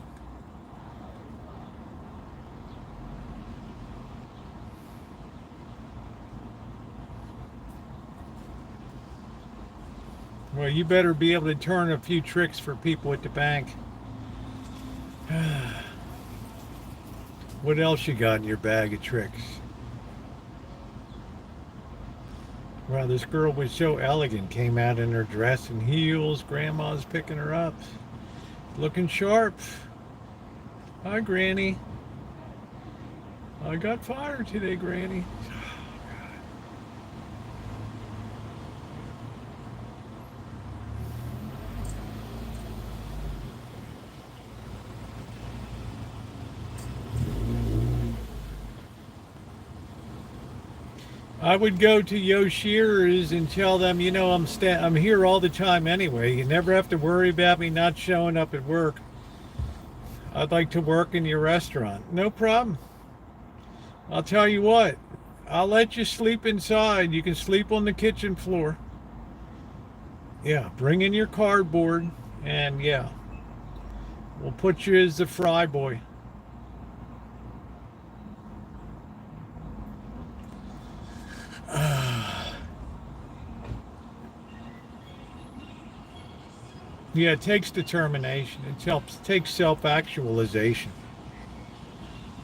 Well, you better be able to turn a few tricks for people at the bank. What else you got in your bag of tricks? Wow, this girl was so elegant. Came out in her dress and heels. Grandma's picking her up. Looking sharp. Hi, Granny. I got fired today, Granny. I would go to Yoshira's and tell them, you know, I'm here all the time anyway. You never have to worry about me not showing up at work. I'd like to work in your restaurant. No problem. I'll tell you what. I'll let you sleep inside. You can sleep on the kitchen floor. Yeah, bring in your cardboard and yeah, we'll put you as the fry boy. Yeah, it takes determination. Takes self-actualization.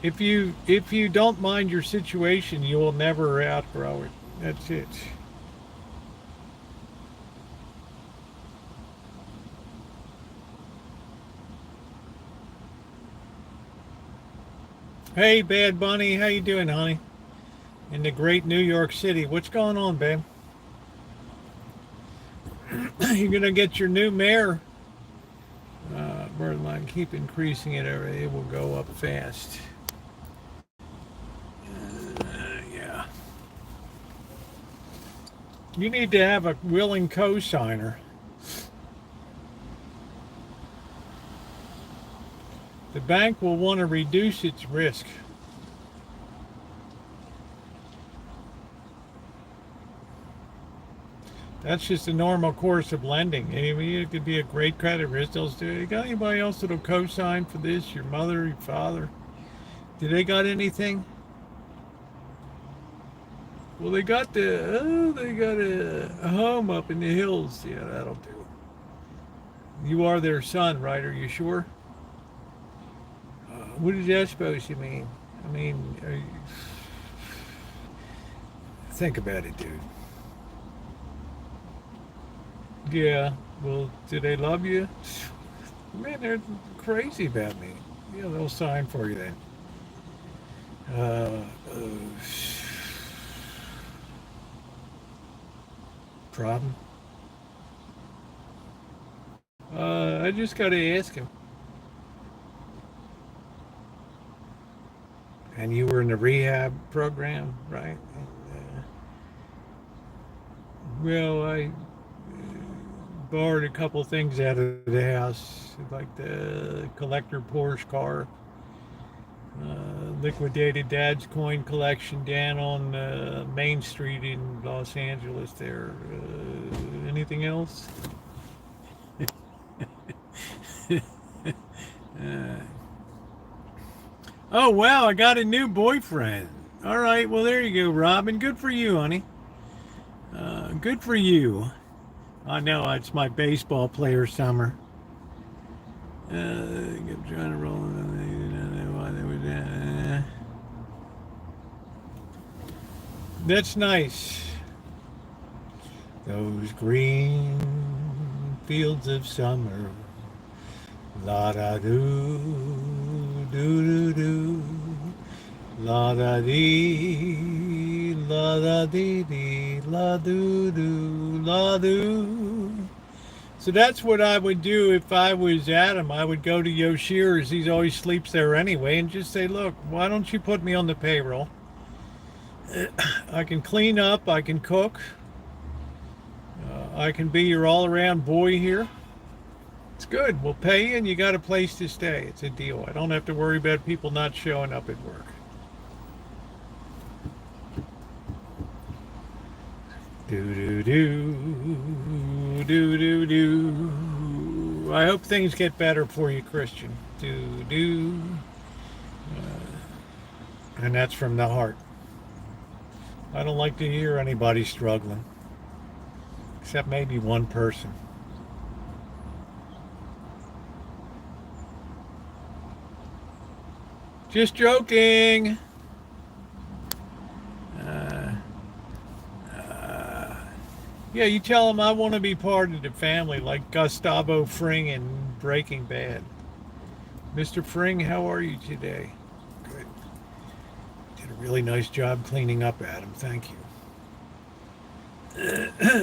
If you don't mind your situation, you will never outgrow it. That's it. Hey, Bad Bunny, how you doing, honey? In the great New York City, what's going on, babe? You're gonna get your new mayor. Birdline, keep increasing it. It will go up fast. Yeah. You need to have a willing co-signer. The bank will want to reduce its risk. That's just a normal course of lending. I mean, it could be a great credit risk. You got anybody else that'll co-sign for this? Your mother, your father? Do they got anything? Well, they got a home up in the hills. Yeah, that'll do. You are their son, right? Are you sure? What is that supposed to mean? I mean, think about it, dude. Yeah, well, do they love you? Man, they're crazy about me. Yeah, they'll sign for you then. Problem? I just got to ask him. And you were in the rehab program, right? Well, I borrowed a couple things out of the house, like the collector Porsche car, liquidated Dad's coin collection down on Main Street in Los Angeles. There, anything else? uh, oh wow, I got a new boyfriend. All right, well there you go, Robin. Good for you, honey. Good for you. I know it's my baseball player summer. I'm trying to roll. That's nice. Those green fields of summer. La da do, do do do. La da dee, la da dee dee, la do do, la do. So that's what I would do if I was Adam. I would go to Yoshira's. He always sleeps there anyway, and just say, "Look, why don't you put me on the payroll? I can clean up, I can cook, I can be your all-around boy here. It's good. We'll pay you, and you got a place to stay. It's a deal. I don't have to worry about people not showing up at work." Do do do do do do. I hope things get better for you, Christian. Do do. And that's from the heart. I don't like to hear anybody struggling, except maybe one person. Just joking. Yeah, you tell them I want to be part of the family, like Gustavo Fring in Breaking Bad. Mr. Fring, how are you today? Good. Did a really nice job cleaning up, Adam. Thank you.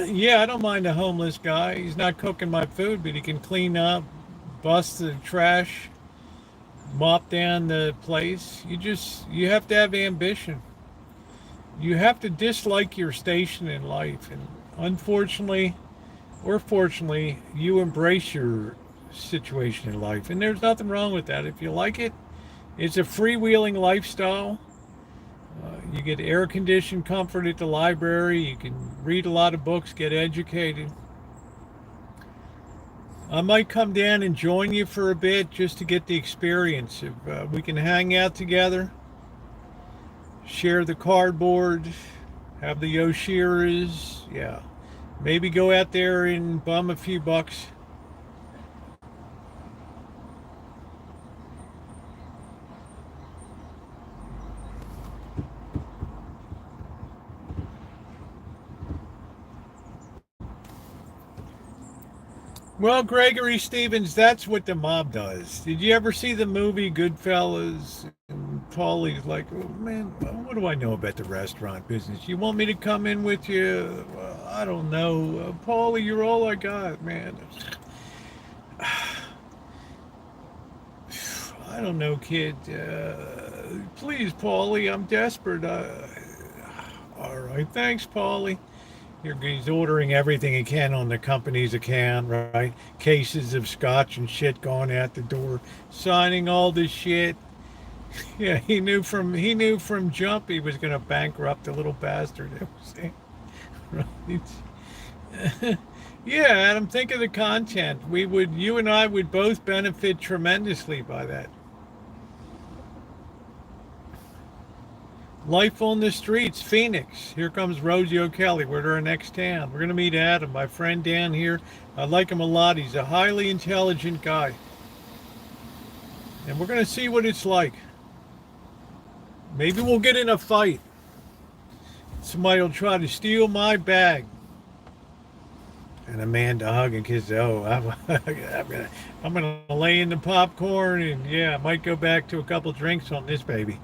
Yeah, I don't mind a homeless guy. He's not cooking my food, but he can clean up, bust the trash, mop down the place. You have to have ambition. You have to dislike your station in life, and unfortunately or fortunately, you embrace your situation in life, and there's nothing wrong with that. If you like it, it's a freewheeling lifestyle. You get air conditioned comfort at the library. You can read a lot of books, get educated. I might come down and join you for a bit just to get the experience. If we can hang out together, share the cardboard, have the Yoshiras, yeah. Maybe go out there and bum a few bucks. Well, Gregory Stevens, that's what the mob does. Did you ever see the movie Goodfellas? And Paulie's like, "Oh man, what do I know about the restaurant business? You want me to come in with you? Well, I don't know. Paulie, you're all I got, man." I don't know, kid. Please, Paulie, I'm desperate. All right, thanks, Paulie. He's ordering everything he can on the company's account, right? Cases of scotch and shit going out the door, signing all this shit. Yeah, he knew from jump he was going to bankrupt the little bastard. Right? Yeah, Adam, think of the content. You and I would both benefit tremendously by that. Life on the streets, Phoenix. Here comes Rosieokelly. We're at our next town. We're going to meet Adam, my friend down here. I like him a lot. He's a highly intelligent guy. And we're going to see what it's like. Maybe we'll get in a fight. Somebody will try to steal my bag. And Amanda hug and kiss. Oh, I'm going to lay in the popcorn and yeah, I might go back to a couple drinks on this baby.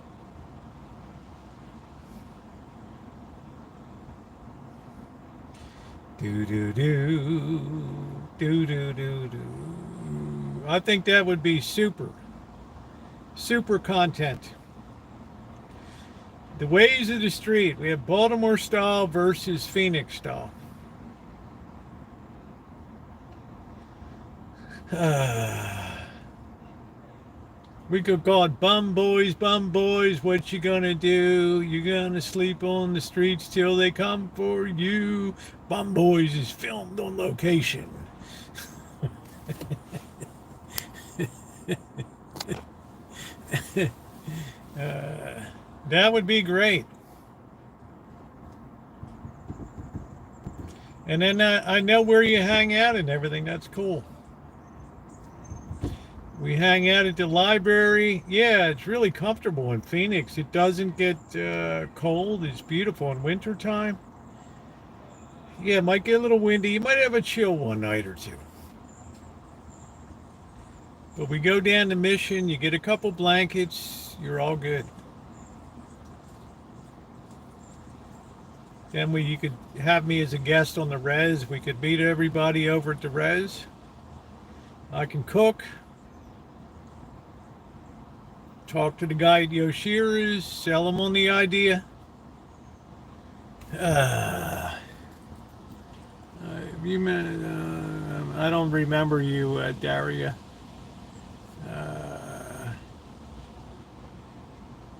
Do do do do do do do. I think that would be super content. The ways of the street. We have Baltimore style versus Phoenix style. We could call it bum boys, what you gonna do? You gonna sleep on the streets till they come for you? Bum Boys is filmed on location. That would be great. And then I know where you hang out and everything. That's cool. We hang out at the library. Yeah, it's really comfortable in Phoenix. It doesn't get cold. It's beautiful in wintertime. Yeah, it might get a little windy. You might have a chill one night or two. But we go down to Mission. You get a couple blankets. You're all good. Then you could have me as a guest on the res. We could meet everybody over at the res. I can cook. Talk to the guy at Yoshira's. Sell him on the idea. I don't remember you, Daria.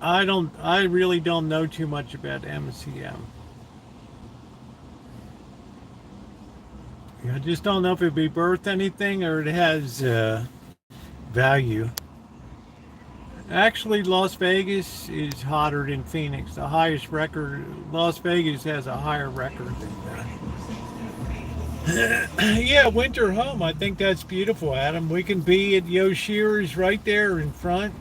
I really don't know too much about MCM. I just don't know if it'd be worth anything or it has value. Actually, Las Vegas is hotter than Phoenix. The highest record, Las Vegas has a higher record than that. Yeah, winter home. I think that's beautiful, Adam. We can be at Yoshira's right there in front.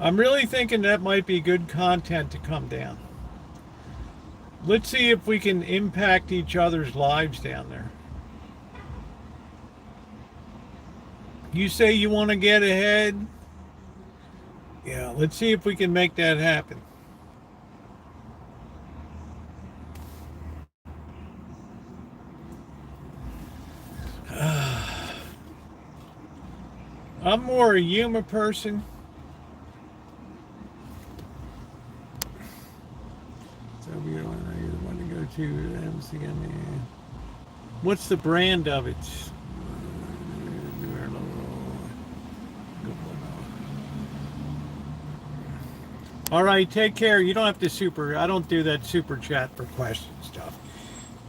I'm really thinking that might be good content to come down. Let's see if we can impact each other's lives down there. You say you want to get ahead? Yeah, let's see if we can make that happen. I'm more a humor person. So we want to go to MCM. What's the brand of it? All right, take care. You don't have to I don't do that super chat for question stuff.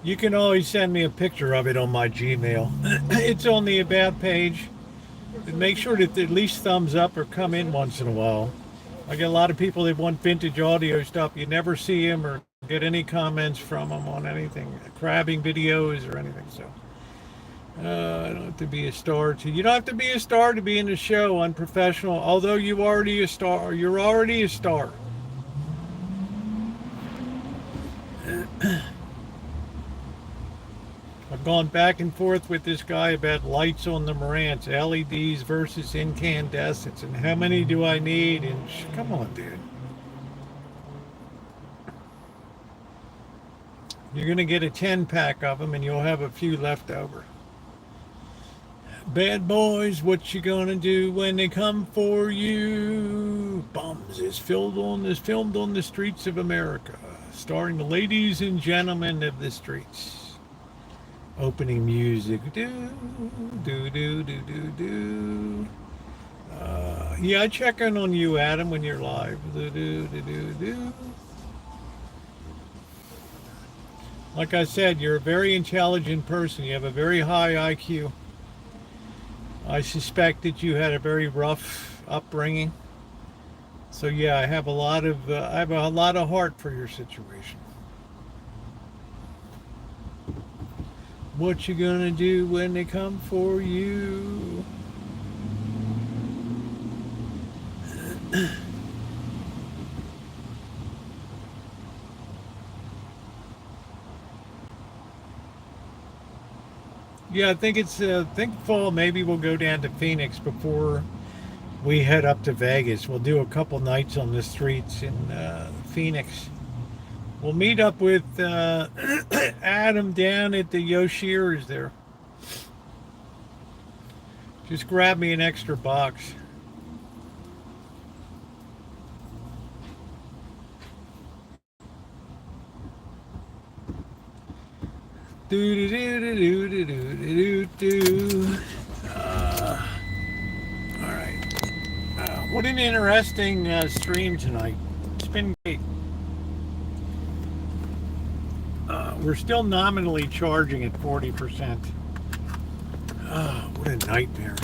You can always send me a picture of it on my Gmail. It's on the About page. And make sure to at least thumbs up or come in once in a while. I get a lot of people that want vintage audio stuff. You never see them or get any comments from them on anything, crabbing videos or anything. So I don't have to be a star you don't have to be a star to be in the show. Unprofessional, although you're already a star. You're already a star. I've gone back and forth with this guy about lights on the Marantz, LEDs versus incandescents, and how many do I need? And come on, dude. You're going to get a 10-pack of them, and you'll have a few left over. Bad boys, what you gonna do when they come for you? Bums is filmed on the streets of America, starring the ladies and gentlemen of the streets. Opening music, do do do do do do. Yeah, I check in on you, Adam, when you're live. Do do do do do. Like I said, you're a very intelligent person. You have a very high IQ. I suspect that you had a very rough upbringing. So yeah, I have a lot of heart for your situation. What you gonna do when they come for you? Yeah, I think fall. Maybe we'll go down to Phoenix before we head up to Vegas. We'll do a couple nights on the streets in Phoenix. We'll meet up with Adam down at the Yoshira's there. Just grab me an extra box. Do do do do do do do do do. What an interesting stream tonight. It's been great. We're still nominally charging at 40%. Oh, what a nightmare.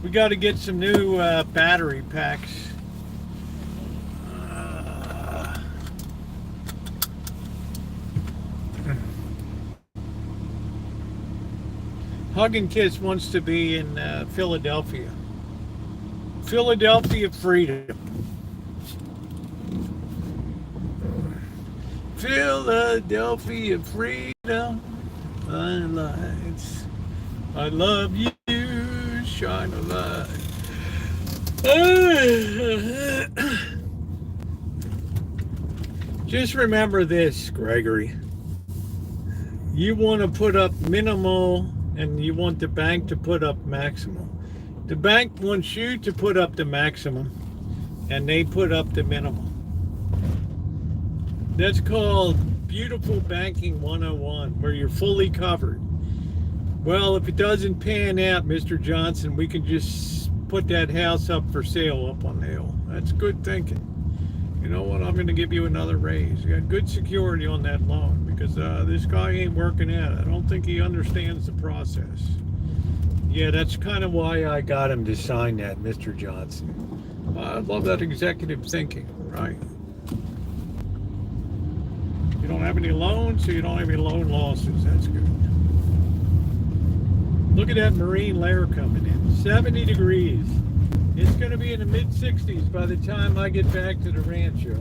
We got to get some new battery packs. Hug and Kiss wants to be in Philadelphia. Philadelphia freedom. Philadelphia freedom. Lights. I love you. Shine a light. Just remember this, Gregory. You want to put up minimal and you want the bank to put up maximum. The bank wants you to put up the maximum and they put up the minimum. That's called Beautiful Banking 101, where you're fully covered. Well, if it doesn't pan out, Mr. Johnson, we can just put that house up for sale up on the hill. That's good thinking. You know what? I'm going to give you another raise. You got good security on that loan because this guy ain't working out. I don't think he understands the process. Yeah, that's kind of why I got him to sign that, Mr. Johnson. I love that executive thinking, right? You don't have any loans, so you don't have any loan losses. That's good. Look at that marine layer coming in. 70 degrees. It's going to be in the mid-60s by the time I get back to the Rancho.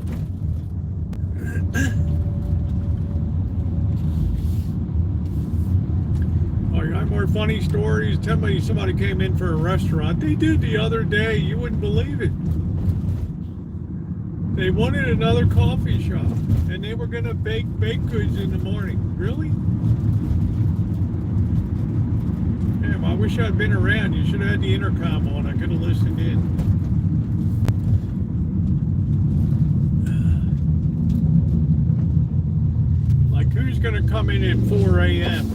Oh, you got more funny stories? Tell me somebody came in for a restaurant. They did the other day. You wouldn't believe it. They wanted another coffee shop, and they were going to bake baked goods in the morning. Really? Damn, I wish I'd been around. You should have had the intercom on. I could have listened in. Like, who's going to come in at 4 a.m.?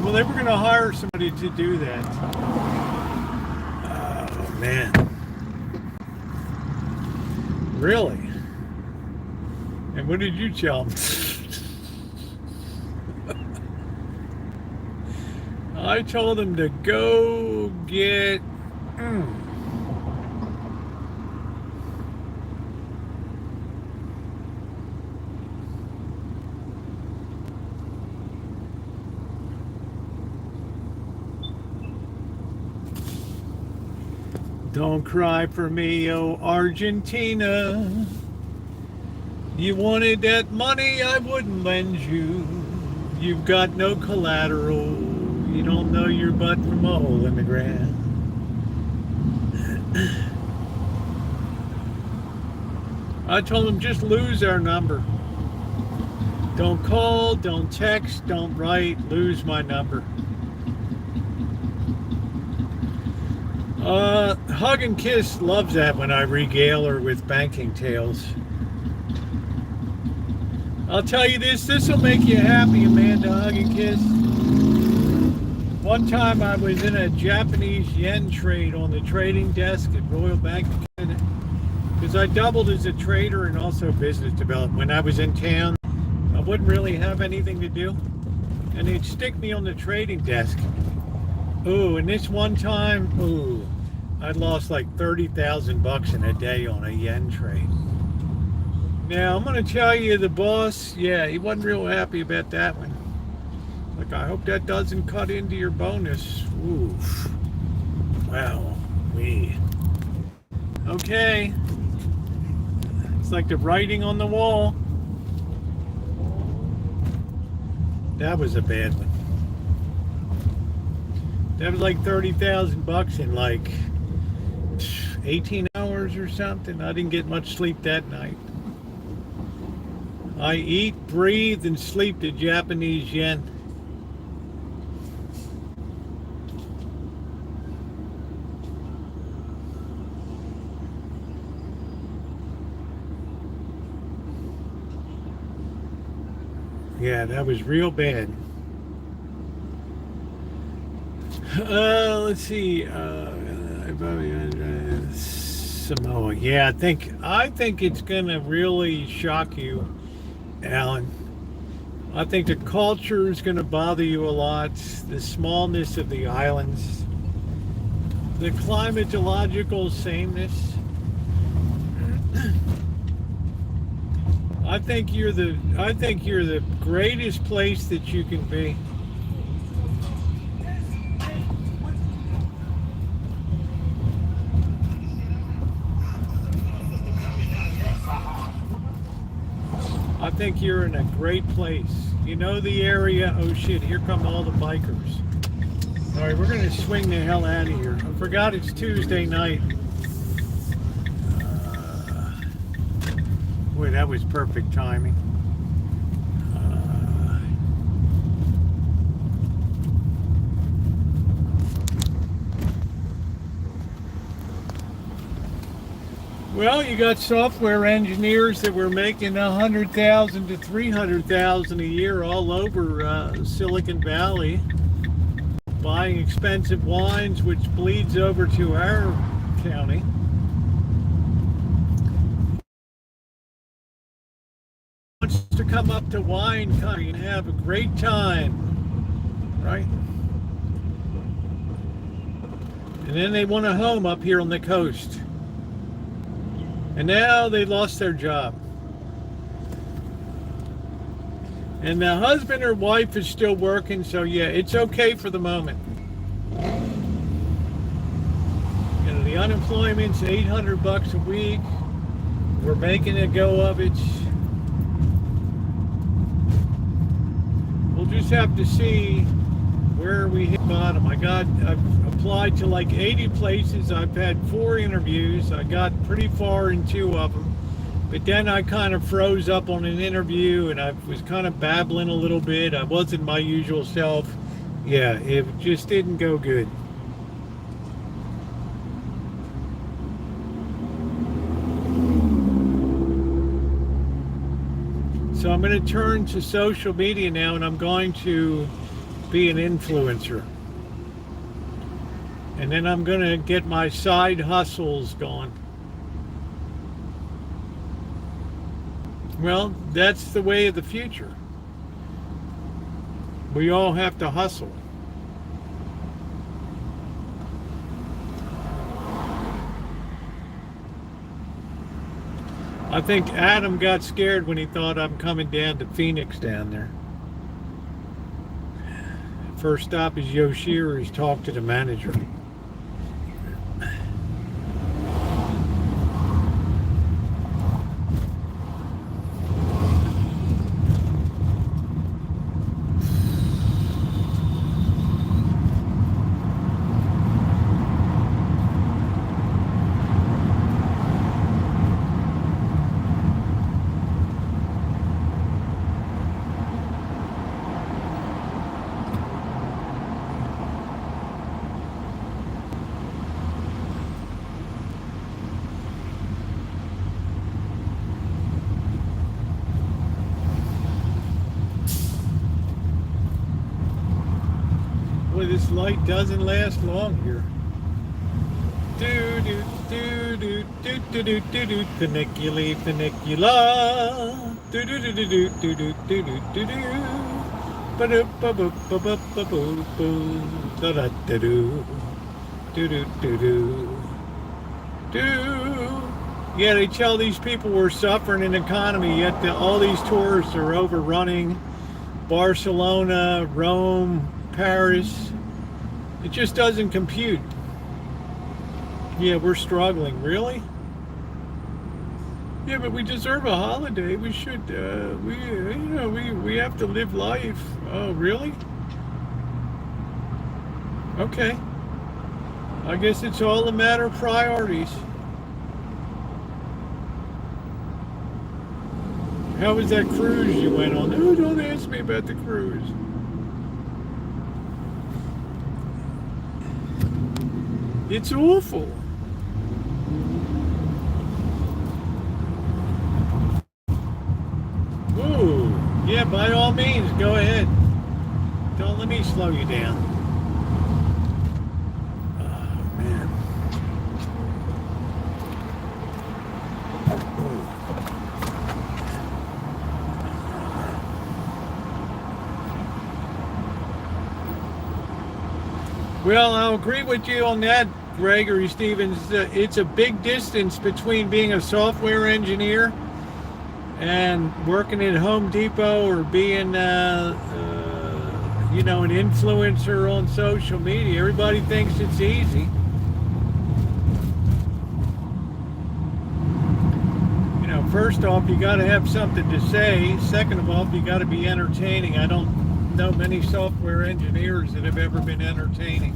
Well, they were going to hire somebody to do that. Oh, man. Really? And what did you tell them? I told them to go get... Don't cry for me, oh Argentina. You wanted that money I wouldn't lend you. You've got no collateral. You don't know your butt from a hole in the ground. I told them just lose our number. Don't call, don't text, don't write, lose my number. Hug and Kiss loves that when I regale her with banking tales. I'll tell you this will make you happy, Amanda, Hug and Kiss. One time I was in a Japanese yen trade on the trading desk at Royal Bank of Canada because I doubled as a trader and also business development. When I was in town, I wouldn't really have anything to do, and they'd stick me on the trading desk. Ooh, and this one time, I lost like 30,000 bucks in a day on a yen trade. Now, I'm going to tell you, the boss, yeah, he wasn't real happy about that one. Like, I hope that doesn't cut into your bonus. Oof. Wow. Okay. It's like the writing on the wall. That was a bad one. That was like 30,000 bucks in like 18 hours or something. I didn't get much sleep that night. I eat, breathe, and sleep the Japanese yen. Yeah, that was real bad. Let's see. Samoa. Yeah, I think it's gonna really shock you, Alan. I think the culture is gonna bother you a lot. The smallness of the islands, the climatological sameness. I think you're the greatest place that you can be. I think you're in a great place. You know the area. Oh shit, here come all the bikers. All right, we're gonna swing the hell out of here. I forgot it's Tuesday night. Boy, that was perfect timing. Well, you got software engineers that were making 100,000 to 300,000 a year all over Silicon Valley, buying expensive wines, which bleeds over to our county. Wants to come up to wine country and have a great time, right? And then they want a home up here on the coast. And now they lost their job. And the husband or wife is still working, so yeah, it's okay for the moment. You know, the unemployment's $800 a week. We're making a go of it. We'll just have to see where we hit bottom. I've applied to like 80 places. I've had 4 interviews. I got pretty far in 2 of them. But then I kind of froze up on an interview and I was kind of babbling a little bit. I wasn't my usual self. Yeah, it just didn't go good. So I'm going to turn to social media now and I'm going to be an influencer. And then I'm going to get my side hustles going. Well, that's the way of the future. We all have to hustle. I think Adam got scared when he thought I'm coming down to Phoenix down there. First stop is Yoshira's talk to the manager. Boy, this light doesn't last long here. Do do do do do do do do do funiculi funicula. Do do do do do do do do do do do. Ba do ba ba ba ba ba boo boo. Da da da do. Do do do do. Do. Yeah, they tell these people we're suffering in economy, yet all these tourists are overrunning Barcelona, Rome, Paris. It just doesn't compute. Yeah, we're struggling. Really? Yeah, but we deserve a holiday. We should. We have to live life. Oh, really? Okay. I guess it's all a matter of priorities. How was that cruise you went on? Oh, don't ask me about the cruise. It's awful. Ooh, yeah, by all means, go ahead. Don't let me slow you down. Well, I'll agree with you on that, Gregory Stevens. It's a big distance between being a software engineer and working at Home Depot or being, you know, an influencer on social media. Everybody thinks it's easy. You know, first off, you got to have something to say. Second of all, you got to be entertaining. I don't know many software engineers that have ever been entertaining.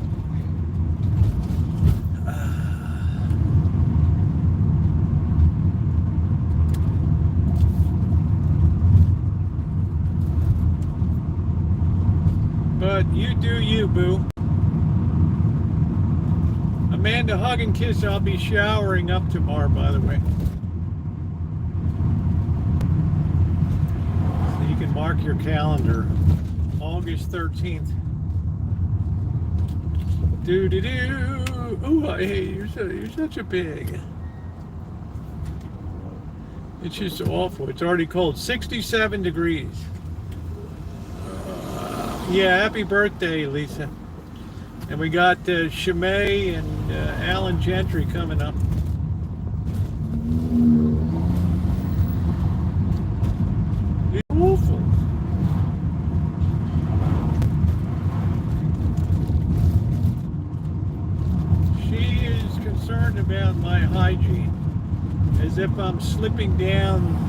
But you do you, boo. Amanda, hug and kiss. I'll be showering up tomorrow, by the way. So you can mark your calendar. August 13th. Do-do-do. Oh, hey, you're such a pig. It's just awful. It's already cold. 67 degrees. Yeah, happy birthday, Lisa. And we got Shimei and Alan Gentry coming up. It's awful. She is concerned about my hygiene, as if I'm slipping down.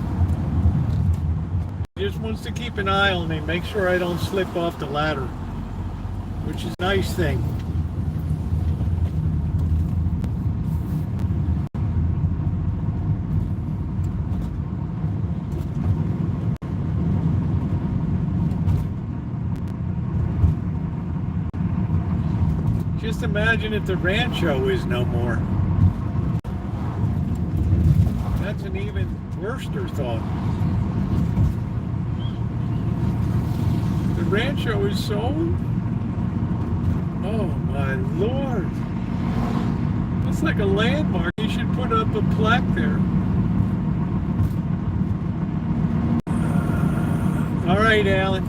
Just wants to keep an eye on me, make sure I don't slip off the ladder, which is a nice thing. Just imagine if the Rancho is no more. That's an even worser thought. The Rancho is sold? Oh my Lord. That's like a landmark. You should put up a plaque there. All right, Alan.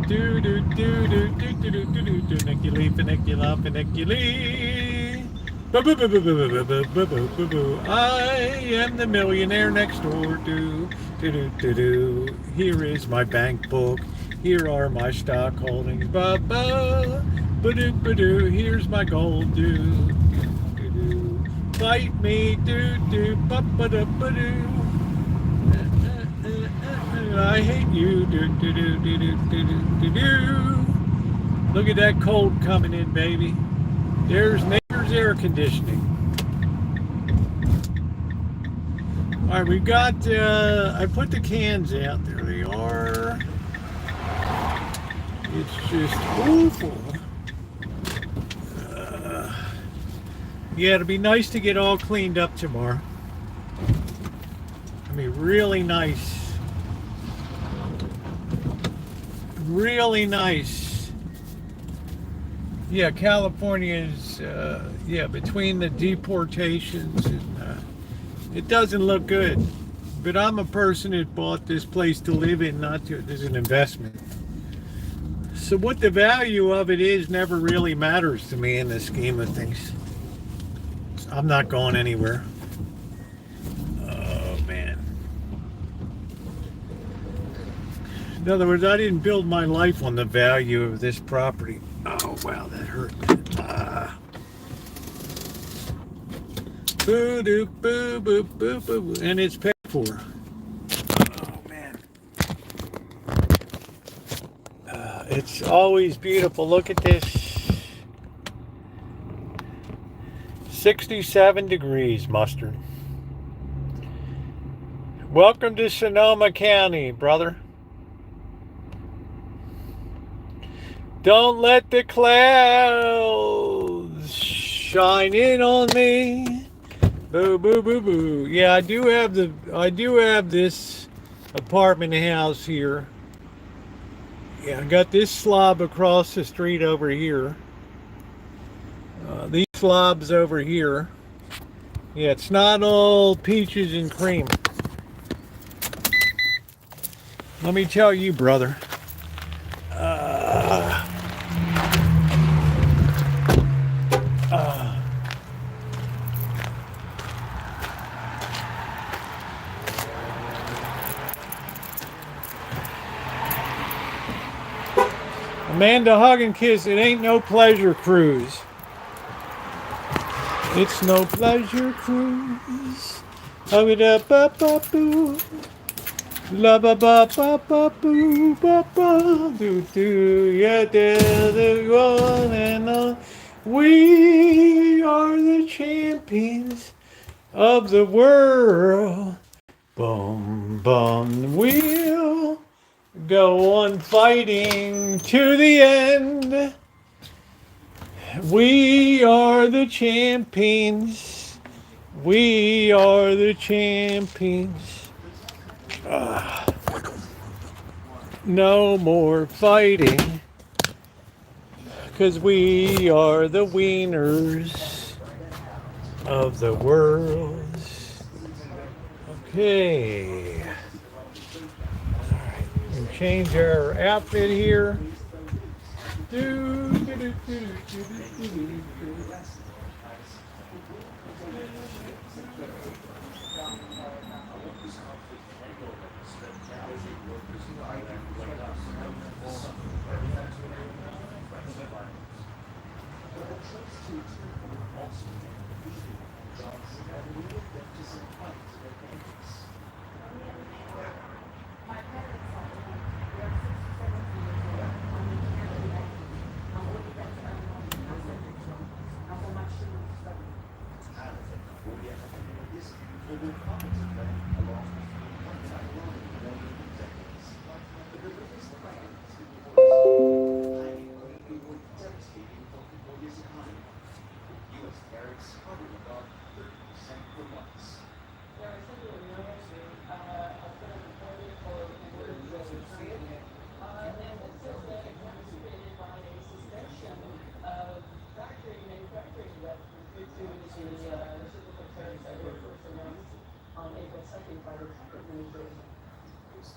Do do do do do do do do do Nickily, Finicula, Finiculi. I am the millionaire next door. Do do do do do. Here is my bank book. Here are my stock holdings. Ba ba ba do ba do. Here's my gold. Do do do. Bite me. Do do ba ba da ba do. I hate you. Do do do do do do do do. Look at that cold coming in, baby. There's Nature's air conditioning. All right, we've got. I put the cans out. There they are. It's just awful. Yeah, it'll be nice to get all cleaned up tomorrow. I mean, really nice. Really nice. Yeah, California is, yeah, between the deportations and it doesn't look good. But I'm a person that bought this place to live in, not to, as an investment. So what the value of it is never really matters to me in the scheme of things. I'm not going anywhere. Oh, man. In other words, I didn't build my life on the value of this property. Oh, wow, that hurt. Boo doo boo boo boo boo, and it's paid for. Oh man, it's always beautiful. Look at this. 67 degrees, Mustard. Welcome to Sonoma County, brother. Don't let the clouds shine in on me. Boo boo boo boo. Yeah, I do have this apartment house here. Yeah, I got this slob across the street over here. These slobs over here, yeah, it's not all peaches and cream. Let me tell you, brother. Amanda, hug and kiss. It ain't no pleasure cruise. It's no pleasure cruise. Hug it up, up, up, boo. La ba ba ba ba boo ba ba do do. Yeah, they're the one and all. We are the champions of the world. Boom, boom, we'll go on fighting to the end. We are the champions. We are the champions. No more fighting, 'cause we are the winners of the world. Okay. And change our outfit here. Do, do, do, do, do, do, do, do.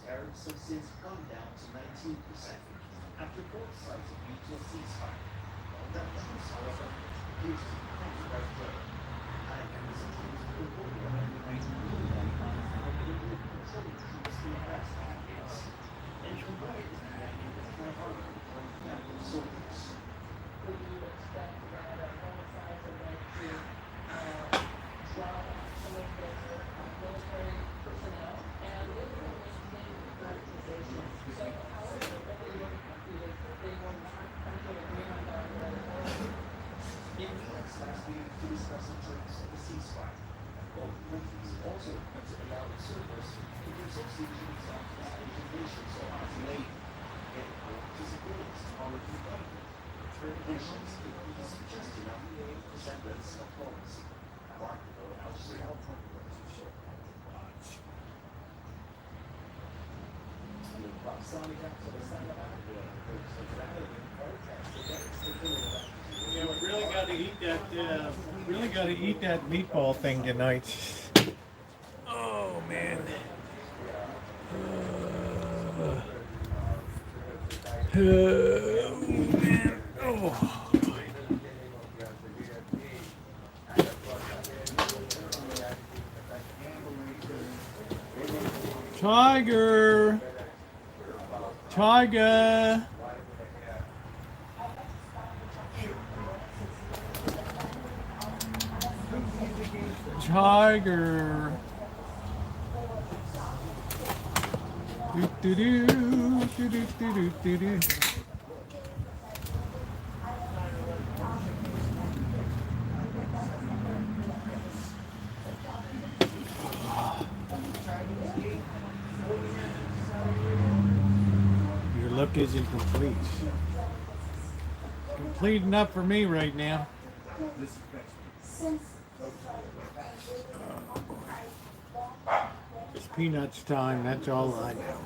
Tariffs have since gone down to 19% after both sides agreed to a ceasefire. That truce, however, appears to be headed right way. High representatives of the border have united controlling troops in the past 5 years, and combined with the idea of one army on family soldiers. Would you expect that both sides are going to draw some of their military personnel and so, however, what they were happy is they were not coming to an agreement on the in US last week to discuss the terms of the ceasefire. Both countries also agreed to allow observers to give substitutions on Asian nations or Asian and disabilities to our development. Third nations could be just enough semblance of policy. Marketable outside. Yeah, we really got to eat that. Really got to eat that meatball thing tonight. Oh man. Man. Oh. Tiger. Tiger. Tiger. Do do do do do do do do. Your look isn't complete. Complete enough for me right now. It's peanuts time, that's all I know.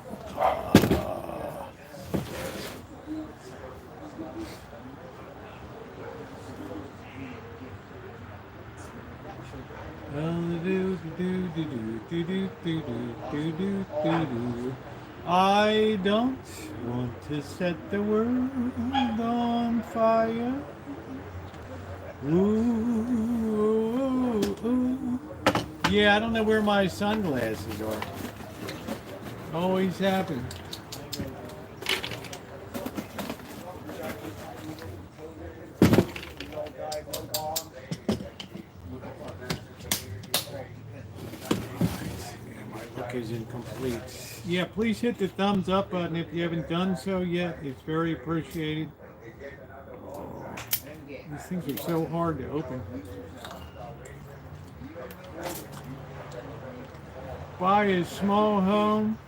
do, do, do, do, do, do, do. I don't want to set the world on fire. Ooh, ooh, ooh. Yeah, I don't know where my sunglasses are. Always happen. My look is incomplete. Yeah, please hit the thumbs up button if you haven't done so yet. It's very appreciated. These things are so hard to open. Buy a small home.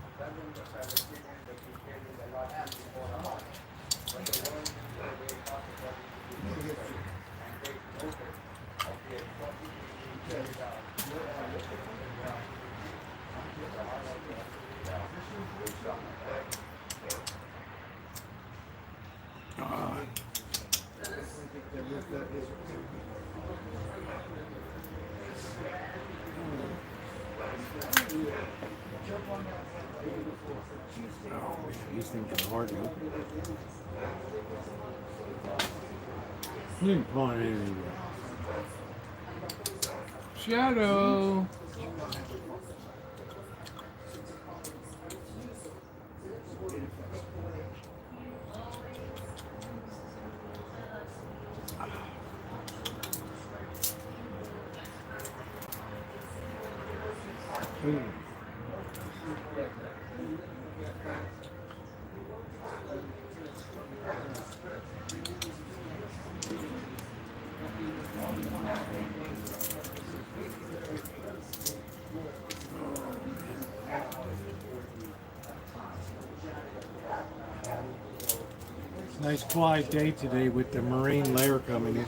These things are hard to open. You didn't find it anywhere. Shadow. Ooh. Nice quiet day today with the marine layer coming in.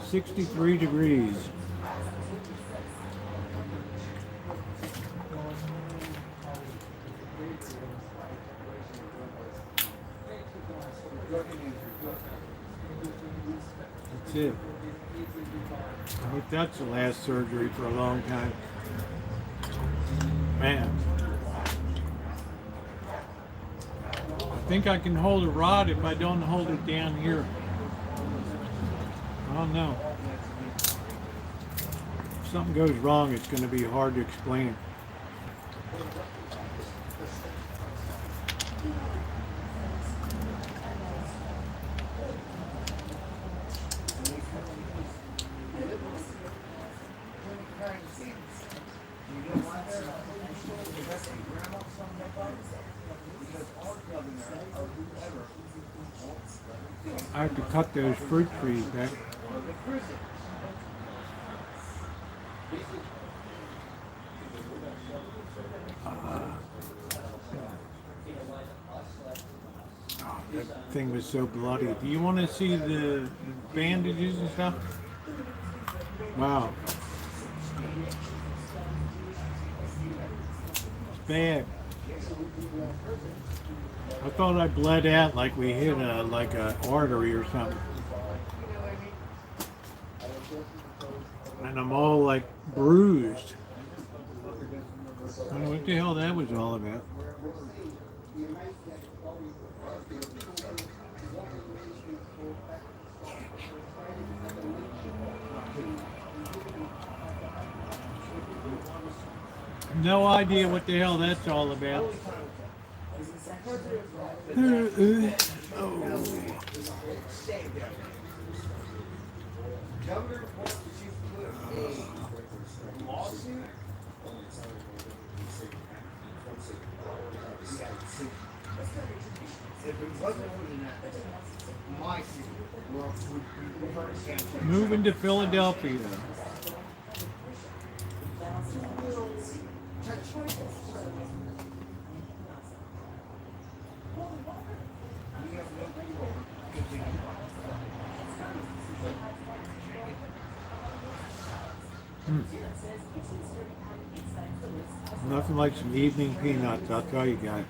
63 degrees. That's it. I hope that's the last surgery for a long time. Man. I think I can hold a rod if I don't hold it down here. I don't know. If something goes wrong, it's going to be hard to explain it. I have to cut those fruit trees back. Oh, that thing was so bloody. Do you want to see the bandages and stuff? Wow. It's bad. I thought I bled out like we hit a artery or something. And I'm all like bruised. I don't know what the hell that was all about. No idea what the hell that's all about. Oh. Moving to Philadelphia. Nothing like some evening peanuts, I'll tell you guys.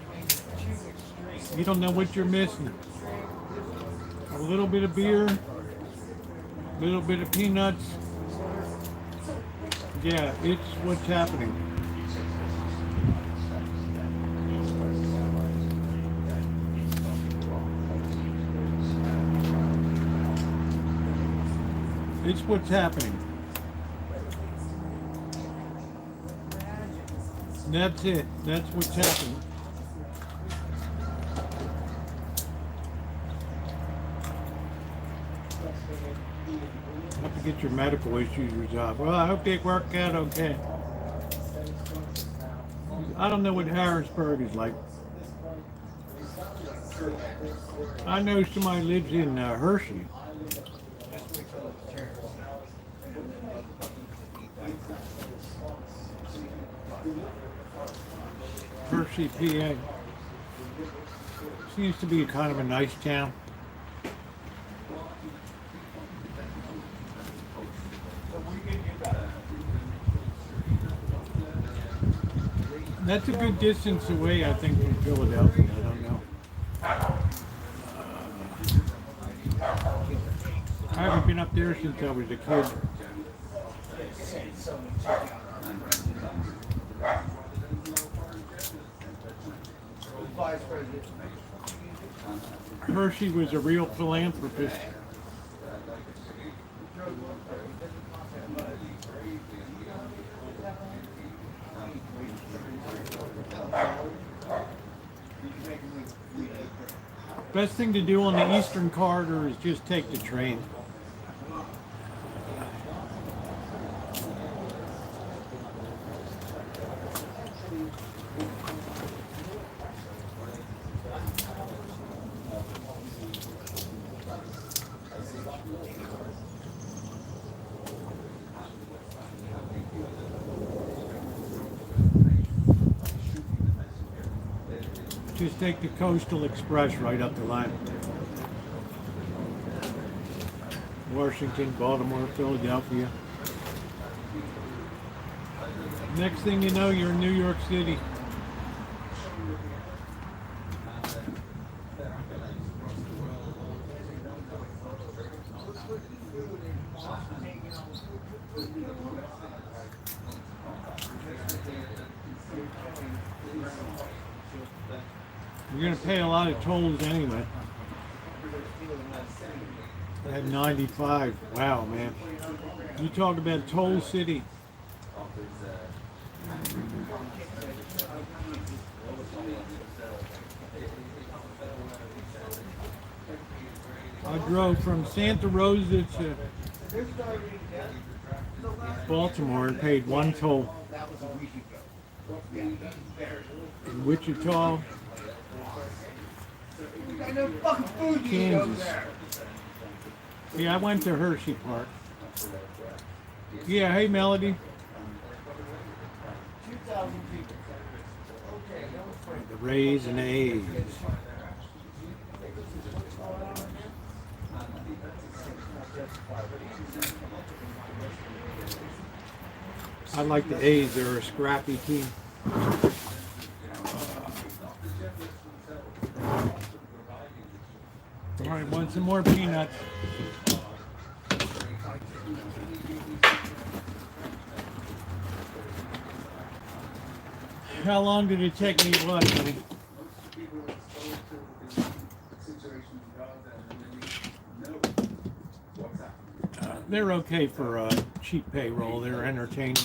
You don't know what you're missing. A little bit of beer, a little bit of peanuts, Yeah, it's what's happening. It's what's happening. That's it. That's what's happening. Have to get your medical issues resolved. Well, I hope they work out okay. I don't know what Harrisburg is like. I know somebody lives in Hershey. Hershey, PA. Seems to be kind of a nice town. That's a good distance away, I think, from Philadelphia. I don't know. I haven't been up there since I was a kid. Hershey was a real philanthropist. Best thing to do on the Eastern Corridor is just take the train. Just take the Coastal Express right up the line. Washington, Baltimore, Philadelphia. Next thing you know, you're in New York City. You're going to pay a lot of tolls anyway. At 95. Wow, man. You talk about Toll City. I drove from Santa Rosa to Baltimore and paid one toll. In Wichita, Kansas. Yeah, I went to Hershey Park. Yeah, hey Melody. The Rays and A's. I like the A's, they're a scrappy team. All right, want some more peanuts? How long did it take me to what, honey? They're okay for a cheap payroll. They're entertaining.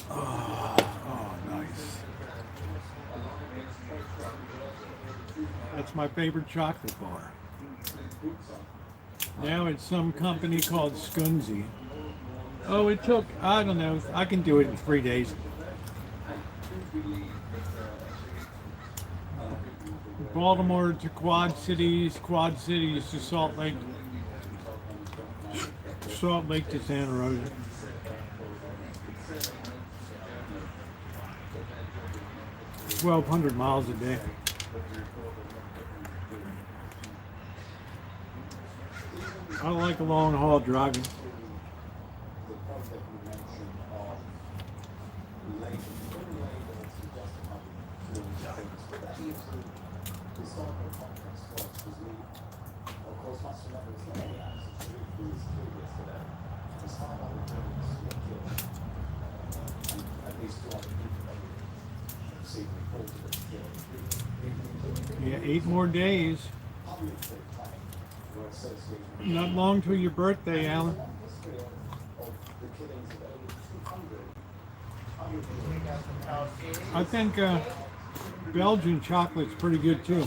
Oh, nice. That's my favorite chocolate bar. Now it's some company called Skunzy. Oh, it took, I don't know, I can do it in 3 days. Baltimore to Quad Cities to Salt Lake to Santa Rosa. $1,200 miles a day. I like a long haul driving. historical context was because we, of course, must remember it's not any accident. Who was killed yesterday? It's not all the Germans who were killed. At least 200 people have seen reported as killed. Yeah, 8 more days. Public claim were associated with Not long till your birthday, Alan. the history of the killings of over 200. I think Belgian chocolate's pretty good too.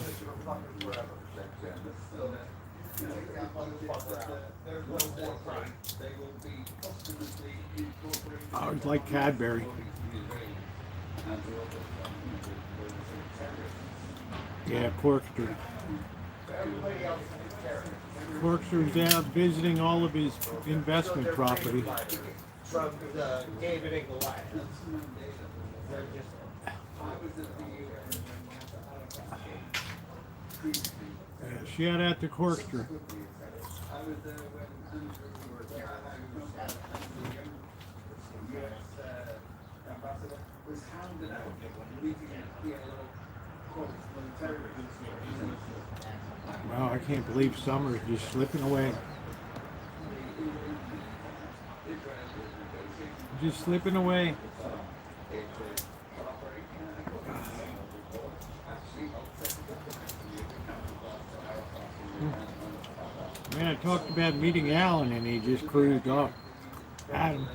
I always like Cadbury. Yeah, Corkscrew. Corkscrew's out visiting all of his investment property. From David and Goliath. They're just. Yeah, shout out to Corkscrew. Wow, I can't believe summer's just slipping away. Just slipping away. Man, I talked about meeting Alan and he just cruised off. Adam.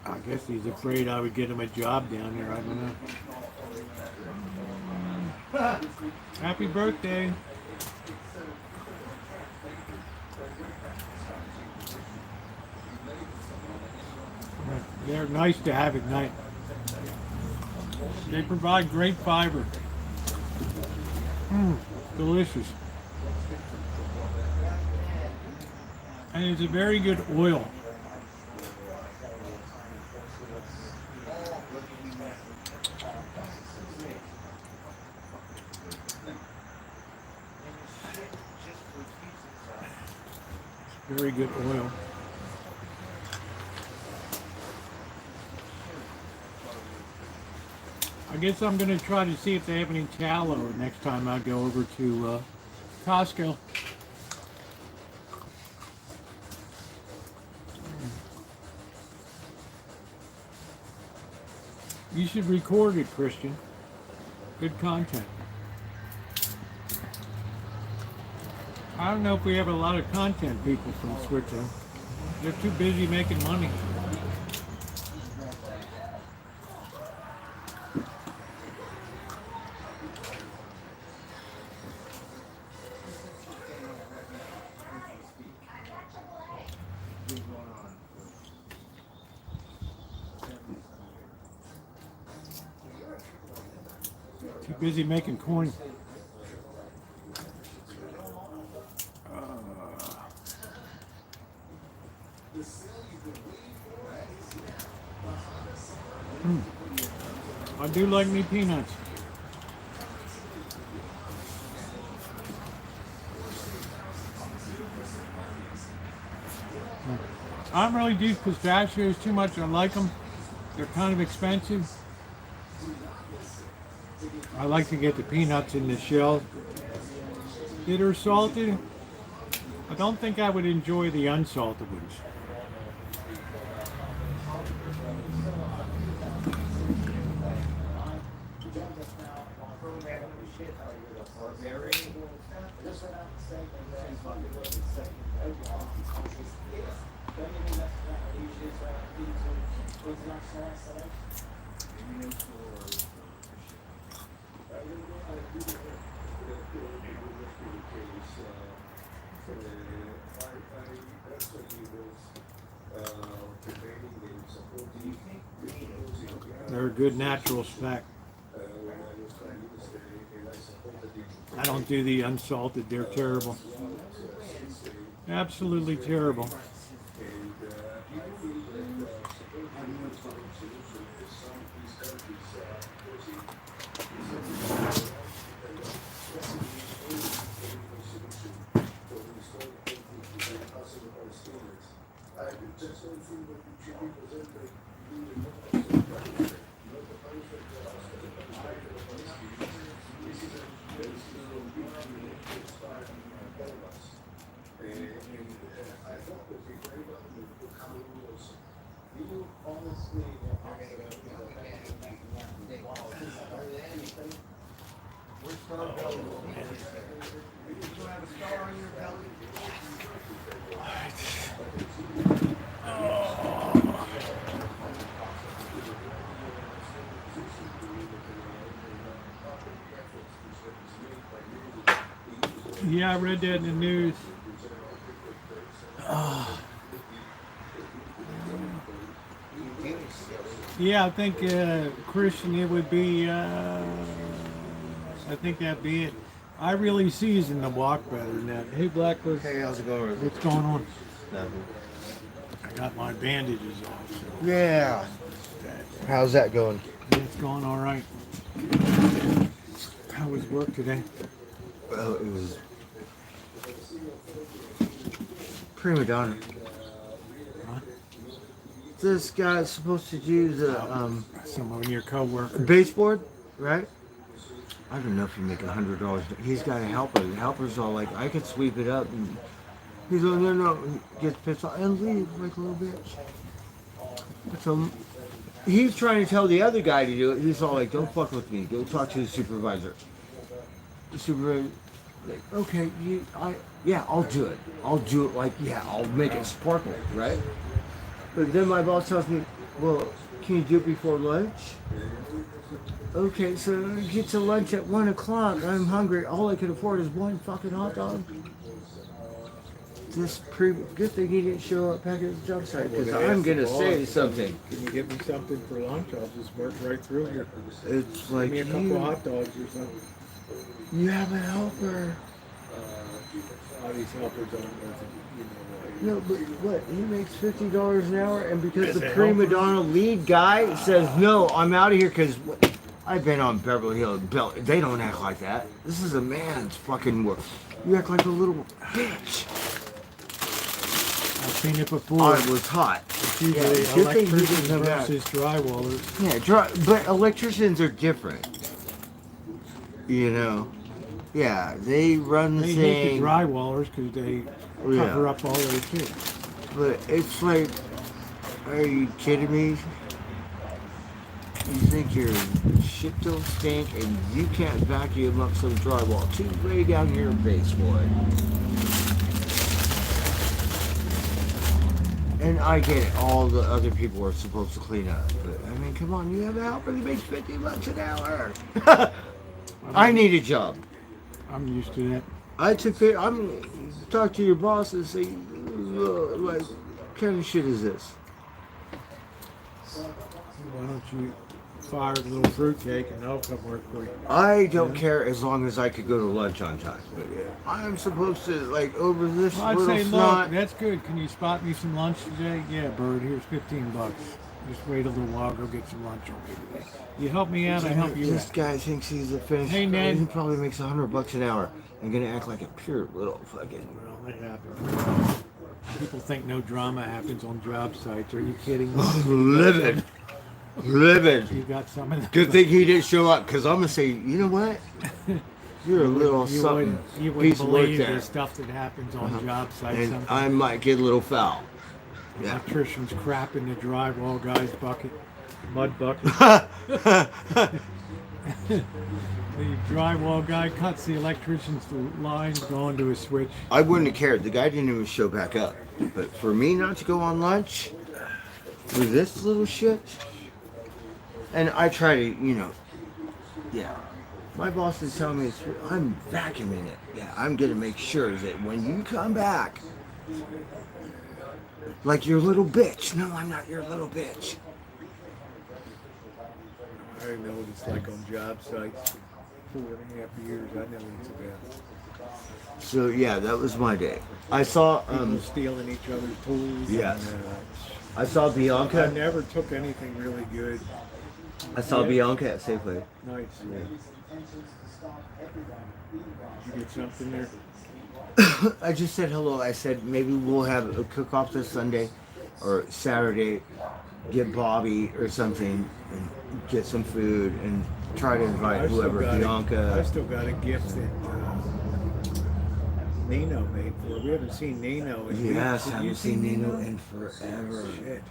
I guess he's afraid I would get him a job down there. I don't know. Happy birthday. They're nice to have at night. They provide great fiber. Delicious. And it's a very good oil. Very good oil. I guess I'm going to try to see if they have any tallow next time I go over to Costco. You should record it, Christian. Good content. I don't know if we have a lot of content people from Switzerland. They're too busy making money. Too busy making coin. I do like me peanuts. I don't really do pistachios too much. I like them. They're kind of expensive. I like to get the peanuts in the shell. Bitter salted. I don't think I would enjoy the unsalted ones. They're a good natural snack. I don't do the unsalted. They're terrible. Absolutely terrible. You have a star on your belly. Yeah, I read that in the news. Yeah, I think Christian, it would be. I think that'd be it. I really season the walk better than that. Hey, Black was. Hey, how's it going? What's going on? Nothing. I got my bandages off. So Yeah. How's that going? it's going all right. How was work today? Well, it was prima donna. Huh? This guy's supposed to do the Some of your coworkers. baseboard, right? I don't know if you make $100. He's got a helper. The helper's all like, I could sweep it up, and he's like, no. He gets pissed off and leaves like a little bitch. So he's trying to tell the other guy to do it. He's all like, don't fuck with me. Go talk to the supervisor. The supervisor, like, okay, I'll do it. I'll do it. Like, yeah, I'll make it sparkle, right? But then my boss tells me, well, can you do it before lunch? Okay, so I get to lunch at 1 o'clock. I'm hungry. All I can afford is one fucking hot dog. Good thing he didn't show up back at the job site, because Well, I'm gonna ask the say boss, something. Can you get me something for lunch? I'll just work right through here. It's like, Give me a couple hot dogs or something. you have a helper. All these helpers don't know, you know. No, but what? He makes $50 an hour, and because As the a prima helper? donna lead guy says no, I'm out of here. Because I've been on Beverly Hills. They don't act like that. This is a man's fucking work. You act like a little bitch. I've seen it before. Oh, it was hot. It's usually Yeah, good thing he electricians didn't come back. versus drywallers. Yeah, but electricians are different. You know. Yeah, they run the They hate the thing. drywallers because they Yeah. cover up all their shit. But it's like, are you kidding me? You think your shit don't stink and you can't vacuum up some drywall too way down here in baseboard. And I get it, all the other people are supposed to clean up. But I mean, come on, you have a helper that makes $50 an hour. I need a job. I'm used to that. Talk to your boss and say, like, what kind of shit is this? Why don't you fire a little fruitcake and I'll come work for you? I don't care as long as I could go to lunch on time. But I'm supposed to, like, over this Well, I'd little say, look, snot. that's good. Can you spot me some lunch today? Yeah, Bird, here's $15. Just wait a little while, go get some lunch. I'll give you that. You help me out, I help you This out. guy thinks he's a finished. Hey, Ned. He probably makes $100 an hour. I'm gonna act like a pure little fucking. Well, that happens. People think no drama happens on job sites. Are you kidding me? Livid. Livid. You got some of that. Good thing he didn't show up, because I'm gonna say, you know what? You're a little You something wouldn't piece of work believe there. the stuff that happens on Uh-huh. job sites. And Sometimes I might get a little foul. Yeah. electricians crap in the drywall guy's bucket, mud bucket. The drywall guy cuts the electrician's lines going to a switch. I wouldn't have cared. The guy didn't even show back up. But for me not to go on lunch with this little shit, and I try to, yeah. My boss is telling me I'm vacuuming it. Yeah, I'm gonna make sure that when you come back, like your little bitch. No, I'm not your little bitch. I know what it's like on job sites. 4.5 years, I know what it's about. So yeah, that was my day. I saw People stealing each other's tools. Yes. And, I saw I Bianca. never took anything really good. I saw Bianca at Safeway. Nice. Did you get something there? I just said hello. I said maybe we'll have a cook-off this Sunday or Saturday. Get Bobby or something and get some food and try to invite I whoever. I Bianca. still got a gift that Nino made for her. We haven't seen Nino in Yes, weeks. Have haven't you seen Nino in forever. Shit.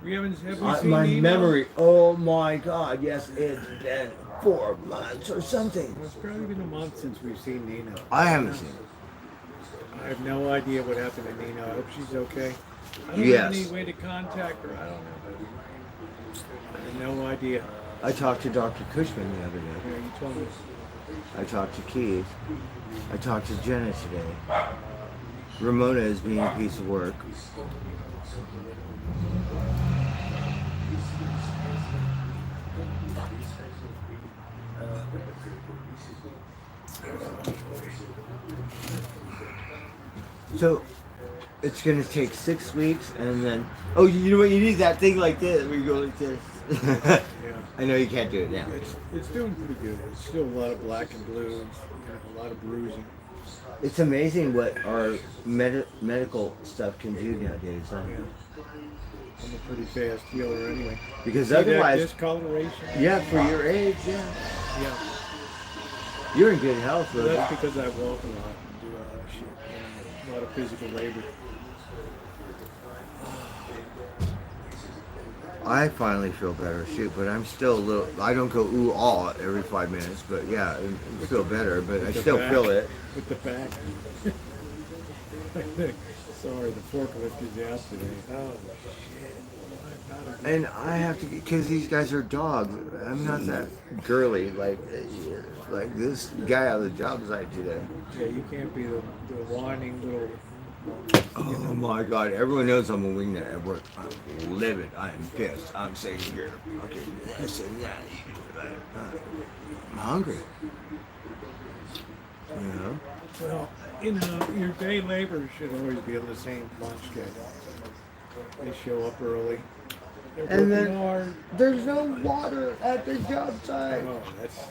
Have we seen My Nino? memory. Oh my God! Yes, it's been 4 months or something. Well, it's probably been a month since we've seen Nino. I haven't seen it. I have no idea what happened to Nino. I hope she's okay. I don't Yes. have any way to contact her. I don't know. I have no idea. I talked to Dr. Cushman the other Yeah, day. you told me. I talked to Keith. I talked to Jenna today. Ramona is being a piece of work. So it's gonna take 6 weeks, and then you know what? You need that thing like this where you go like this. Yeah. I know you can't do it now. It's doing pretty good. It's still a lot of black and blue and a lot of bruising. It's amazing what our medical stuff can do nowadays, huh? Yeah. I'm a pretty fast healer anyway. Because See that otherwise, discoloration? yeah, for your age, yeah, Yeah. you're in good health, Well, Rosie. that's because I walk a lot and do a lot of shit. A lot of physical labor. I finally feel better, shoot, but I'm still a little. I don't go ooh ah every 5 minutes, but yeah, I feel better, but I The still back. feel it. With the back. Sorry, the forklift is out today. Oh, shit. I'm not a- And I have to, because these guys are dogs. I'm not that girly like this guy on the job site today. Yeah, you can't be the whining little. Oh my God! Everyone knows I'm a wingnut at work. I'm livid. I'm pissed. I'm sitting here, fucking this and that. I'm hungry. You know. Well, your day labor should always be on the same lunch schedule. They show up early. They're And working then- hard. There's no water at the job site. Oh,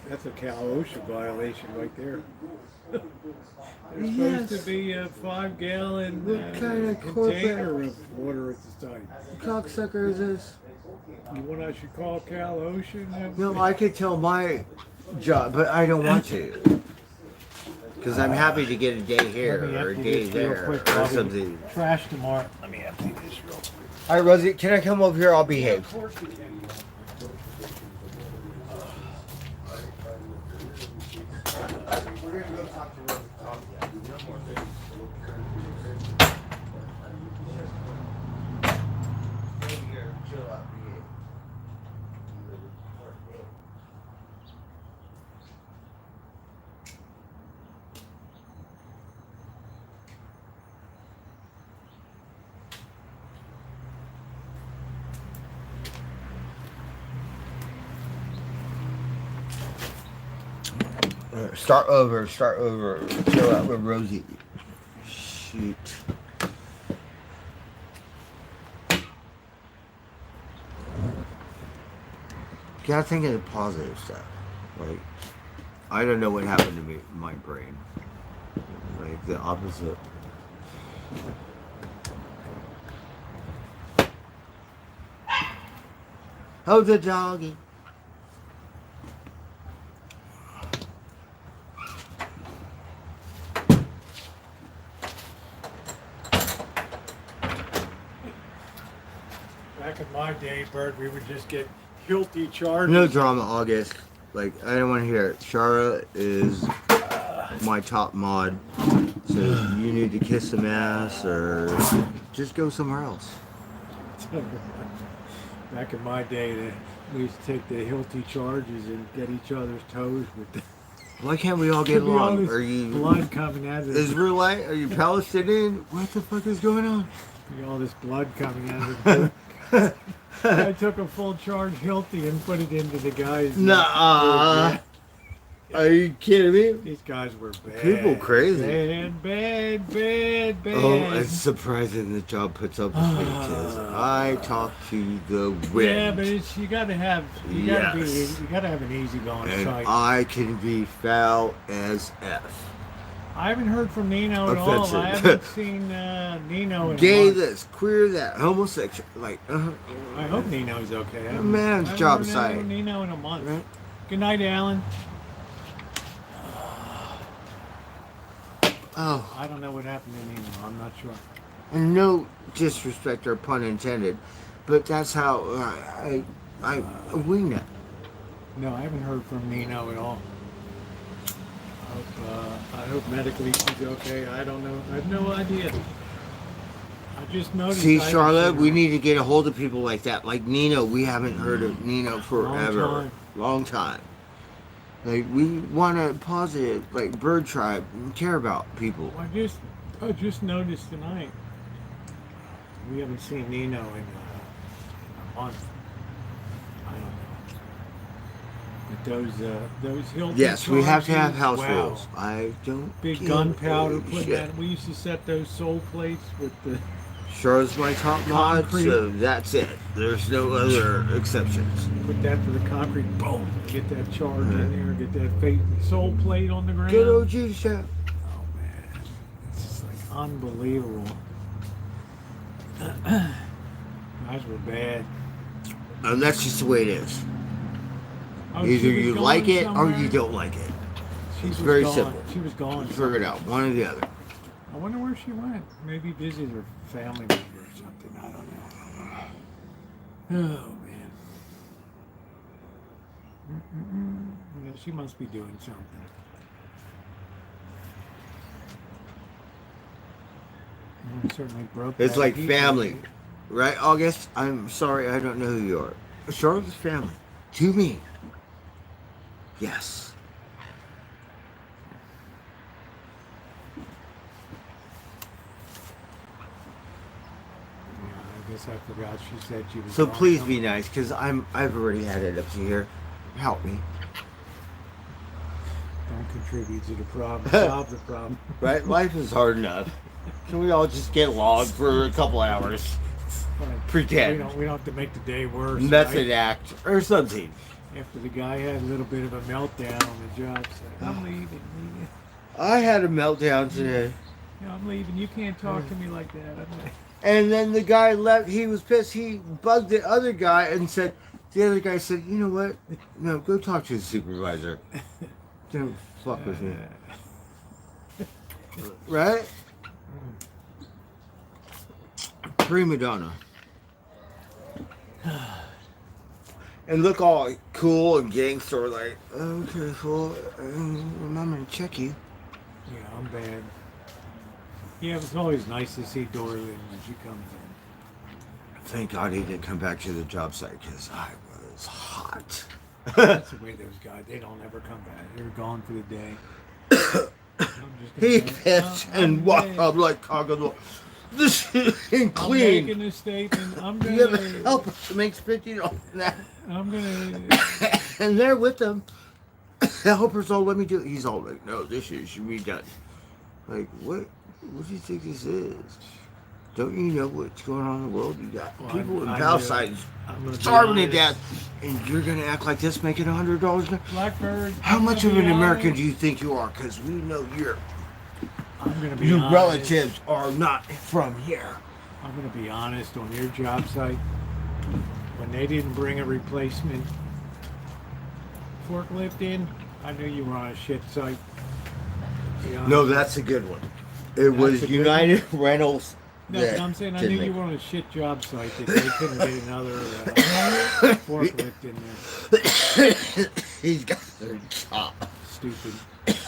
that's a Cal OSHA violation right there. There's Yes. supposed to be a 5-gallon What kind of container corporate- of water at the site. Cocksucker is this? You want I should call Cal OSHA? and have- No, I could tell my job, but I don't want to. Because I'm happy to get a day here Let me or a empty day this real there quick, or Bobby. something. Trash tomorrow. Let me empty this real quick. All right, Rosie, can I come over here? I'll behave. Of course you can. We're gonna go talk to Rosie. Chill out, behave. Start over. Chill out with Rosie. Shoot. Gotta think of the positive stuff. Like, I don't know what happened to me, my brain. Like, the opposite. Oh, the doggy. Back in my day, Bert, we would just get guilty charges. No drama, August. Like, I don't want to hear it. Shara is my top mod. So you need to kiss some ass or just go somewhere else. Back in my day, we used to take the Hilty charges and get each other's toes with the Why can't we all get Could be all along? this Are you blood coming out of it. Israelite? Are you Palestinian? What the fuck is going on? All this blood coming out of it. I took a full charge Hilty and put it into the guys. Nuh-uh. Are you kidding me? These guys were bad. People crazy. Bad. Oh, it's surprising the job puts up with me because I talk to the wind. Yeah, but you gotta have Yes. you gotta have an easygoing And site. I can be foul as F. I haven't heard from Nino at all. Offensive. I haven't seen Nino in Gay months. this, queer that, homosexual. Like, I hope Nino's okay. I haven't- Man's I haven't job heard site. Nino in a month. Right. Good night, Alan. Oh, I don't know what happened to Nino. I'm not sure. and no disrespect or pun intended, But that's how I wing it. No, I haven't heard from Nino at all. I hope medically she's okay. I don't know. I have no idea. I just noticed. See, I haven't Charlotte, seen we her. need to get a hold of people like that. Like Nino, we haven't heard of Nino forever. Long time. Like, we want a positive, like, bird tribe and care about people. I just noticed tonight. We haven't seen Nino in a month. I don't know. But those Hilton Yes, we have to have charges, house wow. rules. I don't Big give gunpowder a putting shit. that. We used to set those soul plates with the Charlotte's my top mod, Concrete. so that's it. There's no other exceptions. put that for the concrete. Boom! Get that charge in there. Get that soul plate on the ground. Good old G shop. Oh man, it's just like unbelievable. Guys were bad. And that's just the way it is. Oh, Either she was you gone like it or somewhere? you don't like it. She It's was very gone. simple. She was gone. Figure it out. One or the other. I wonder where she went. Maybe visit her family member or something. I don't know. Oh man. Yeah, she must be doing something. Certainly broke. It's that like heat family. lately. Right, August? I'm sorry, I don't know who you are. Charlotte's family. To me. Yes. Yeah, I guess I forgot. She said she was. So gone please somewhere. be nice, because I've already had it up to here. Help me. Don't contribute to the problem. Solve the problem. Right? Life is hard enough. Can we all just get along for a couple hours? Right. Pretend. We don't have to make the day worse. Method right? act or something. After the guy had a little bit of a meltdown on the job, said, "I'm leaving. I had a meltdown today. Yeah, I'm leaving. You can't talk to me like that." I'm like, And then the guy left. He was pissed. He bugged the other guy and said, the other guy said, you know what? No, go talk to the supervisor. Don't fuck with me. Right? Prima donna. And look all cool and gangster, like, okay, cool. Remember to check you. yeah, I'm bad. Yeah, it's always nice to see Dorley when she comes in. Thank God he didn't come back to the job site because I was hot. That's the way those guys, they don't ever come back. They're gone for the day. I'm just gonna He say, pissed I'm and walked dead. up like cockadoo. This is I'm clean. making a statement. I'm You have a gonna. helper that makes $50 an hour. I'm gonna. And they're with them. The helpers all let me do it. He's all like, no, this shit should be done. Like, what do you think this is? Don't you know what's going on in the world? You got Well, people in I'm Palestine gonna be starving to honest. death, and you're going to act like this making $100 an hour? Blackbird. How I'm much gonna of an be American honest. do you think you are? Because we know I'm gonna be your honest. relatives are not from here. I'm gonna be honest. On your job site, when they didn't bring a replacement forklift in, I knew you were on a shit site. To be honest. No, that's a good one. It was a good United Rentals. No, that but I'm saying I did knew me. you were on a shit job site that they couldn't get another forklift in there. He's got their top. Stupid.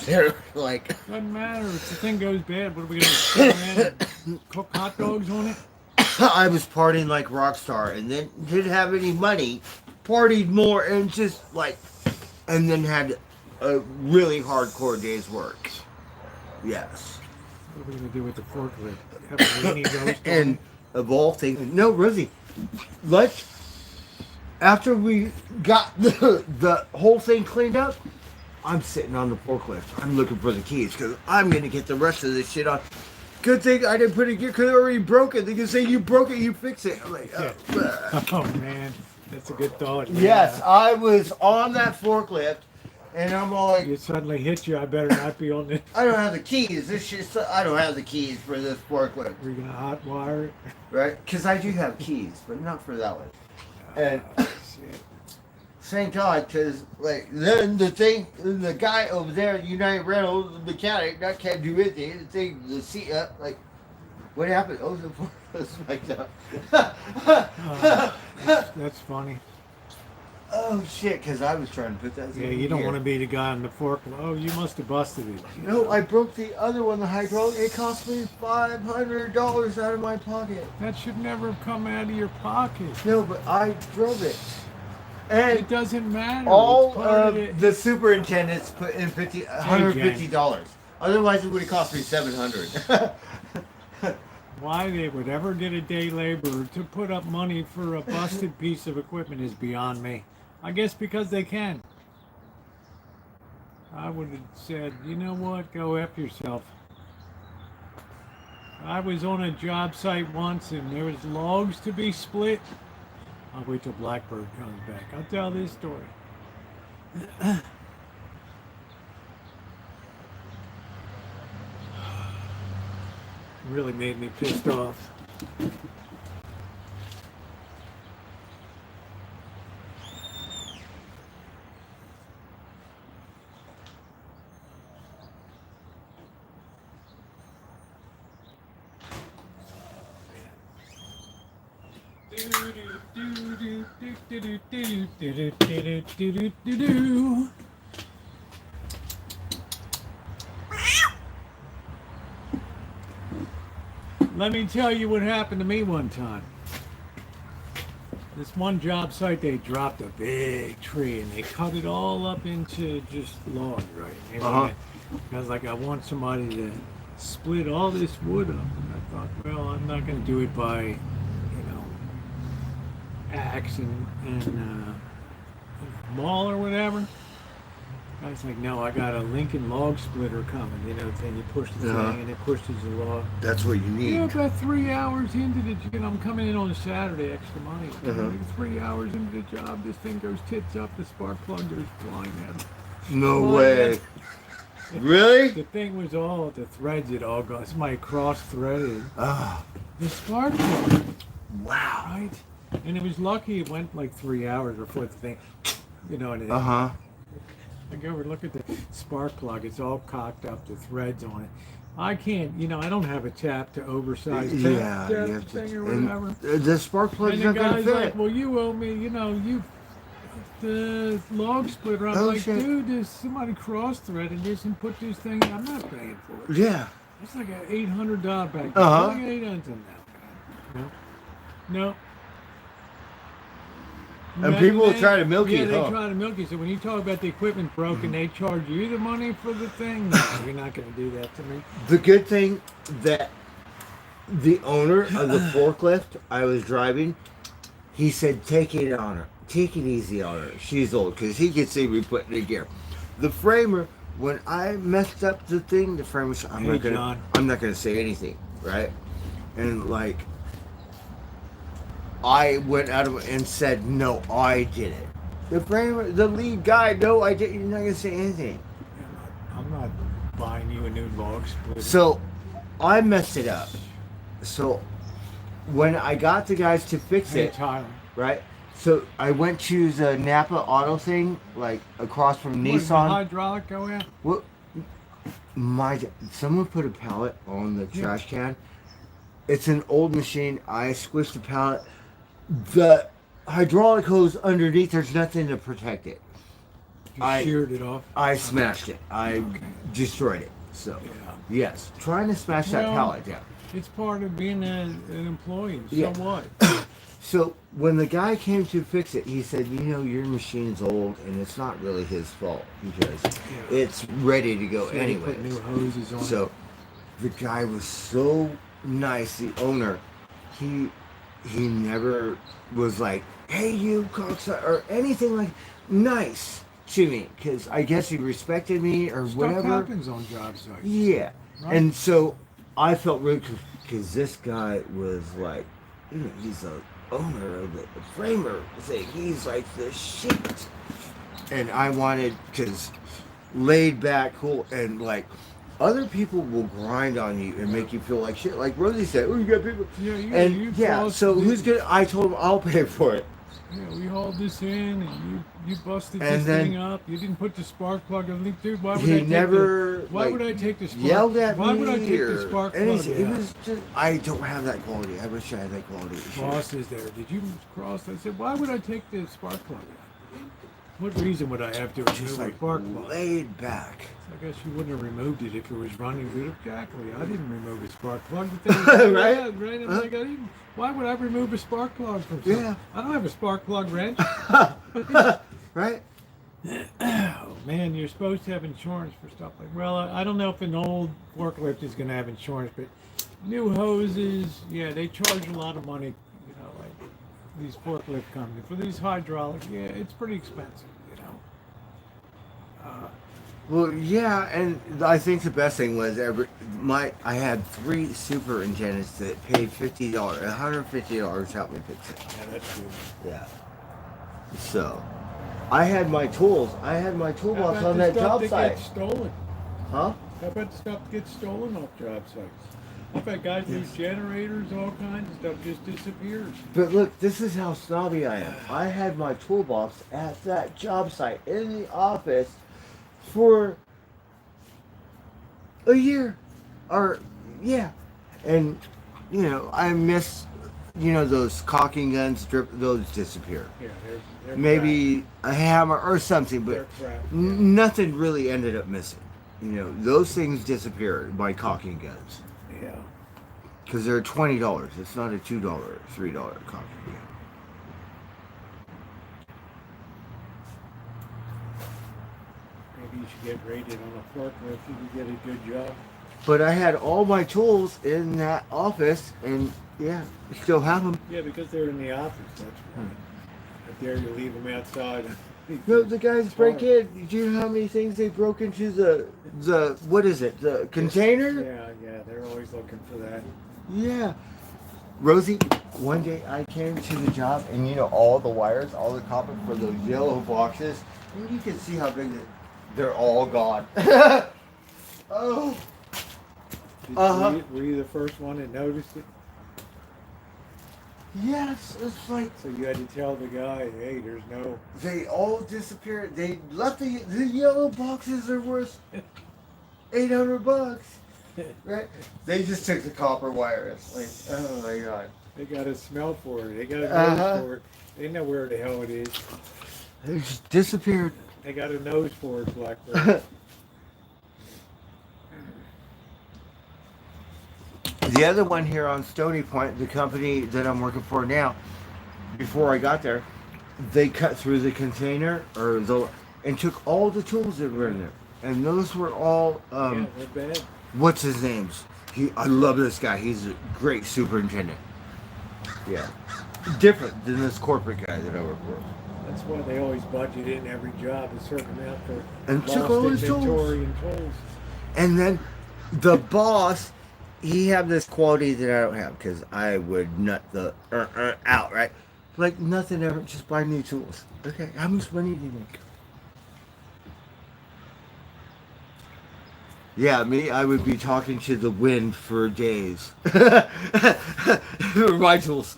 They're like, Doesn't matter. If the thing goes bad, what are we gonna sit around and cook hot dogs on it? I was partying like Rockstar and then didn't have any money, partied more and just like, and then had a really hardcore day's work. Yes. What are we gonna do with the forklift? Have a weenie roast on And it? of all things, no, Rosie, let's, after we got the whole thing cleaned up, I'm sitting on the forklift. I'm looking for the keys because I'm going to get the rest of this shit on. Good thing I didn't put it here because I already broke it. They can say, you broke it, you fix it. I'm like, oh, Oh man, that's a good thought. Man. yes, I was on that forklift and I'm all like, It suddenly hit you. I better not be on this. I don't have the keys. This shit's, I don't have the keys for this forklift. We're gonna hot wire it. Right? Because I do have keys, but not for that one. And Shit. thank God, because like then the guy over there at United Rentals, the mechanic, that can't do anything. The seat up, like, What happened? Oh, the forklift spiked up. That's funny. Oh shit! Because I was trying to put that. Yeah, you don't want to be the guy on the forklift. Oh, you must have busted it. No, I broke the other one, the hydraulic. It cost me $500 out of my pocket. That should never have come out of your pocket. No, but I drove it. And It doesn't matter. all It's part of it. the superintendents put in $150. Otherwise, it would have cost me $700. Why they would ever get a day laborer to put up money for a busted piece of equipment is beyond me. I guess because they can. I would have said, you know what, go F yourself. I was on a job site once and there was logs to be split. I'll wait till Blackbird comes back. I'll tell this story. Really made me pissed off. Let me tell you what happened to me one time. This one job site, they dropped a big tree and they cut it all up into just logs, right? I was like, I want somebody to split all this wood up. And I thought, well, I'm not going to do it by, axe and maul or whatever. I was like, no, I got a Lincoln log splitter coming, and you push the thing and it pushes the log. That's what you need. Yeah, about 3 hours into the I'm coming in on a Saturday, extra money. 3 hours into the job, this thing goes tits up, the spark plug goes flying out. No way. Really? The thing was all, the threads had all gone. Somebody cross-threaded Ah, the spark plug, wow. right? And it was lucky it went like 3 hours before the thing, and it, Uh-huh. I go over and look at the spark plug. It's all cocked up, the threads on it. I can't, I don't have a tap to oversize Yeah, tap you have thing to. or whatever. And the spark plug's And the not going to guy's fit. like, well, you owe me, the log splitter. I'm Oh, like, shit. dude, there's somebody cross-threaded this and put this thing, I'm not paying for it. Yeah. It's like an $800 bag. Uh-huh. Like $800 No. And people will try to milk you. you, Yeah, they huh? try to milk you. So when you talk about the equipment broken, they charge you the money for the thing. No, you're not going to do that to me. The good thing that the owner of the forklift I was driving, he said, take it easy on her. She's old, because he could see me putting it in gear. The framer, when I messed up the thing, the framer said, I'm not gonna say anything, right? And like, I went out of it and said, no, I did it. The framer, the lead guy, no, I didn't. You're not gonna say anything. I'm not buying you a new log splitter. So I messed it up. So when I got the guys to fix Hey, it, Tyler. right? So I went to the Napa Auto thing, like across from What, does the Nissan. hydraulic go in? What? Someone put a pallet on the trash can. It's an old machine. I squished the pallet. The hydraulic hose underneath, there's nothing to protect it. You sheared it off? I smashed it. I destroyed it. So, yes. Trying to smash that Well, pallet down. It's part of being an employee. So Yeah. what? So, when the guy came to fix it, he said, your machine's old and it's not really his fault because it's ready to go So they anyway. put new hoses on So, it. the guy was so nice, the owner. He never was like, hey, you cocksucker, or anything like nice to me, because I guess he respected me or Stuff whatever. happens on job sites. Yeah. Right. And so I felt really, because this guy was like, he's the owner of the framer thing. He's like the shit. And I wanted, because laid back, cool, and like, other people will grind on you and make you feel like shit. Like Rosie said, oh, you got people. Yeah, So who's gonna? I told him I'll pay for it. Yeah, we hauled this in, and you busted And this then- thing up. You didn't put the spark plug on. Dude, why would He I take never, why like, would I take the spark? yelled at why me would I take the or spark plug anything. It out? was just, I don't have that quality. I wish I had that quality. Boss is there. Did you cross? I said, why would I take the spark plug out? What reason would I have to remove Just a like spark plug? laid back. I guess you wouldn't have removed it if it was running good. Exactly. I didn't remove a spark plug. The thing was, Right? yeah, right. I'm Huh? like, why would I remove a spark plug from something? Yeah. I don't have a spark plug wrench. Right? Oh man, you're supposed to have insurance for stuff like. Well, I don't know if an old forklift is going to have insurance, but new hoses, yeah, they charge a lot of money. You know, like these forklift companies for these hydraulics. Yeah, it's pretty expensive. You know. Well, yeah, and I think the best thing was I had 3 superintendents that paid $150 to help me fix it. Yeah, that's good. Yeah. So, I had my tools. I had my How toolbox about on the that stuff job that site. gets stolen? Huh? How about the stuff that gets stolen off job sites? I've had guys lose generators, all kinds of stuff just disappears. But look, this is how snobby I am. I had my toolbox at that job site in the office for a year. Or, yeah. And, you know, I miss, you know, those caulking guns, those disappear. Yeah, they're Maybe a hammer or something, crap. but They're crap. nothing really ended up missing. You know, those things disappeared by caulking guns. Yeah. Because they're $20. It's not a $2, $3 caulking gun. Maybe you should get rated on a forklift if you get a good job. But I had all my tools in that office, and yeah, I still have them. Yeah, because they're in the office, that's why. Up there you leave them outside. No, the guys It's break hard. in. Do you know how many things they broke into the what is it? The container? Yeah, they're always looking for that. Yeah. Rosie, one day I came to the job, and you know all the wires, all the copper for those yellow boxes, and you can see how big they're all gone. Oh. Were you the first one that noticed it? Yes, it's like So you had to tell the guy, hey, there's no. they all disappeared. They left the yellow boxes are worth $800, right? They just took the copper wires. Like, oh my god, They got a smell for it. They got a nose Uh-huh. for it. They know where the hell it is. they just disappeared. They got a nose for it, Blackbird. The other one here on Stony Point, the company that I'm working for now, before I got there, they cut through the container and took all the tools that were in there, and those were all Yeah, they're bad. what's his name's? I love this guy. He's a great superintendent. Yeah, different than this corporate guy that I work for. That's why they always budget in every job a certain amount for And lost took all his inventory and tools. And then the boss, he had this quality that I don't have because I would nut the out, right? Like nothing ever, just buy new tools. Okay, how much money do you make? Yeah, me, I would be talking to the wind for days. My tools.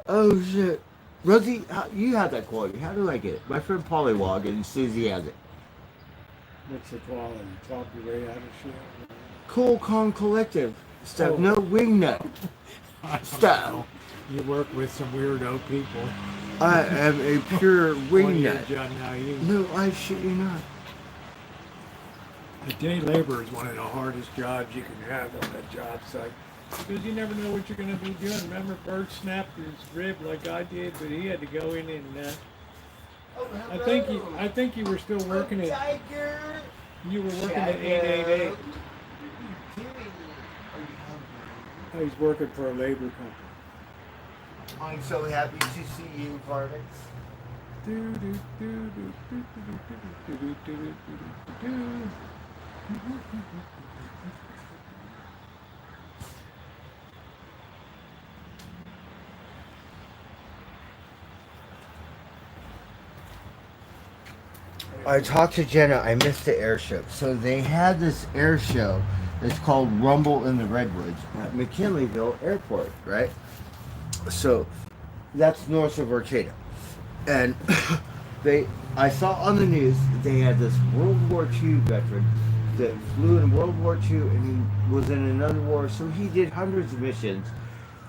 Oh shit. Rosie, you have that quality. How do I get it? My friend Pollywog and Susie has it. What's the quality? Talk your way out of shit. Cool Calm Collective stuff. Oh. No wing nut I don't stuff. know. You work with some weirdo people. I am a pure wing On your nut. job now, No, I shit you not. A day labor is one of the hardest jobs you can have on a job site because you never know what you're going to be doing. Remember, Bert snapped his rib like I did, but he had to go in and. I think you were still working at. Tiger. You were working at 888. I was working for a labor company. I'm so happy to see you, varmints. I talked to Jenna. I missed the air show. So they had this air show. It's called Rumble in the Redwoods at McKinleyville Airport, right? So That's north of Arcata. And I saw on the news they had this World War II veteran that flew in World War II and he was in another war, so he did hundreds of missions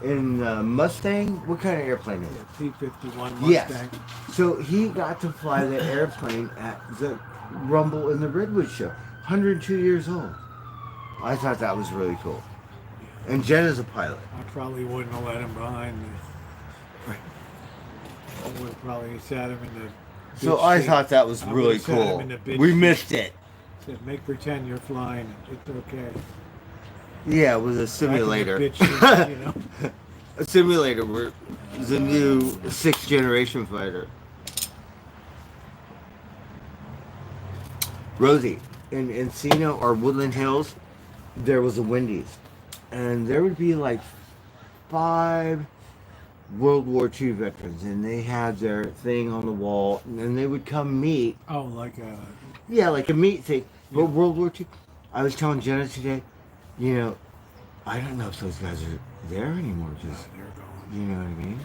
in Mustang. What kind of airplane is it? P-51 Mustang. Yes. So he got to fly the airplane at the Rumble in the Redwood show. 102 years old. I thought that was really cool. And Jen is a pilot. I probably wouldn't have let him behind me. Right. I would have probably sat him in the So bitch I seat. thought that was I really would've sat him cool. in the bitch We seat. missed it. Said, make pretend you're flying. It's okay. Yeah, it was a Back in the simulator. bitch seat, you know? A simulator where it's a new 6th generation fighter. Rosie, in Encino or Woodland Hills, there was a Wendy's. And there would be like 5 World War II veterans, and they had their thing on the wall, and then they would come meet. Oh, like a... Yeah, like a meet thing. But Yeah. World War II. I was telling Jenna today, you know, I don't know if those guys are there anymore. Just, They're gone. you know what I mean?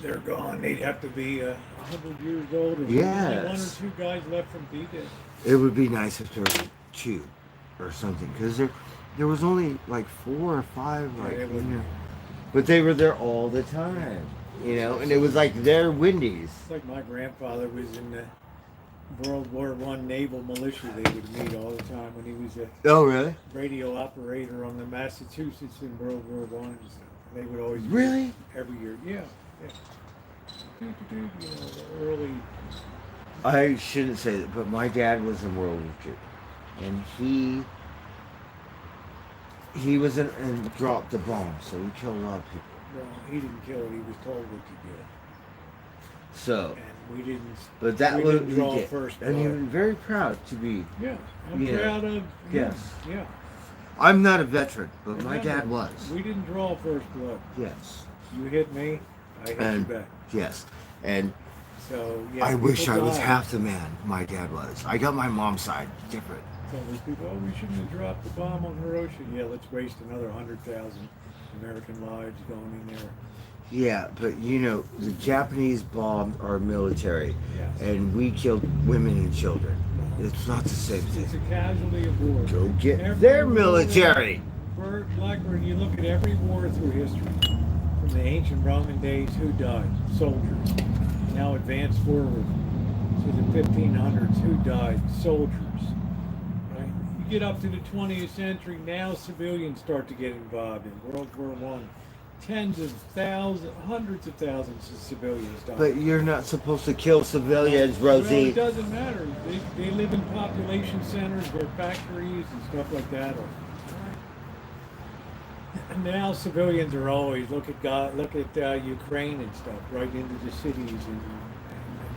They're gone. They'd have to be 100 years old. Or Yes. only 1 or 2 guys left from D-Day. It would be nice if there were 2 or something, because there was only like 4 or 5, like, Yeah, it you would- know. But they were there all the time, you know, and it was like their Wendy's. It's like my grandfather was in the World War I naval militia. They would meet all the time when he was a Oh, really? radio operator on the Massachusetts in World War I and stuff. They would always meet Really? every year. Yeah, yeah. You know, the early. I shouldn't say that, but my dad was in World War II, and he was in and dropped the bomb, so he killed a lot of people. Well, he didn't kill it. He was told what to do, So, and we didn't. but that we was didn't draw he did. first And he blood. was very proud to be. Yeah, I'm Yeah. proud of him. Yes. Yeah. I'm not a veteran, but my Remember, dad was. We didn't draw first blood. Yes. You hit me, I hit And you back. yes, and So yeah. I wish people I was die. half the man my dad was. I got my mom's side different. So these people, oh, we shouldn't have dropped the bomb on Hiroshima. Yeah, let's waste another 100,000 American lives going in there. Yeah, but you know, the Japanese bombed our military, Yes. and we killed women and children. It's not the same It's thing. a casualty of war. Go get Every their war- military. Blackburn, you look at every war through history, from the ancient Roman days, who died? Soldiers. Now advance forward to the 1500s, who died? Soldiers. Right? You get up to the 20th century, now civilians start to get involved in World War I. Tens of thousands, hundreds of thousands of civilians died. But you're not supposed to kill civilians, Well, Rosie. it doesn't matter. They live in population centers where factories and stuff like that are. And now civilians are always look at Ukraine and stuff right into the cities and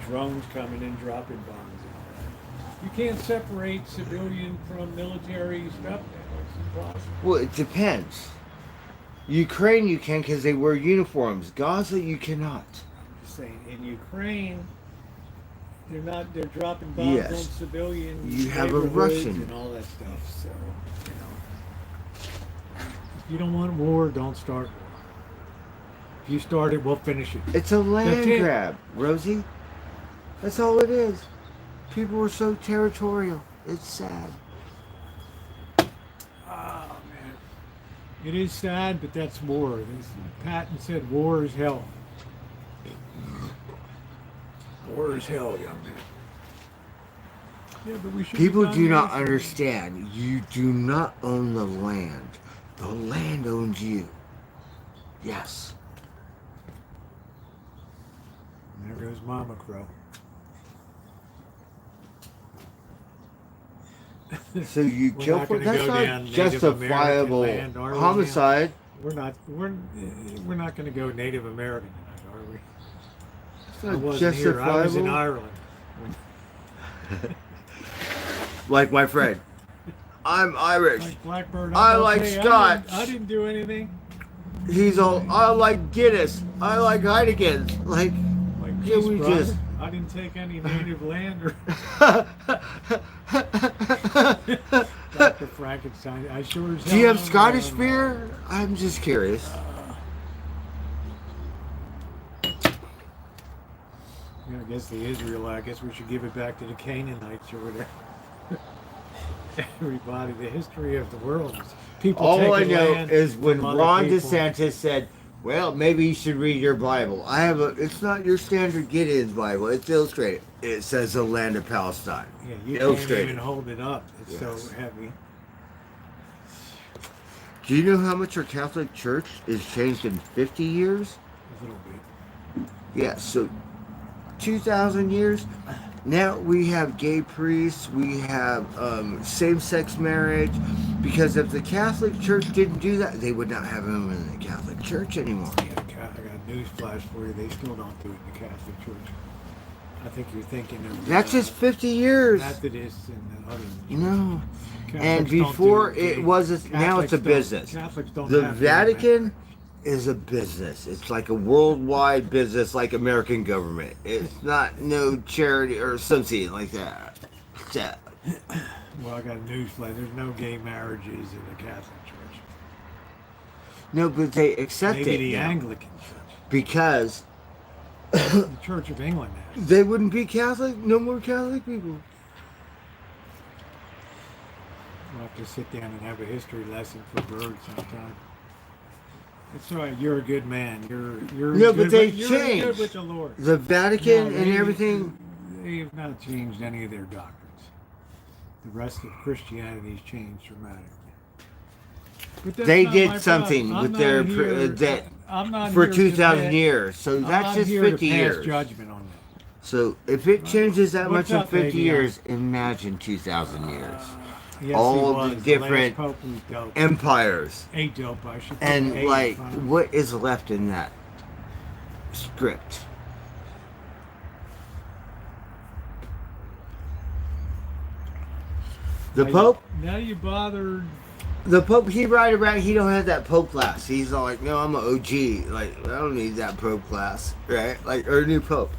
drones coming in dropping bombs. And all that. You can't separate civilian from military stuff now. It's impossible. Well, it depends. Ukraine you can because they wear uniforms. Gaza you cannot. I'm just saying, in Ukraine, they're dropping bombs Yes. on civilians. You have a neighborhoods Russian. and all that stuff. So, if you don't want war, don't start war. If you start it, we'll finish it. It's a land That's it. grab, Rosie. That's all it is. People are so territorial. It's sad. Oh man, it is sad, but that's war. Patton said, "War is hell." War is hell, young man. Yeah, but we should. People do not understand. You do not own the land. The land owns you. Yes. And there goes Mama Crow. So you We're kill not for gonna that's go not down Native justifiable American land, are we now? homicide. We're not going to go Native American tonight, are we? It's I not wasn't here. I was in justifiable. Ireland. Like my friend. I'm Irish. Like Blackbird. I I'm like okay. Scotch. I didn't do anything. He's all I like Guinness. I like Heineken's. Like Like, Can geez, we brother, just- I didn't take any native land or Dr. Frankenstein. I sure as Do hell you have don't Scottish know. beer? I'm just curious. guess the Israel. I guess we should give it back to the Canaanites or whatever. Everybody, the history of the world is people. All I taking know land is when from other Ron people. DeSantis said, "Well, maybe you should read your Bible." I have a. It's not your standard Gideon's Bible. It's illustrated. It says the land of Palestine. Yeah, you can't Illustrated. even hold it up. It's Yes. so heavy. Do you know how much our Catholic Church is changed in 50 years? A little bit. Yeah, so 2,000 years. Now we have gay priests, we have same-sex marriage, because if the Catholic Church didn't do that, they would not have them in the Catholic Church anymore. Yeah, I got news flash for you. They still don't do it in the Catholic Church. I think you're thinking of That's just 50 years. Methodists and other. No. Catholics And don't before do it was, now it's a Catholics don't- business. Catholics don't The have Vatican is a business. It's like a worldwide business, like American government. It's not no charity or something like that. So, Well, I got news flash. There's no gay marriages in the Catholic Church. no, but they accept Maybe it the now Anglican Church, because the Church of England has. they wouldn't be Catholic. No more Catholic people. We'll have to sit down and have a history lesson for birds sometime. It's all right. You're a good man. You're No, good but they with, you're good changed. with the Lord. The Vatican No, and they- everything. They have not changed any of their doctrines. The rest of Christianity's changed dramatically. But that's They not did my something problem. with I'm their not here- that I'm not for here to 2,000 pass- years. So I'm that's not just here to 50 pass years. judgment on that. So if it changes that What's much in up, 50 baby? years, imagine 2,000 years. Yes, All he the was. different last Pope was dope. Empires. Eight dope. I should put And eight like, in front of him. what is left in that script? The Now you- Pope? Now you bothered. The Pope, he ride around, he don't have that Pope class. He's all like, no, I'm an OG. Like, I don't need that Pope class, right? Like, or a new Pope.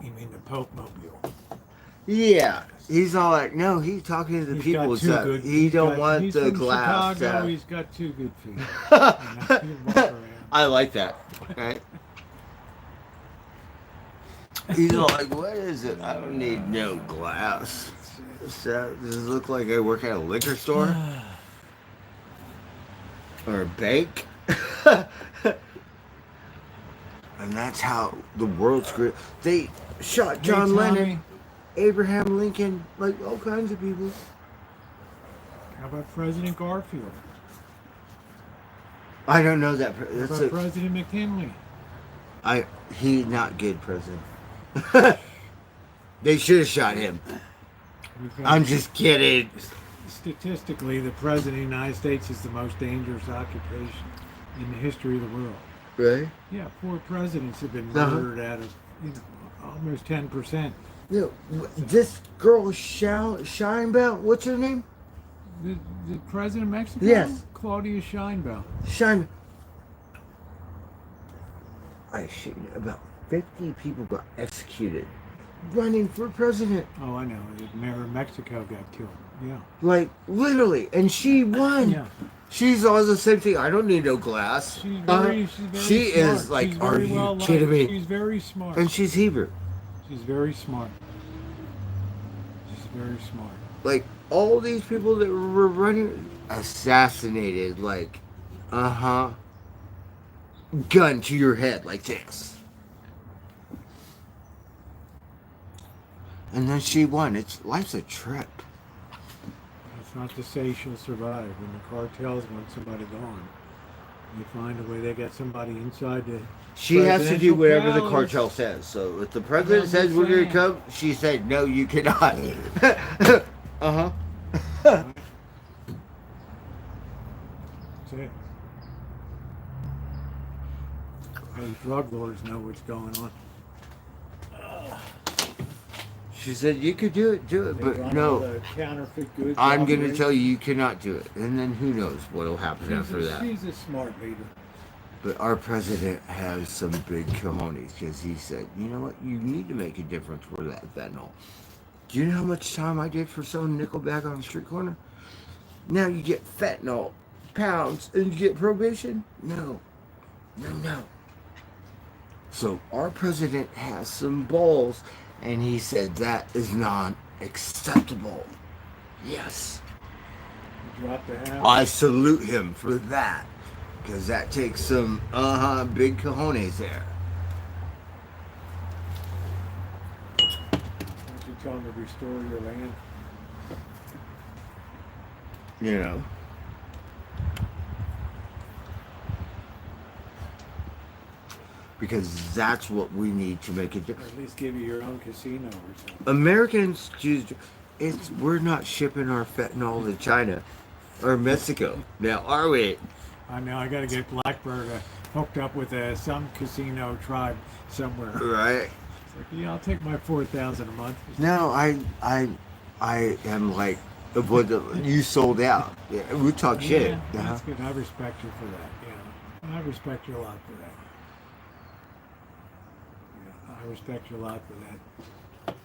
You mean the Pope Mobile? Yeah. He's all like, no, he's talking to the He's people. got two So good- he he's don't got- want he's the from glass. Chicago, he's got two good feet. And he'll walk around. I like that. Right? He's all like, what is it? I don't need no glass. Does it look like I work at a liquor store? Or a bank? And that's how the world's great. They shot John Hey, Tommy, Lennon, Abraham Lincoln, like all kinds of people. How about President Garfield? I don't know that. How That's about a, President McKinley? he's not good president. They should have shot him. Because I'm just kidding. statistically, the President of the United States is the most dangerous occupation in the history of the world. Right? Yeah, 4 presidents have been Uh-huh. murdered out of almost 10%. You know, this girl Scheinbaum, what's her name? The President of Mexico? Yes. Claudia Sheinbaum. About 50 people got executed running for president. Oh, I know. The mayor of Mexico got killed. Yeah. Like, literally. And she won. Yeah. She's always the same thing. I don't need no glass. She's very she smart. is like, She's are very you well liked. kidding me? She's very smart. And she's Hebrew. She's very smart. She's very smart. Like, all these people that were running, assassinated, like, gun to your head, like this. And then she won. Life's a trip. That's not to say she'll survive. When the cartels want somebody gone, they find a way. They got somebody inside the. She has to do presidential whatever the palace. cartel says. So if the president I'm says just we're going to saying. come, she said, no, you cannot. That's it. Those drug lords know what's going on. She said, you could do it, They but run all no. the counterfeit goods. I'm going to operation. tell you cannot do it. And then who knows what will happen She's after that. She's a smart leader. But our president has some big cojones because he said, you know what, you need to make a difference for that fentanyl. Do you know how much time I did for selling Nickelback on the street corner? Now you get fentanyl pounds and you get probation? No. No, no. So our president has some balls, and he said that is not acceptable. Yes. Drop the house. I salute him for that. Because that takes some, big cojones there. Why don't you tell him to restore your land? You know. Because that's what we need to make it Or different. at least give you your own casino or something. Americans choose. We're not shipping our fentanyl to China or Mexico. Now, are we? I know, I gotta get Blackbird hooked up with some casino tribe somewhere. Right? It's like, yeah, I'll take my 4,000 a month. No, I am like, what you sold out. Yeah, we talk shit. Yeah, Uh-huh. that's good. I respect you for that. Yeah, I respect you a lot for that. Yeah, I respect you a lot for that.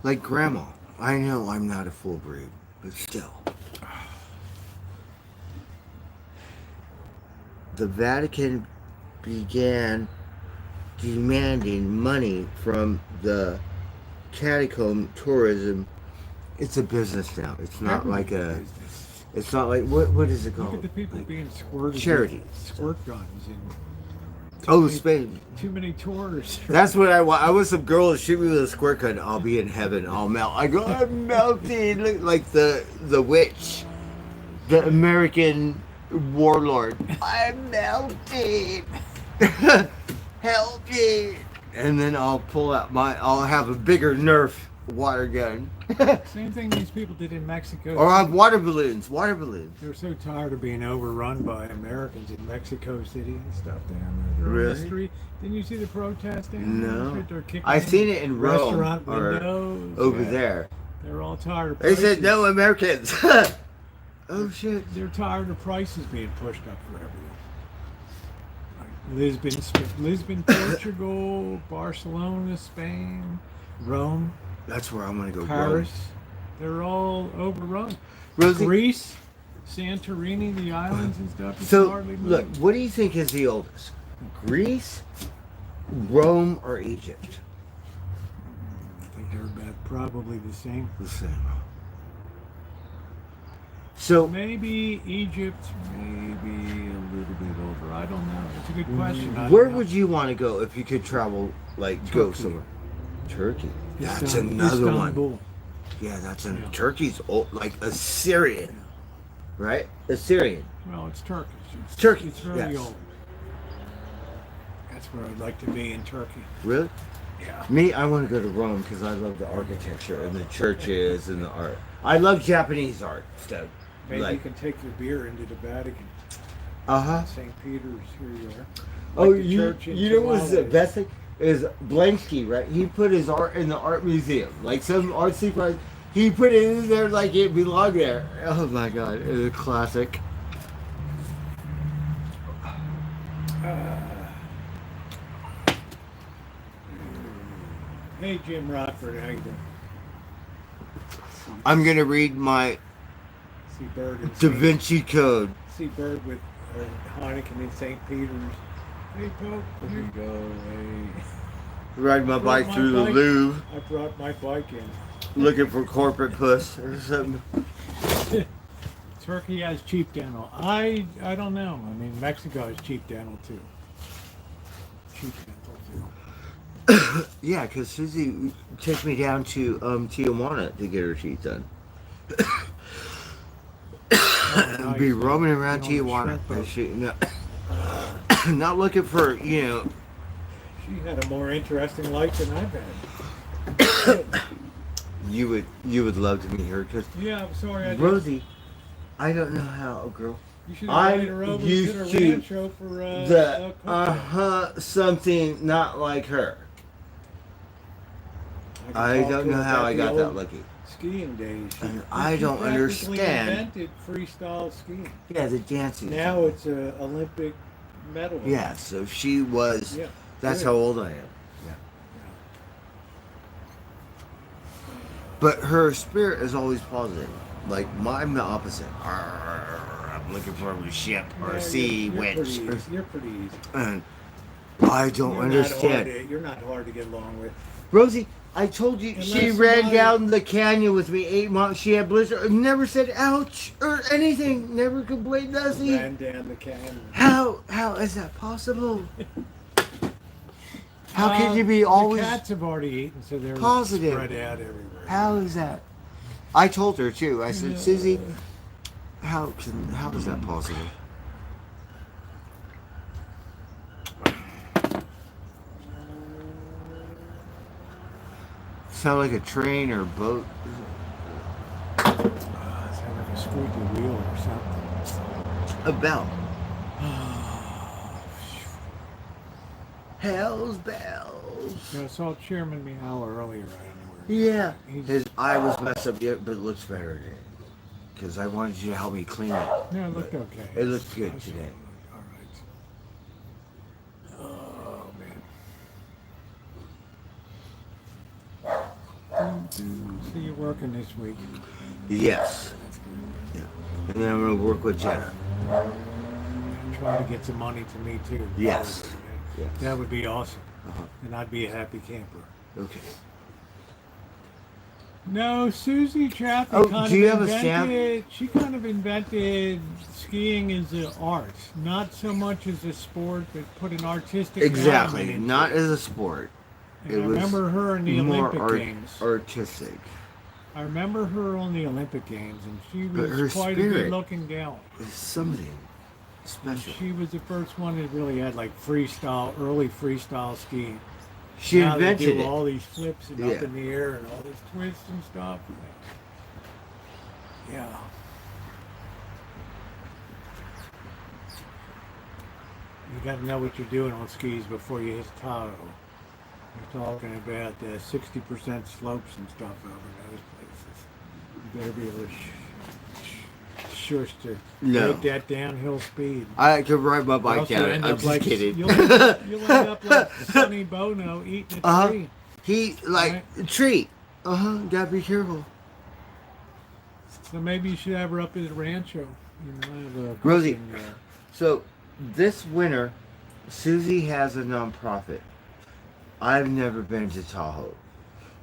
Like grandma. I know I'm not a full breed, but still. The Vatican began demanding money from the catacomb tourism. It's a business now. It's not like a. Business. It's not like what is it Look called? at the people Like being squirted. charity. with Squirt guns and Oh, Spain. too many tours. That's what I want. I want some girl to shoot me with a squirt gun. I'll be in heaven. I'll melt. I go, I'm melting. Look like the witch, the American warlord. I'm melting. Help me. And then I'll pull out I'll have a bigger Nerf water gun. Same thing these people did in Mexico. Or I'll have water balloons. Water balloons. They're so tired of being overrun by Americans in Mexico City and stuff down there. They're on Really? the street. Didn't you see the protest down there? No. They're kicking I in seen it in Rome restaurant or windows. over Yeah. there. They're all tired of They prices. said no Americans. Oh shit. They're tired of prices being pushed up for everything. Like Lisbon, Portugal, Barcelona, Spain, Rome, That's where I'm gonna go. Paris. They're all overrun. Rosie, Greece, Santorini, the islands and stuff. You can so hardly move. look, what do you think is the oldest? Greece, Rome, or Egypt? I think they're about probably the same. The same. So Maybe Egypt, maybe a little bit over. I don't know. It's a good question. I where don't know. would you want to go if you could travel, like go Turkey. somewhere? Turkey. That's Istanbul. another one. Istanbul. Yeah, that's Yeah. Turkey's old, like Assyrian, right? Assyrian. Well, it's Turkish. It's Turkey, It's very yes. old. That's where I'd like to be, in Turkey. Really? Yeah. Me, I want to go to Rome because I love the architecture and the churches and the art. I love Japanese art stuff. Maybe you Like, can take your beer into the Vatican. St. Peter's, here you are. Oh, Like the you church in know what's the Chihuahua. best thing? Is Blansky, right? He put his art in the art museum. Like some artsy place, he put it in there like it belonged there. Oh my god, it's a classic. Hey, Jim Rockford, how you doing? I'm gonna read my See Bird and Da Vinci Code. See Bird with Heineken in St. Peter's. Hey, Pope, here you go. Hey. Ride my bike my through the bike. Louvre, I brought my bike in. looking for corporate puss or something. Turkey has cheap dental. I don't know. I mean, Mexico has cheap dental too. Cheap dental too. Yeah, because Susie took me down to Tijuana to get her teeth done. Nice. Be roaming around Be on the Tijuana. shrimp boat. And not looking for, She had a more interesting life than I've had. you would love to meet her because Yeah, I'm sorry. I didn't. Rosie, I don't know how, girl. You should I'm have invited her over used to to the Rancho for The cookout. something not like her. can I talk don't to her know how about I the got that old lucky. Skiing days. And I don't practically understand. Invented freestyle skiing. Yeah, the dancing. Now it's a Olympic medal. Yeah, so she was. Yeah. That's good. how old I am. Yeah. But her spirit is always positive. Like I'm the opposite. I'm looking for a ship or a sea witch. You're pretty easy. And I don't understand. You're not hard to get along with. Rosie, I told you Unless she ran somebody- down the canyon with me 8 months. She had blister. Never said ouch or anything. Never complained nothing. Ran down the canyon. How is that possible? How can you be always The cats have already eaten, so they're positive? spread out everywhere. How is that? I told her too. I said, Susie, how is that possible? Sound like a train or a boat. Sound like a squeaky wheel or something. A bell. Hell's bells. I saw Chairman Meow earlier. I don't know where. Yeah. He's- His eye was messed up yet, but it looks better today. Because I wanted you to help me clean it. No, it looked okay. It looked good I saw today. it. All right. Oh man. So you're working this week? Yes. Yeah. And then I'm going to work with Jenna. Try to get some money to me too. Yes. Yes. That would be awesome. Uh-huh. And I'd be a happy camper. Okay. No, Susie Chappie Oh, kind do you of have a stamp? invented. She kind of invented skiing as an art, not so much as a sport, but put an artistic Exactly. element into Not it. as a sport. And It I was remember her in the more Olympic Games. artistic. I remember her on the Olympic Games, and she But her was quite a spirit- good-looking gal. It's something special. She was the first one that really had like freestyle, early freestyle skiing. She Now they invented do it. all these flips and Yeah. up in the air and all this twists and stuff. Yeah. You got to know what you're doing on skis before you hit Tahoe. You're talking about 60% slopes and stuff over those places. You better be able to sure to No. break that downhill speed. I could ride my Or bike else down you'll it. end I'm up just like- kidding. You'll end up like Sonny Bono eating a Uh-huh. tree. He, like, a tree. Gotta be careful. So maybe you should have her up at the Rancho. You know, have a Rosie. cooking, So, this winter, Susie has a nonprofit. I've never been to Tahoe.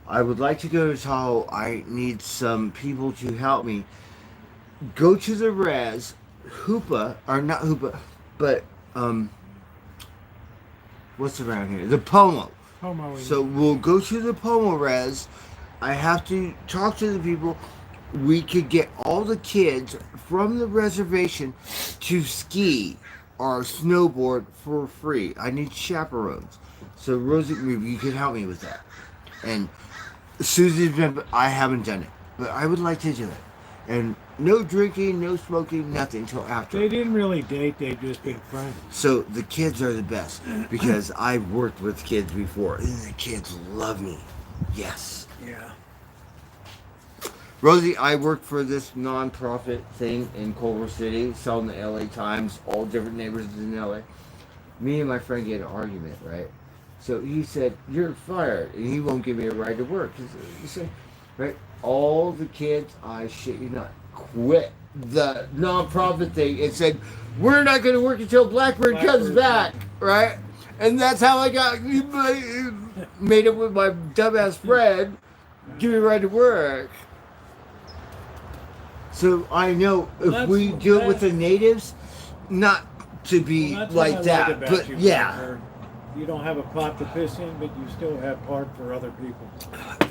I would like to go to Tahoe. I need some people to help me. Go to the res, Hoopa, or not Hoopa, but, what's around here? The Pomo. Homo in- So we'll go to the Pomo res. I have to talk to the people. We could get all the kids from the reservation to ski or snowboard for free. I need chaperones. So Rosie, you could help me with that. And Susie's been, I haven't done it, but I would like to do it. And no drinking, no smoking, nothing until after. They didn't really date, they've just been friends. So the kids are the best because I've worked with kids before and the kids love me. Yes. Yeah. Rosie, I worked for this non-profit thing in Culver City, selling the LA Times, all different neighborhoods in LA. Me and my friend get an argument, right? So he said, "You're fired," and he won't give me a ride to work. He said, right? All the kids, I shit you not, quit the non-profit thing and said, "We're not going to work until Blackbird comes back," right? And that's how I got made up with my dumbass friend. Give me a ride to work. So I know if Well, we that's- do it with the natives, not to be Well, that's what I like that, about but you, yeah. Bernard. You don't have a pot to piss in, but you still have part for other people.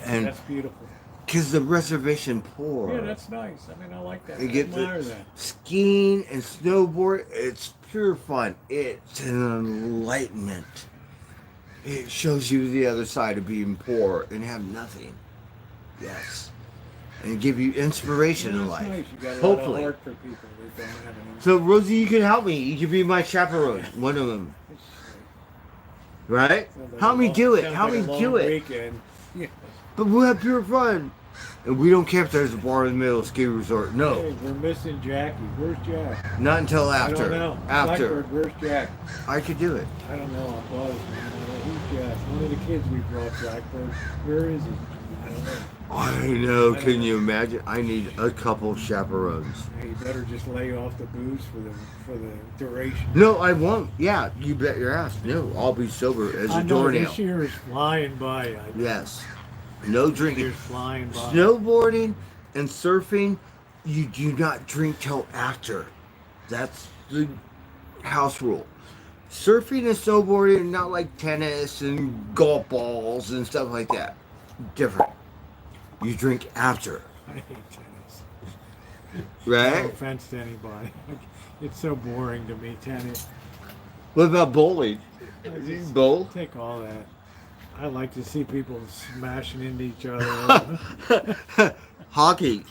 And That's beautiful. because the reservation poor, Yeah, that's nice. I mean, I like that. I they get admire the that. skiing and snowboard. It's pure fun. It's an enlightenment. It shows you the other side of being poor and have nothing. Yes, and give you inspiration in That's life. nice. You got a lot of Hopefully. heart for people that don't have any. So Rosie, you can help me. You can be my chaperone. One of them, right? Sounds like Help a me long- do it. sounds Help like me a do long it. Weekend. Yeah. But we'll have pure fun. And we don't care if there's a bar in the middle of ski resort. No, Hey, we're missing Jackie. Where's Jack? not until I after. don't know. After. Blackbird, where's Jack? I could do it. I don't know. I'm buzzed, man. I don't know. Who's Jack? One of the kids we brought, Blackbird. Where is he? I don't know. I know. Can you imagine? I need a couple chaperones. Hey, you better just lay off the booze for the duration. No, I won't. Yeah, you bet your ass. No, I'll be sober as I a know doornail. this year is flying by. Yes. No drinking. Year's flying by. Snowboarding and surfing, you do not drink till after. That's the house rule. Surfing and snowboarding, not like tennis and golf balls and stuff like that. Different. You drink after. I hate tennis. Right? No offense to anybody. It's so boring to me, tennis. What about bowling? I Do you just bowl? take all that. I like to see people smashing into each other. Hockey,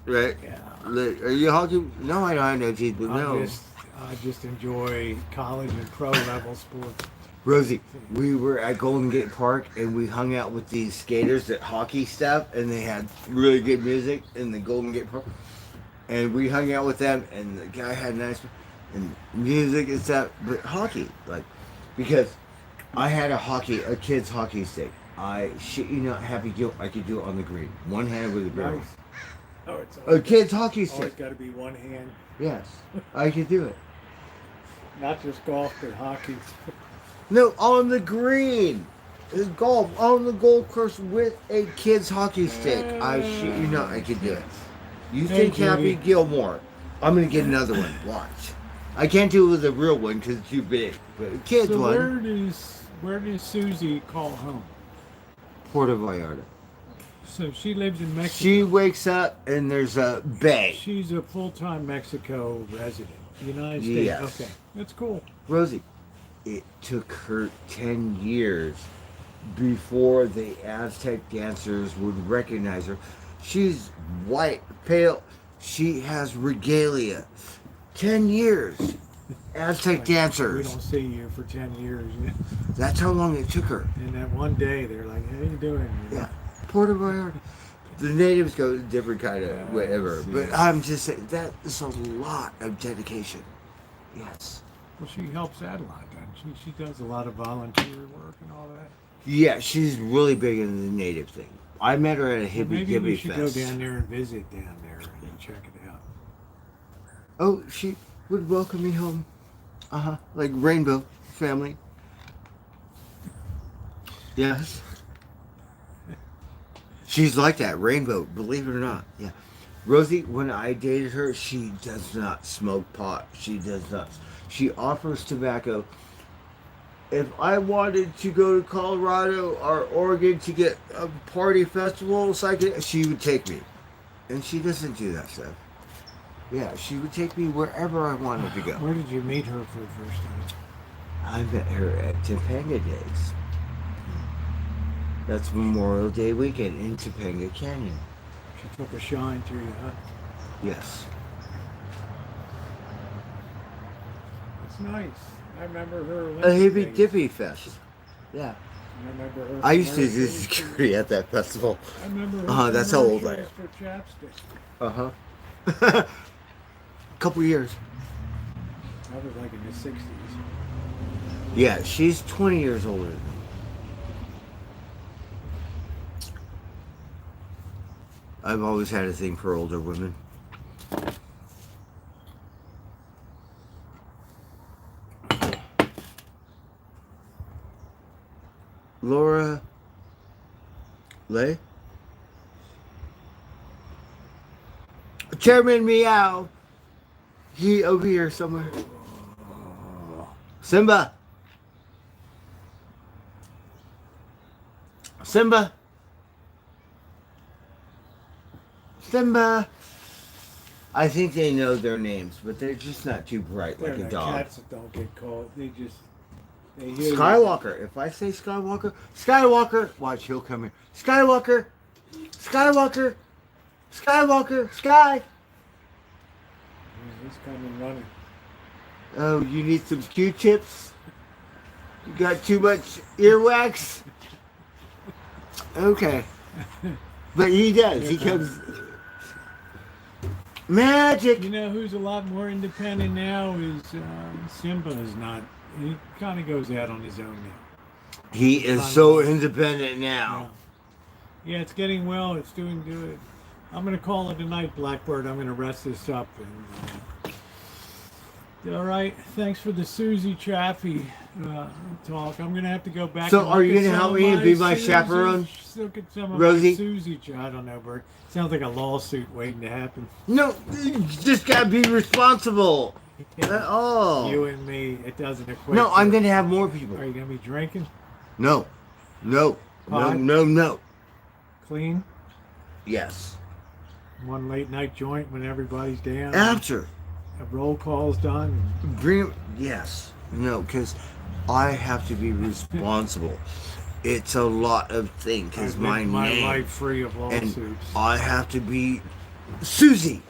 right? Yeah. Are you hockey? No, I don't have no teeth, but no. I just enjoy college and pro level sports. Rosie, we were at Golden Gate Park and we hung out with these skaters that hockey stuff, and they had really good music in the Golden Gate Park. And we hung out with them, and the guy had nice and music and stuff, but hockey, like, because I had a kid's hockey stick. I shit you not, Happy Gil, I could do it on the green, one hand with a barrel. Nice. Oh, it's A kid's hockey always stick. got to be one hand, Yes, I could do it. not just golf but hockey. No, on the green. It's golf on the golf course with a kid's hockey stick. I shit you not, I could do it. You Hey, think Happy Judy. Gilmore? I'm gonna get another one. Watch. I can't do it with a real one because it's too big. But a kid's So one. where does Susie call home? Puerto Vallarta. So she lives in Mexico. She wakes up and there's a bay. She's a full-time Mexico resident. United States. Yes. Okay, that's cool. Rosie, it took her 10 years before the Aztec dancers would recognize her. She's white, pale. She has regalia. 10 years. Aztec We dancers. don't see you for 10 years. That's how long it took her. And that one day they're like, how you doing? Yeah. Puerto Vallarta. The natives go a different kind of whatever. see. But I'm just saying, that is a lot of dedication. Yes. Well, she helps out a lot, doesn't she? She does a lot of volunteer work and all that. Yeah, she's really big into the native thing. I met her at a Well, hippie maybe we dippy should fest. go down there and visit down there and check it out. Oh, she would welcome me home. Like Rainbow family. Yes. She's like that, Rainbow, believe it or not. Yeah. Rosie, when I dated her, she does not smoke pot. She does not. She offers tobacco. If I wanted to go to Colorado or Oregon to get a party festival, she would take me. And she doesn't do that stuff. Yeah, she would take me wherever I wanted to go. Where did you meet her for the first time? I met her at Topanga Days. That's Memorial Day weekend in Topanga Canyon. She took a shine to you, huh? Yes. It's nice. I remember her. A hippie dippy fest. Yeah. I remember her. I used to do commercials. security at that festival. I remember her. That's how old I am. commercials for chapstick. Uh-huh. Couple years. That was like in the 60s. Yeah, she's 20 years older than me. I've always had a thing for older women. Laura Lay? Chairman Meow. He over here somewhere. Simba. Simba. Simba. I think they know their names, but they're just not too bright like They're a the dog. cats that don't get called. They hear you. Skywalker. If I say Skywalker, watch, he'll come here. Skywalker, Sky. He's coming running. Oh, you need some Q-tips? You got too much earwax? Okay. But he does. He comes... Magic! You know who's a lot more independent now is Simba is not. He kind of goes out on his own now. He is so independent now. Yeah. Yeah, it's getting well. It's doing good. I'm gonna call it a night, Blackbird. I'm gonna rest this up. And, all right. Thanks for the Susie Chaffee talk. I'm gonna have to go back. So and are look you at gonna some help of me and be my Susie- chaperone? Look at some of Rosie? my Susie. I don't know, Bert. Sounds like a lawsuit waiting to happen. No, you just gotta be responsible. Oh. You and me, it doesn't equate. No, to- I'm gonna have more people. Are you gonna be drinking? No. No. Pot? No. Clean? Yes. One late night joint when everybody's down. After. A roll call's done. Bring. Yes. No, because I have to be responsible. It's a lot of things. Because I've my lived my name. life free of lawsuits. And I have to be Susie.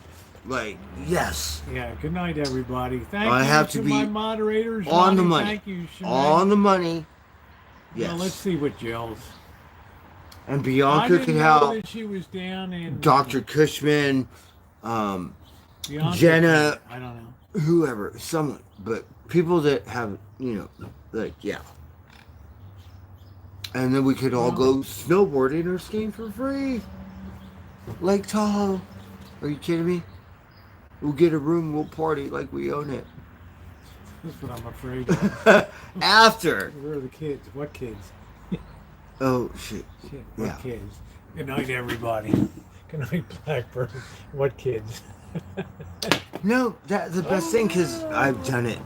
Like, yes. Yeah, good night, everybody. Thank I you have to to be my moderators. on the Ronnie, money. Thank you, Shemaine. On the money. Yes. Well, let's see what gels. And I Bianca didn't could know help. that she was down in Dr. Cushman. Bianca, Jenna. I don't know. Whoever. Someone. But people that have, like, yeah. And then we could all go snowboarding or skiing for free. Lake Tahoe. Are you kidding me? We'll get a room, we'll party like we own it. That's what I'm afraid of. After. Where are the kids? What kids? Oh, shit. Shit, what Yeah. kids? Good night, everybody. Good night, Blackbird. What kids? No, that's the best thing because I've done it.